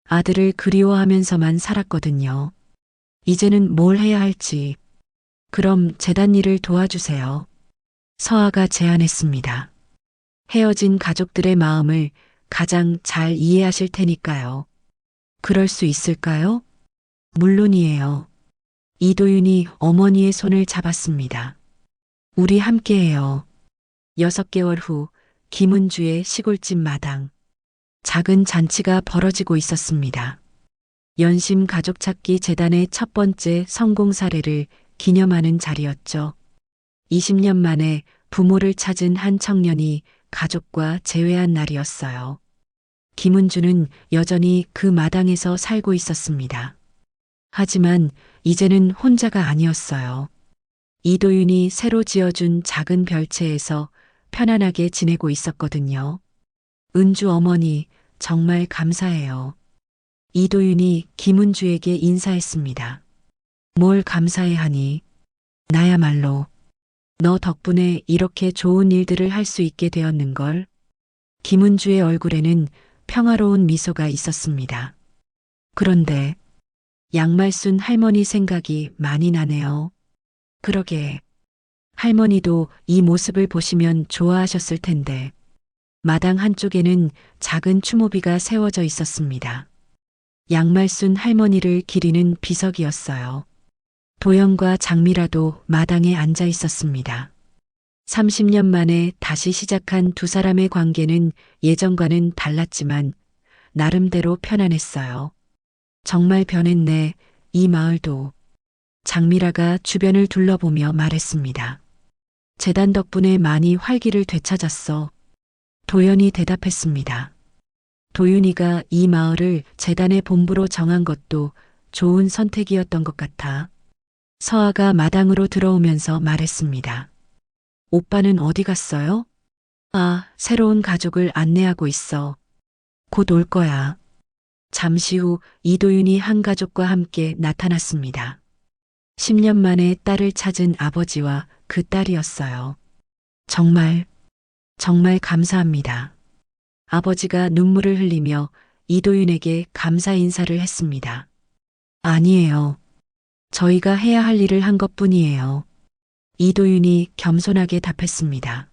아들을 그리워하면서만 살았거든요. 이제는 뭘 해야 할지. 그럼 재단 일을 도와주세요. 서아가 제안했습니다. 헤어진 가족들의 마음을 가장 잘 이해하실 테니까요. 그럴 수 있을까요? 물론이에요. 이도윤이 어머니의 손을 잡았습니다. 우리 함께해요. 6개월 후 김은주의 시골집 마당. 작은 잔치가 벌어지고 있었습니다. 연심 가족 찾기 재단의 첫 번째 성공 사례를 기념하는 자리였죠. 20년 만에 부모를 찾은 한 청년이 가족과 재회한 날이었어요. 김은주는 여전히 그 마당에서 살고 있었습니다. 하지만 이제는 혼자가 아니었어요. 이도윤이 새로 지어준 작은 별채에서 편안하게 지내고 있었거든요. 은주 어머니, 정말 감사해요. 이도윤이 김은주에게 인사했습니다. 뭘 감사해 하니? 나야말로 너 덕분에 이렇게 좋은 일들을 할 수 있게 되었는걸. 김은주의 얼굴에는 평화로운 미소가 있었습니다. 그런데 양말순 할머니 생각이 많이 나네요. 그러게. 할머니도 이 모습을 보시면 좋아하셨을 텐데. 마당 한쪽에는 작은 추모비가 세워져 있었습니다. 양말순 할머니를 기리는 비석이었어요. 도영과 장미라도 마당에 앉아 있었습니다. 30년 만에 다시 시작한 두 사람의 관계는 예전과는 달랐지만 나름대로 편안했어요. 정말 변했네, 이 마을도. 장미라가 주변을 둘러보며 말했습니다. 재단 덕분에 많이 활기를 되찾았어. 도연이 대답했습니다. 도윤이가 이 마을을 재단의 본부로 정한 것도 좋은 선택이었던 것 같아. 서아가 마당으로 들어오면서 말했습니다. 오빠는 어디 갔어요? 아, 새로운 가족을 안내하고 있어. 곧 올 거야. 잠시 후 이도윤이 한 가족과 함께 나타났습니다. 10년 만에 딸을 찾은 아버지와 그 딸이었어요. 정말 감사합니다. 아버지가 눈물을 흘리며 이도윤에게 감사 인사를 했습니다. 아니에요. 저희가 해야 할 일을 한 것뿐이에요. 이도윤이 겸손하게 답했습니다.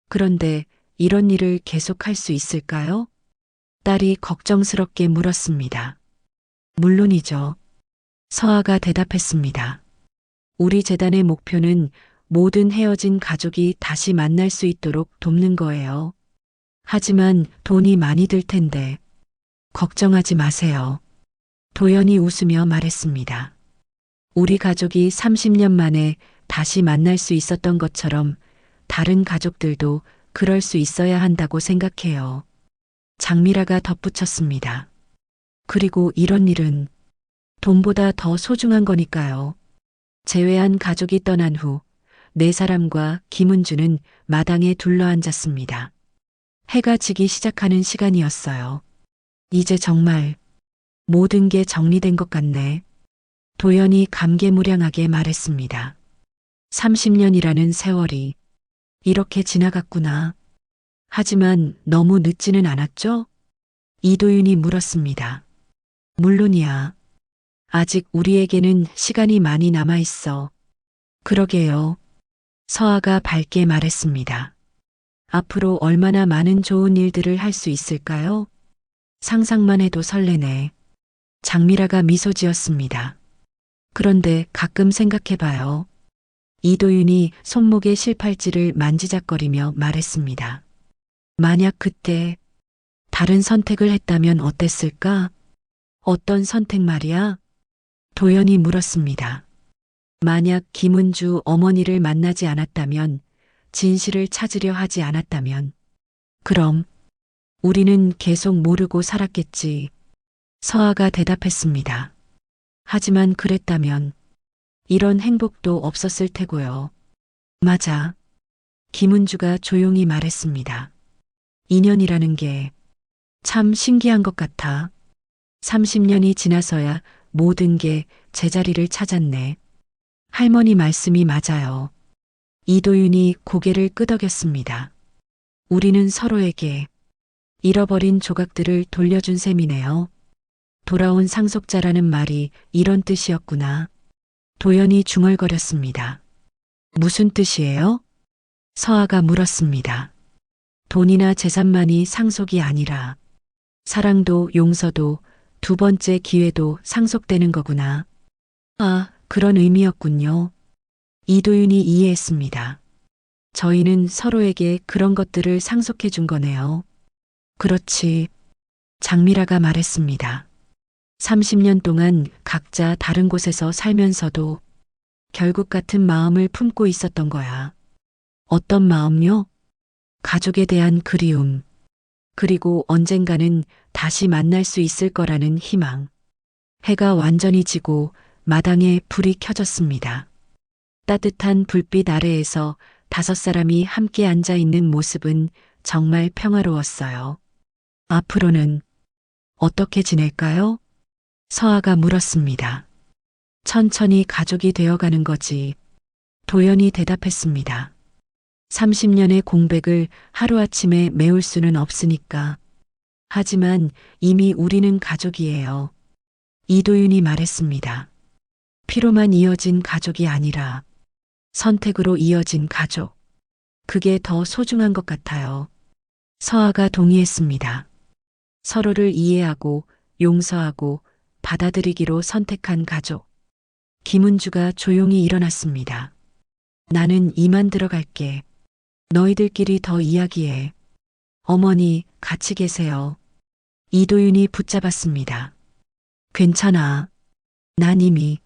그런데 이런 일을 계속할 수 있을까요? 딸이 걱정스럽게 물었습니다. 물론이죠. 서아가 대답했습니다. 우리 재단의 목표는 모든 헤어진 가족이 다시 만날 수 있도록 돕는 거예요. 하지만 돈이 많이 들 텐데. 걱정하지 마세요. 도연이 웃으며 말했습니다. 우리 가족이 30년 만에 다시 만날 수 있었던 것처럼 다른 가족들도 그럴 수 있어야 한다고 생각해요. 장미라가 덧붙였습니다. 그리고 이런 일은 돈보다 더 소중한 거니까요. 재회한 가족이 떠난 후 네 사람과 김은주는 마당에 둘러앉았습니다. 해가 지기 시작하는 시간이었어요. 이제 정말 모든 게 정리된 것 같네. 도연이 감개무량하게 말했습니다. 30년이라는 세월이 이렇게 지나갔구나. 하지만 너무 늦지는 않았죠? 이도윤이 물었습니다. 물론이야. 아직 우리에게는 시간이 많이 남아 있어. 그러게요. 서아가 밝게 말했습니다. 앞으로 얼마나 많은 좋은 일들을 할 수 있을까요? 상상만 해도 설레네. 장미라가 미소 지었습니다. 그런데 가끔 생각해봐요. 이도윤이 손목의 실팔찌를 만지작거리며 말했습니다. 만약 그때 다른 선택을 했다면 어땠을까? 어떤 선택 말이야? 도연이 물었습니다. 만약 김은주 어머니를 만나지 않았다면, 진실을 찾으려 하지 않았다면, 그럼 우리는 계속 모르고 살았겠지. 서아가 대답했습니다. 하지만 그랬다면 이런 행복도 없었을 테고요. 맞아. 김은주가 조용히 말했습니다. 인연이라는 게 참 신기한 것 같아. 30년이 지나서야 모든 게 제자리를 찾았네. 할머니 말씀이 맞아요. 이도윤이 고개를 끄덕였습니다. 우리는 서로에게 잃어버린 조각들을 돌려준 셈이네요. 돌아온 상속자라는 말이 이런 뜻이었구나. 도연이 중얼거렸습니다. 무슨 뜻이에요? 서아가 물었습니다. 돈이나 재산만이 상속이 아니라 사랑도 용서도 두 번째 기회도 상속되는 거구나. 아, 그런 의미였군요. 이도윤이 이해했습니다. 저희는 서로에게 그런 것들을 상속해 준 거네요. 그렇지. 장미라가 말했습니다. 30년 동안 각자 다른 곳에서 살면서도 결국 같은 마음을 품고 있었던 거야. 어떤 마음요? 가족에 대한 그리움. 그리고 언젠가는 다시 만날 수 있을 거라는 희망. 해가 완전히 지고 마당에 불이 켜졌습니다. 따뜻한 불빛 아래에서 5사람이 함께 앉아 있는 모습은 정말 평화로웠어요. 앞으로는 어떻게 지낼까요? 서아가 물었습니다. 천천히 가족이 되어가는 거지. 도연이 대답했습니다. 30년의 공백을 하루아침에 메울 수는 없으니까. 하지만 이미 우리는 가족이에요. 이도윤이 말했습니다. 피로만 이어진 가족이 아니라 선택으로 이어진 가족. 그게 더 소중한 것 같아요. 서아가 동의했습니다. 서로를 이해하고 용서하고 받아들이기로 선택한 가족. 김은주가 조용히 일어났습니다. 나는 이만 들어갈게. 너희들끼리 더 이야기해. 어머니, 같이 계세요. 이도윤이 붙잡았습니다. 괜찮아. 난 이미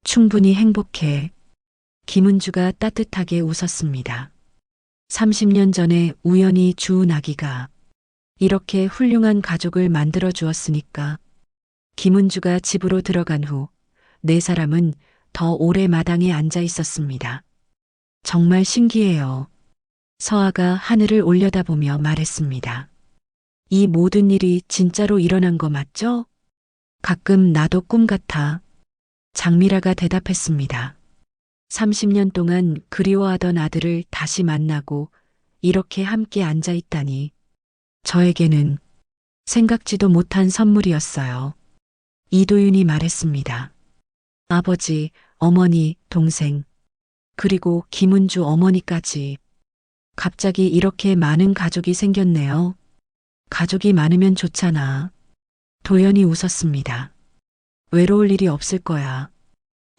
충분히 행복해. 김은주가 따뜻하게 웃었습니다. 30년 전에 우연히 주운 아기가 이렇게 훌륭한 가족을 만들어 주었으니까. 김은주가 집으로 들어간 후 4사람은 더 오래 마당에 앉아 있었습니다. 정말 신기해요. 서아가 하늘을 올려다보며 말했습니다. 이 모든 일이 진짜로 일어난 거 맞죠? 가끔 나도 꿈 같아. 장미라가 대답했습니다. 30년 동안 그리워하던 아들을 다시 만나고 이렇게 함께 앉아 있다니. 저에게는 생각지도 못한 선물이었어요. 이도윤이 말했습니다. 아버지, 어머니, 동생, 그리고 김은주 어머니까지. 갑자기 이렇게 많은 가족이 생겼네요. 가족이 많으면 좋잖아. 도연이 웃었습니다. 외로울 일이 없을 거야.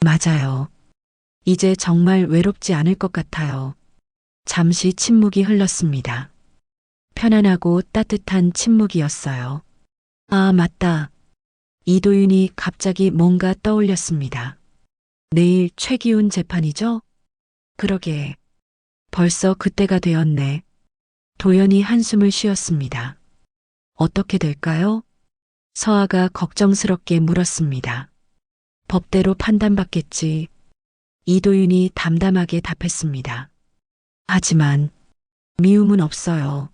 맞아요. 이제 정말 외롭지 않을 것 같아요. 잠시 침묵이 흘렀습니다. 편안하고 따뜻한 침묵이었어요. 아, 맞다. 이도윤이 갑자기 뭔가 떠올렸습니다. 내일 최기훈 재판이죠? 그러게. 벌써 그때가 되었네. 도연이 한숨을 쉬었습니다. 어떻게 될까요? 서아가 걱정스럽게 물었습니다. 법대로 판단받겠지. 이도윤이 담담하게 답했습니다. 하지만 미움은 없어요.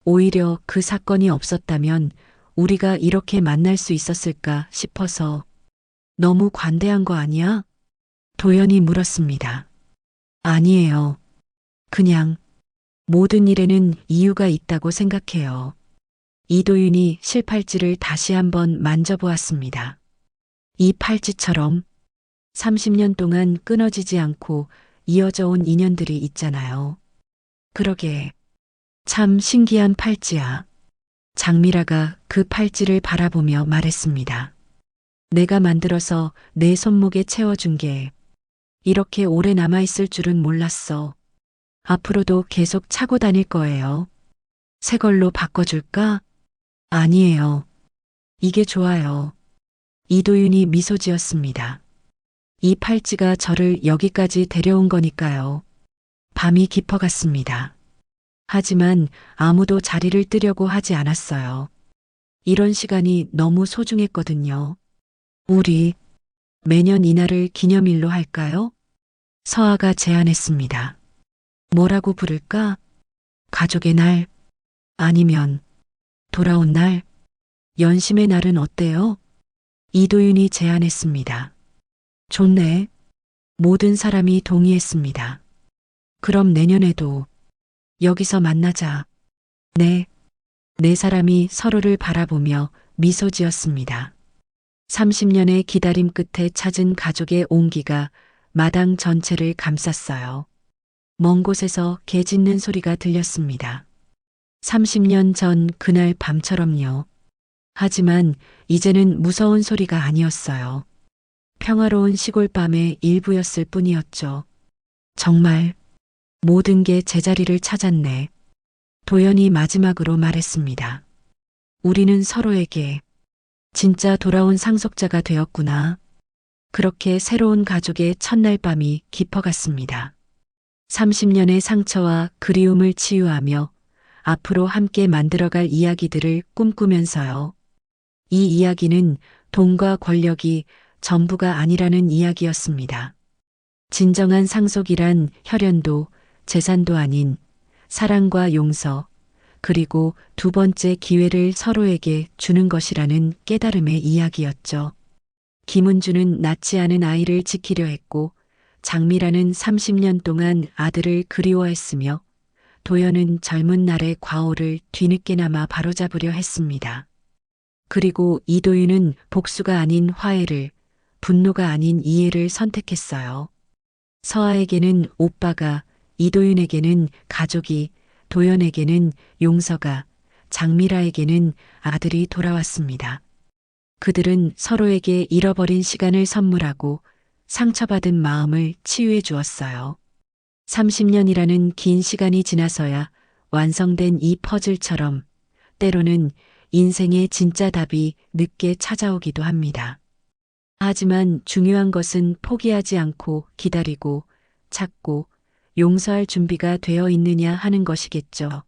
오히려 그 사건이 없었다면 우리가 이렇게 만날 수 있었을까 싶어서. 너무 관대한 거 아니야? 도연이 물었습니다. 아니에요. 그냥 모든 일에는 이유가 있다고 생각해요. 이도윤이 실팔찌를 다시 한번 만져보았습니다. 이 팔찌처럼 30년 동안 끊어지지 않고 이어져 온 인연들이 있잖아요. 그러게. 참 신기한 팔찌야. 장미라가 그 팔찌를 바라보며 말했습니다. 내가 만들어서 내 손목에 채워준 게 이렇게 오래 남아있을 줄은 몰랐어. 앞으로도 계속 차고 다닐 거예요. 새 걸로 바꿔줄까? 아니에요. 이게 좋아요. 이도윤이 미소 지었습니다. 이 팔찌가 저를 여기까지 데려온 거니까요. 밤이 깊어갔습니다. 하지만 아무도 자리를 뜨려고 하지 않았어요. 이런 시간이 너무 소중했거든요. 우리 매년 이날을 기념일로 할까요? 서아가 제안했습니다. 뭐라고 부를까? 가족의 날? 아니면 돌아온 날? 연심의 날은 어때요? 이도윤이 제안했습니다. 좋네. 모든 사람이 동의했습니다. 그럼 내년에도 여기서 만나자. 네. 네 사람이 서로를 바라보며 미소 지었습니다. 30년의 기다림 끝에 찾은 가족의 온기가 마당 전체를 감쌌어요. 먼 곳에서 개 짖는 소리가 들렸습니다. 30년 전 그날 밤처럼요. 하지만 이제는 무서운 소리가 아니었어요. 평화로운 시골 밤의 일부였을 뿐이었죠. 정말 모든 게 제자리를 찾았네. 도연이 마지막으로 말했습니다. 우리는 서로에게 진짜 돌아온 상속자가 되었구나. 그렇게 새로운 가족의 첫날 밤이 깊어갔습니다. 30년의 상처와 그리움을 치유하며 앞으로 함께 만들어갈 이야기들을 꿈꾸면서요. 이 이야기는 돈과 권력이 전부가 아니라는 이야기였습니다. 진정한 상속이란 혈연도 재산도 아닌 사랑과 용서, 그리고 두 번째 기회를 서로에게 주는 것이라는 깨달음의 이야기였죠. 김은주는 낳지 않은 아이를 지키려 했고, 장미라는 30년 동안 아들을 그리워했으며, 도연은 젊은 날의 과오를 뒤늦게나마 바로잡으려 했습니다. 그리고 이도윤은 복수가 아닌 화해를, 분노가 아닌 이해를 선택했어요. 서아에게는 오빠가, 이도윤에게는 가족이, 도연에게는 용서가, 장미라에게는 아들이 돌아왔습니다. 그들은 서로에게 잃어버린 시간을 선물하고 상처받은 마음을 치유해 주었어요. 30년이라는 긴 시간이 지나서야 완성된 이 퍼즐처럼 때로는 인생의 진짜 답이 늦게 찾아오기도 합니다. 하지만 중요한 것은 포기하지 않고 기다리고 찾고 용서할 준비가 되어 있느냐 하는 것이겠죠.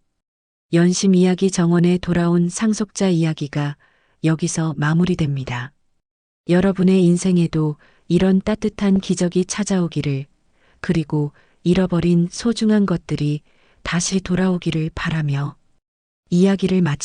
연심 이야기 정원에 돌아온 상속자 이야기가 여기서 마무리됩니다. 여러분의 인생에도 이런 따뜻한 기적이 찾아오기를, 그리고 잃어버린 소중한 것들이 다시 돌아오기를 바라며 이야기를 마칩니다.